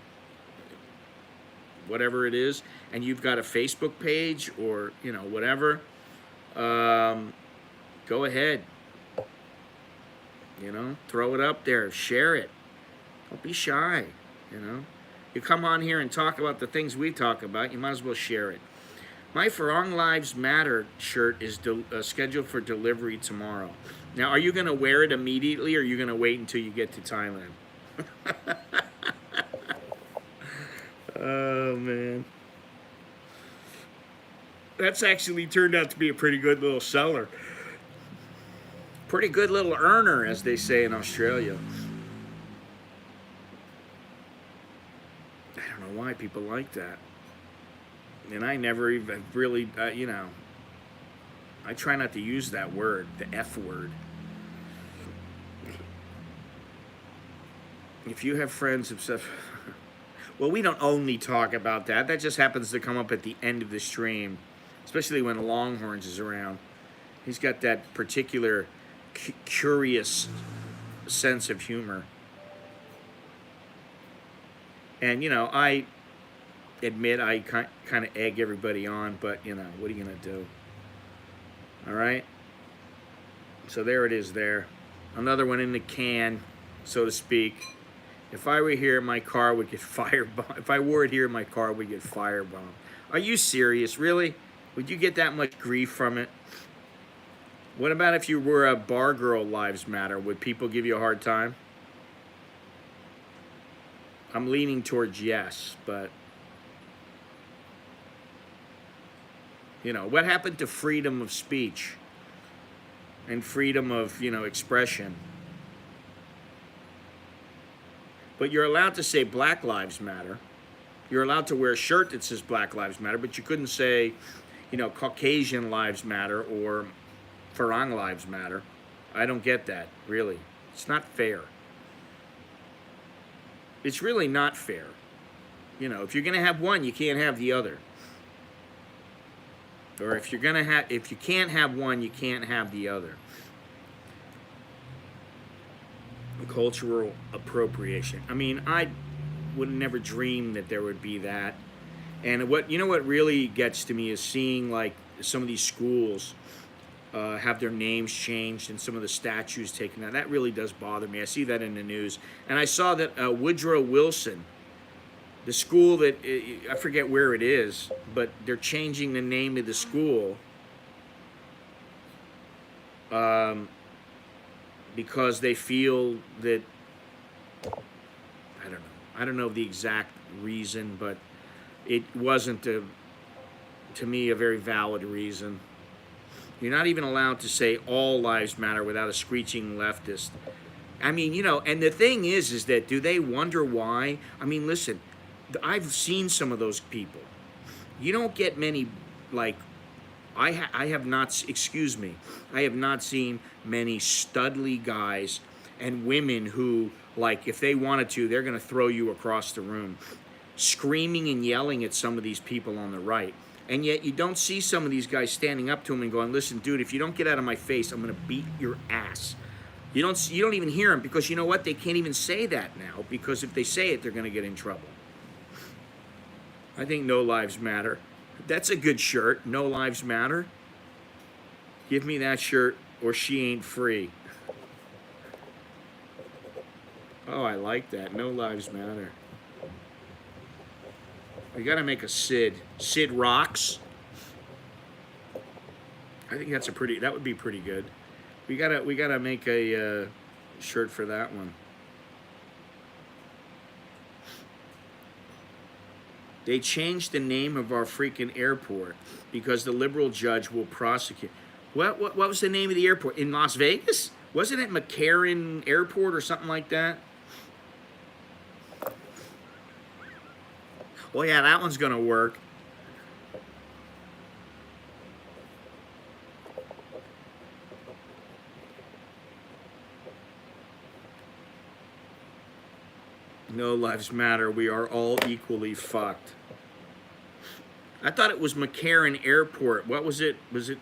whatever it is, and you've got a Facebook page, or you know, whatever, go ahead. You know, throw it up there, share it. Don't be shy. You know, you come on here and talk about the things we talk about, you might as well share it. My Farang Lives Matter shirt is scheduled for delivery tomorrow. Now, are you going to wear it immediately, or are you going to wait until you get to Thailand? Oh, man. That's actually turned out to be a pretty good little seller. Pretty good little earner, as they say in Australia. I don't know why people like that. And I never even really, you know, I try not to use that word, the F word. If you have friends obsessed, well, we don't only talk about that. That just happens to come up at the end of the stream, especially when Longhorns is around. He's got that particular curious sense of humor. And, you know, I admit I kind of egg everybody on, but, you know, what are you going to do? All right? So there it is there. Another one in the can, so to speak. If I were here, my car would get firebombed. If I wore it here, my car would get firebombed. Are you serious? Really? Would you get that much grief from it? What about if you were a bar girl Lives Matter? Would people give you a hard time? I'm leaning towards yes, but You know, what happened to freedom of speech and freedom of, you know, expression? But you're allowed to say Black Lives Matter. You're allowed to wear a shirt that says Black Lives Matter, but you couldn't say, you know, Caucasian Lives Matter or Farang Lives Matter. I don't get that, really. It's not fair. It's really not fair. You know, if you're going to have one, you can't have the other. Or if you can't have one, you can't have the other. Cultural appropriation. I mean, I would never dream that there would be that. And what really gets to me is seeing like some of these schools have their names changed and some of the statues taken down. That really does bother me. I see that in the news. And I saw that Woodrow Wilson, the school that, I forget where it is, but they're changing the name of the school because they feel that, I don't know the exact reason, but it wasn't, to me, a very valid reason. You're not even allowed to say all lives matter without a screeching leftist. I mean, you know, and the thing is that do they wonder why? I mean, listen, I've seen some of those people. You don't get many, like, I have not seen many studly guys and women who, like, if they wanted to, they're going to throw you across the room, screaming and yelling at some of these people on the right. And yet you don't see some of these guys standing up to them and going, listen, dude, if you don't get out of my face, I'm going to beat your ass. You don't even hear them, because you know what? They can't even say that now, because if they say it, they're going to get in trouble. I think No Lives Matter. That's a good shirt. No Lives Matter. Give me that shirt or she ain't free. Oh, I like that. No Lives Matter. We got to make a Sid. Sid rocks. I think that would be pretty good. We gotta make a shirt for that one. They changed the name of our freaking airport because the liberal judge will prosecute. What was the name of the airport? In Las Vegas? Wasn't it McCarran Airport or something like that? Well, yeah, that one's going to work. No Lives Matter. We are all equally fucked. I thought it was McCarran Airport. What was it? Was it?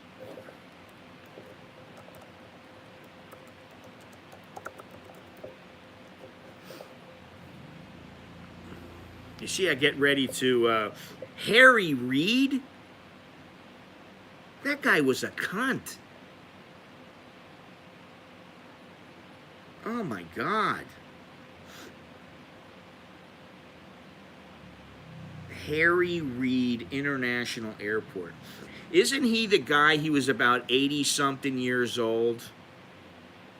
You see, I get ready to... Harry Reid? That guy was a cunt. Oh, my God. Harry Reid International Airport. Isn't he the guy, he was about 80-something years old?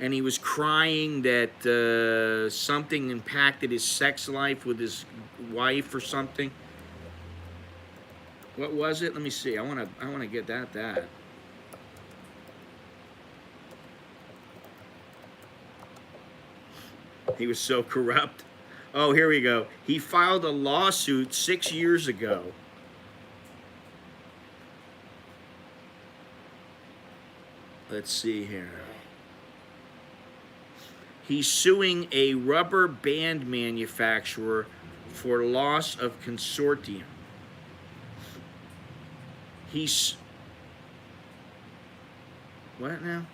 And he was crying that something impacted his sex life with his wife or something. What was it? Let me see. I want to get that. He was so corrupt. Oh, here we go. He filed a lawsuit 6 years ago. Let's see here. He's suing a rubber band manufacturer for loss of consortium. What now?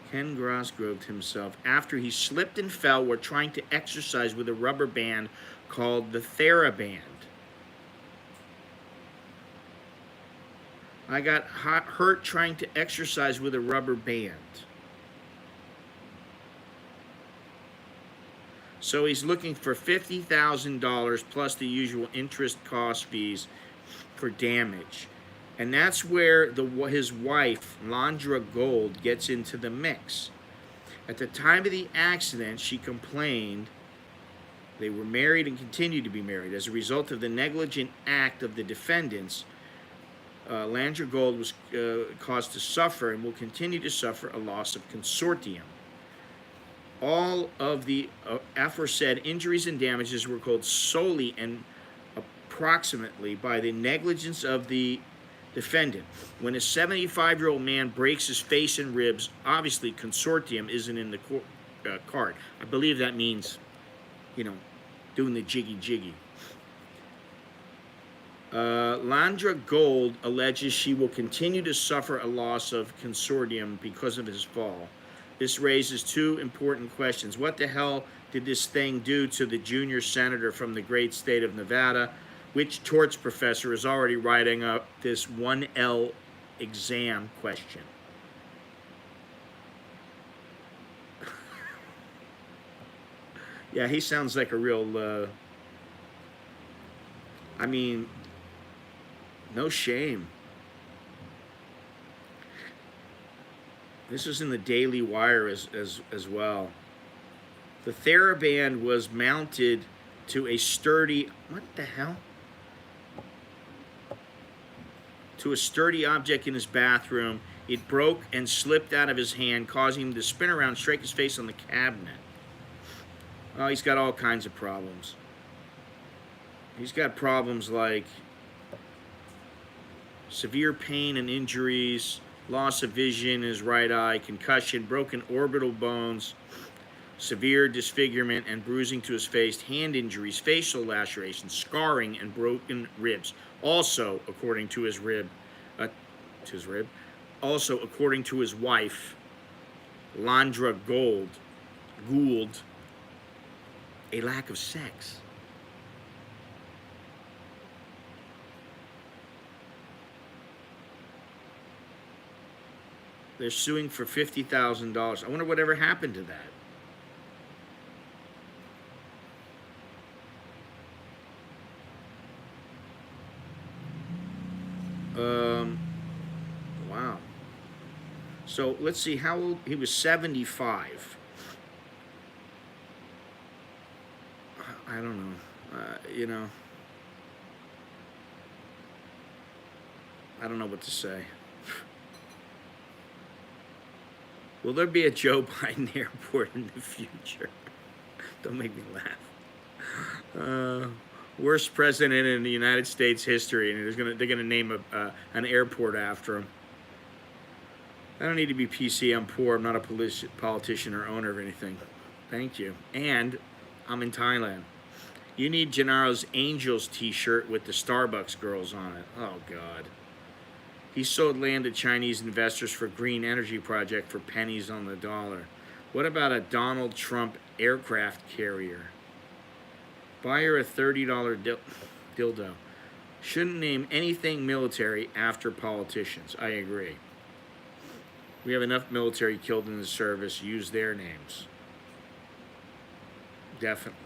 Ken Grosgrove himself, after he slipped and fell while trying to exercise with a rubber band called the TheraBand. I got hurt trying to exercise with a rubber band. So he's looking for $50,000 plus the usual interest, cost, fees for damage. And that's where his wife, Landra Gold, gets into the mix. At the time of the accident, she complained they were married and continued to be married. As a result of the negligent act of the defendants, Landra Gold was caused to suffer and will continue to suffer a loss of consortium. All of the aforesaid injuries and damages were caused solely and approximately by the negligence of the defendant. When a 75-year-old man breaks his face and ribs, obviously consortium isn't in the card. I believe that means, you know, doing the jiggy jiggy. Landra Gold alleges she will continue to suffer a loss of consortium because of his fall. This raises two important questions. What the hell did this thing do to the junior senator from the great state of Nevada? Which torts professor is already writing up this 1L exam question? Yeah, he sounds like a real, I mean, no shame. This was in the Daily Wire as well. The TheraBand was mounted to a sturdy, what the hell? To a sturdy object in his bathroom. It broke and slipped out of his hand, causing him to spin around, strike his face on the cabinet. Oh, he's got all kinds of problems. He's got problems like severe pain and injuries, loss of vision in his right eye, concussion, broken orbital bones, severe disfigurement and bruising to his face, hand injuries, facial lacerations, scarring, and broken ribs. Also, according to his also according to his wife, Landra Gould, a lack of sex. They're suing for $50,000. I wonder whatever happened to that. Wow. So let's see how old he was. 75. I don't know. You know, I don't know what to say. Will there be a Joe Biden airport in the future? Don't make me laugh. Worst president in the United States history, and they're gonna name an airport after him. I don't need to be PC. I'm poor. I'm not a politician or owner of anything. Thank you. And I'm in Thailand. You need Gennaro's Angels T-shirt with the Starbucks girls on it. Oh God. He sold land to Chinese investors for green energy project for pennies on the dollar. What about a Donald Trump aircraft carrier? Buy her a $30 dildo. Shouldn't name anything military after politicians. I agree. We have enough military killed in the service. Use their names. Definitely.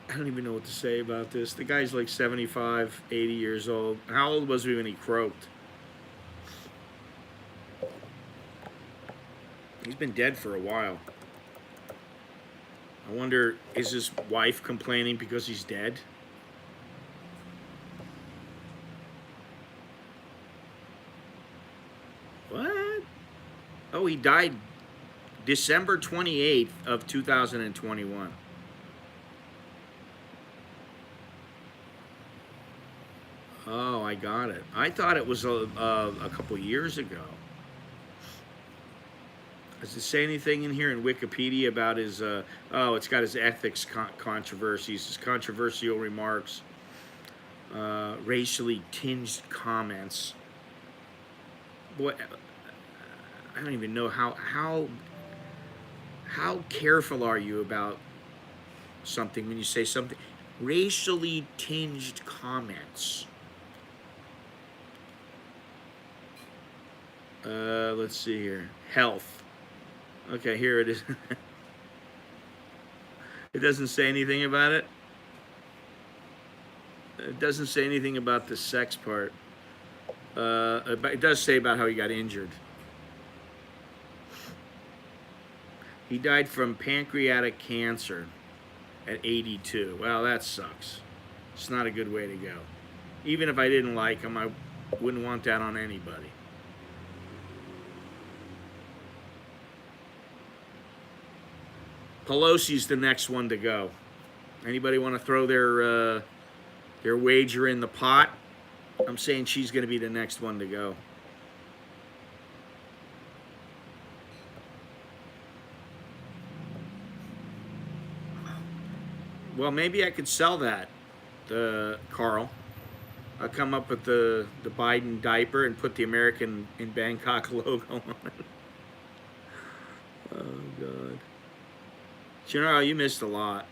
I don't even know what to say about this. The guy's like 75, 80 years old. How old was he when he croaked? He's been dead for a while. I wonder, is his wife complaining because he's dead? What? Oh, he died December 28th of 2021. Oh, I got it. I thought it was a couple years ago. Does it say anything in here in Wikipedia about his, oh, it's got his ethics controversies, his controversial remarks, racially tinged comments. Boy, I don't even know how careful are you about something when you say something. Racially tinged comments. Let's see here. Health. Okay, here it is. It doesn't say anything about it. It doesn't say anything about the sex part. But it does say about how he got injured. He died from pancreatic cancer at 82. Well, that sucks. It's not a good way to go. Even if I didn't like him, I wouldn't want that on anybody. Pelosi's the next one to go. Anybody want to throw their wager in the pot? I'm saying she's going to be the next one to go. Well, maybe I could sell that, Carl. I'll come up with the Biden diaper and put the American in Bangkok logo on it. Oh, God. Gennaro, you missed a lot.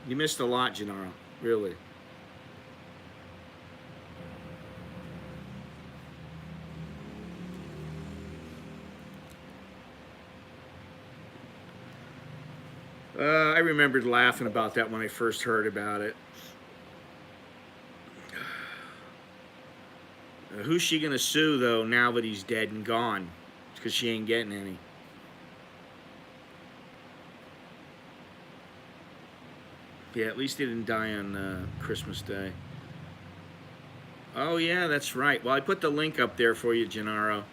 You missed a lot, Gennaro. Really. I remembered laughing about that when I first heard about it. Who's she going to sue, though, now that he's dead and gone? Because she ain't getting any. Yeah, at least he didn't die on Christmas Day. Oh, yeah, that's right. Well, I put the link up there for you, Gennaro.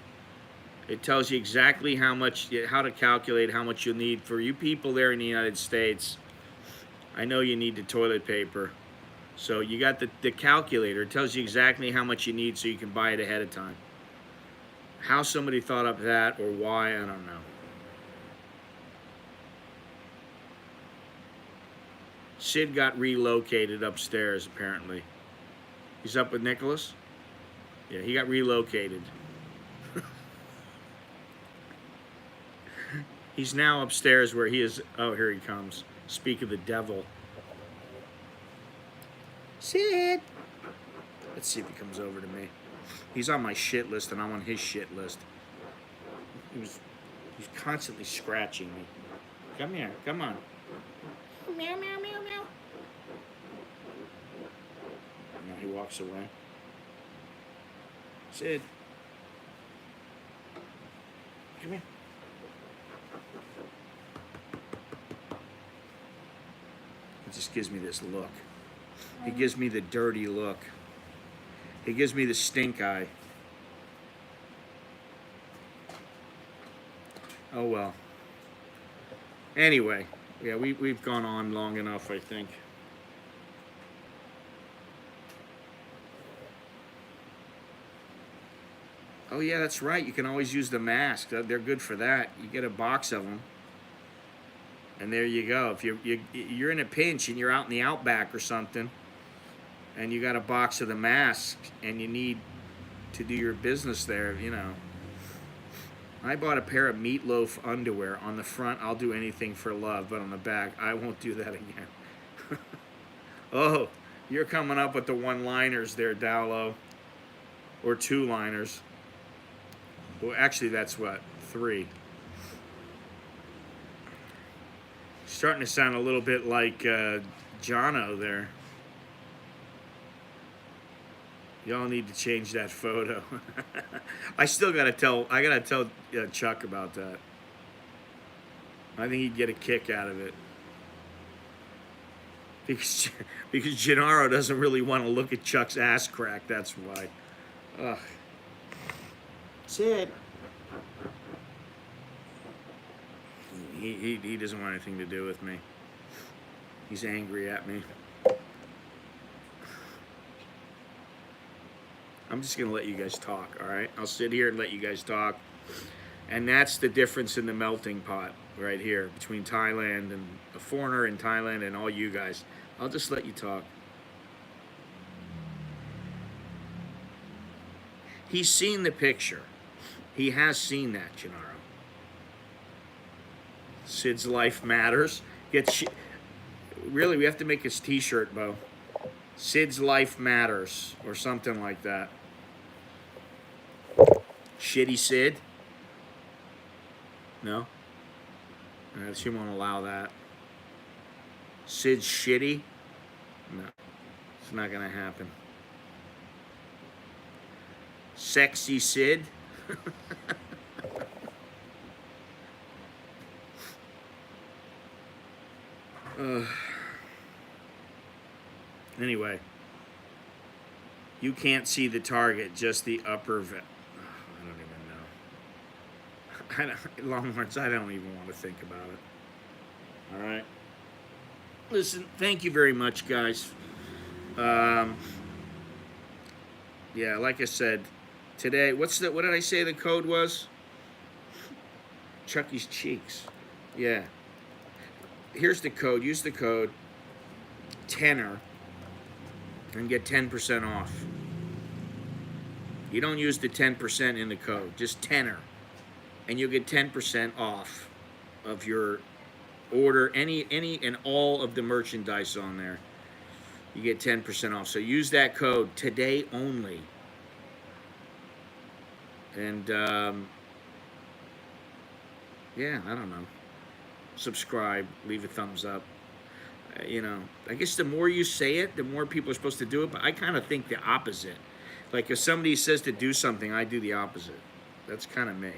It tells you exactly how to calculate how much you'll need. For you people there in the United States, I know you need the toilet paper. So you got the calculator. It tells you exactly how much you need so you can buy it ahead of time. How somebody thought up that or why, I don't know. Sid got relocated upstairs, apparently. He's up with Nicholas? Yeah, he got relocated. He's now upstairs where he is. Oh, here he comes. Speak of the devil. Sid! Let's see if he comes over to me. He's on my shit list and I'm on his shit list. He's constantly scratching me. Come here, come on. Meow, meow, meow, meow. Now he walks away. Sid. Come here. He just gives me this look. He gives me the dirty look. He gives me the stink eye. Oh well. Anyway, yeah, we've gone on long enough, I think. Oh yeah, that's right. You can always use the mask. They're good for that. You get a box of them. And there you go. If you're in a pinch and you're out in the outback or something, and you got a box of the mask and you need to do your business there, you know. I bought a pair of meatloaf underwear. On the front, I'll do anything for love, but on the back, I won't do that again. Oh, you're coming up with the one-liners there, Dowlow. Or two-liners. Well, actually, that's what? 3. Starting to sound a little bit like Jono there. Y'all need to change that photo. I gotta tell Chuck about that. I think he'd get a kick out of it. Because Gennaro doesn't really want to look at Chuck's ass crack, that's why. Ugh. Sid. He doesn't want anything to do with me. He's angry at me. I'm just going to let you guys talk, all right? I'll sit here and let you guys talk. And that's the difference in the melting pot right here between Thailand and a foreigner in Thailand and all you guys. I'll just let you talk. He's seen the picture. He has seen that, Gennaro. Sid's life matters. Really, we have to make his t-shirt, Bo. Sid's life matters, or something like that. Shitty Sid? No? She won't allow that. Sid's shitty? No. It's not gonna happen. Sexy Sid? Anyway, you can't see the target, just the upper. I don't even know. Longhorns, I don't even want to think about it. All right. Listen, thank you very much, guys. Um, yeah, like I said, today, what did I say the code was? Chucky's Cheeks. Yeah. Here's the code. Use the code tenor and get 10% off. You don't use the 10% in the code, just tenor. And you'll get 10% off of your order, any and all of the merchandise on there. You get 10% off. So use that code today only. And yeah, I don't know. Subscribe, leave a thumbs up. I guess the more you say it, the more people are supposed to do it. But I kind of think the opposite. Like if somebody says to do something, I do the opposite. That's kind of me.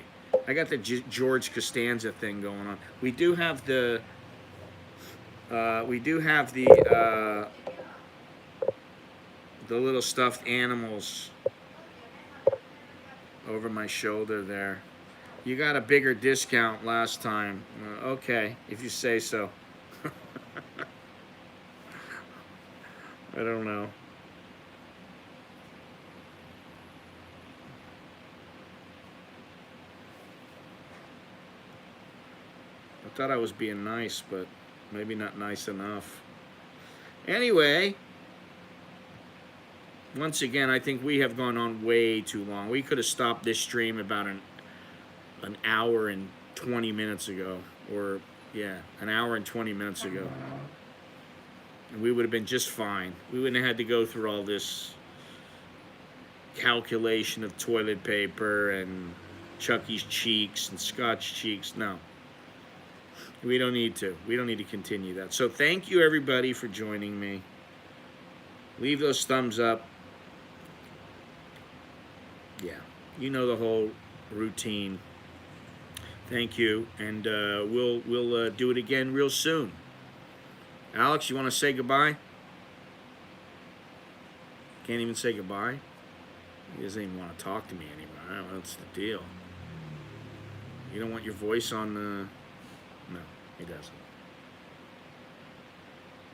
I got the George Costanza thing going on. We do have the. The little stuffed animals over my shoulder there. You got a bigger discount last time. Okay, if you say so. I don't know. I thought I was being nice, but maybe not nice enough. Anyway, once again, I think we have gone on way too long. We could have stopped this stream about an hour and 20 minutes ago. Or, yeah, an hour and 20 minutes ago. And we would have been just fine. We wouldn't have had to go through all this calculation of toilet paper and Chucky's Cheeks and Scotch Cheeks. No. We don't need to. We don't need to continue that. So thank you, everybody, for joining me. Leave those thumbs up. Yeah, you know the whole routine. Thank you, and we'll do it again real soon. Alex, you want to say goodbye? Can't even say goodbye? He doesn't even want to talk to me anymore. What's the deal? You don't want your voice on the... No, he doesn't.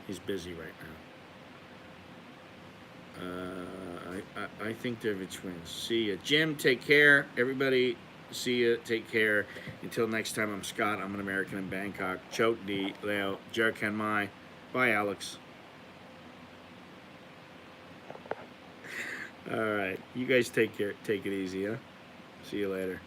He's busy right now. I think they're the twins. See ya. Jim, take care. Everybody, see ya. Take care. Until next time, I'm Scott. I'm an American in Bangkok. Chok di Leo. Jerkan Mai. Bye, Alex. All right. You guys take care. Take it easy, huh? See you later.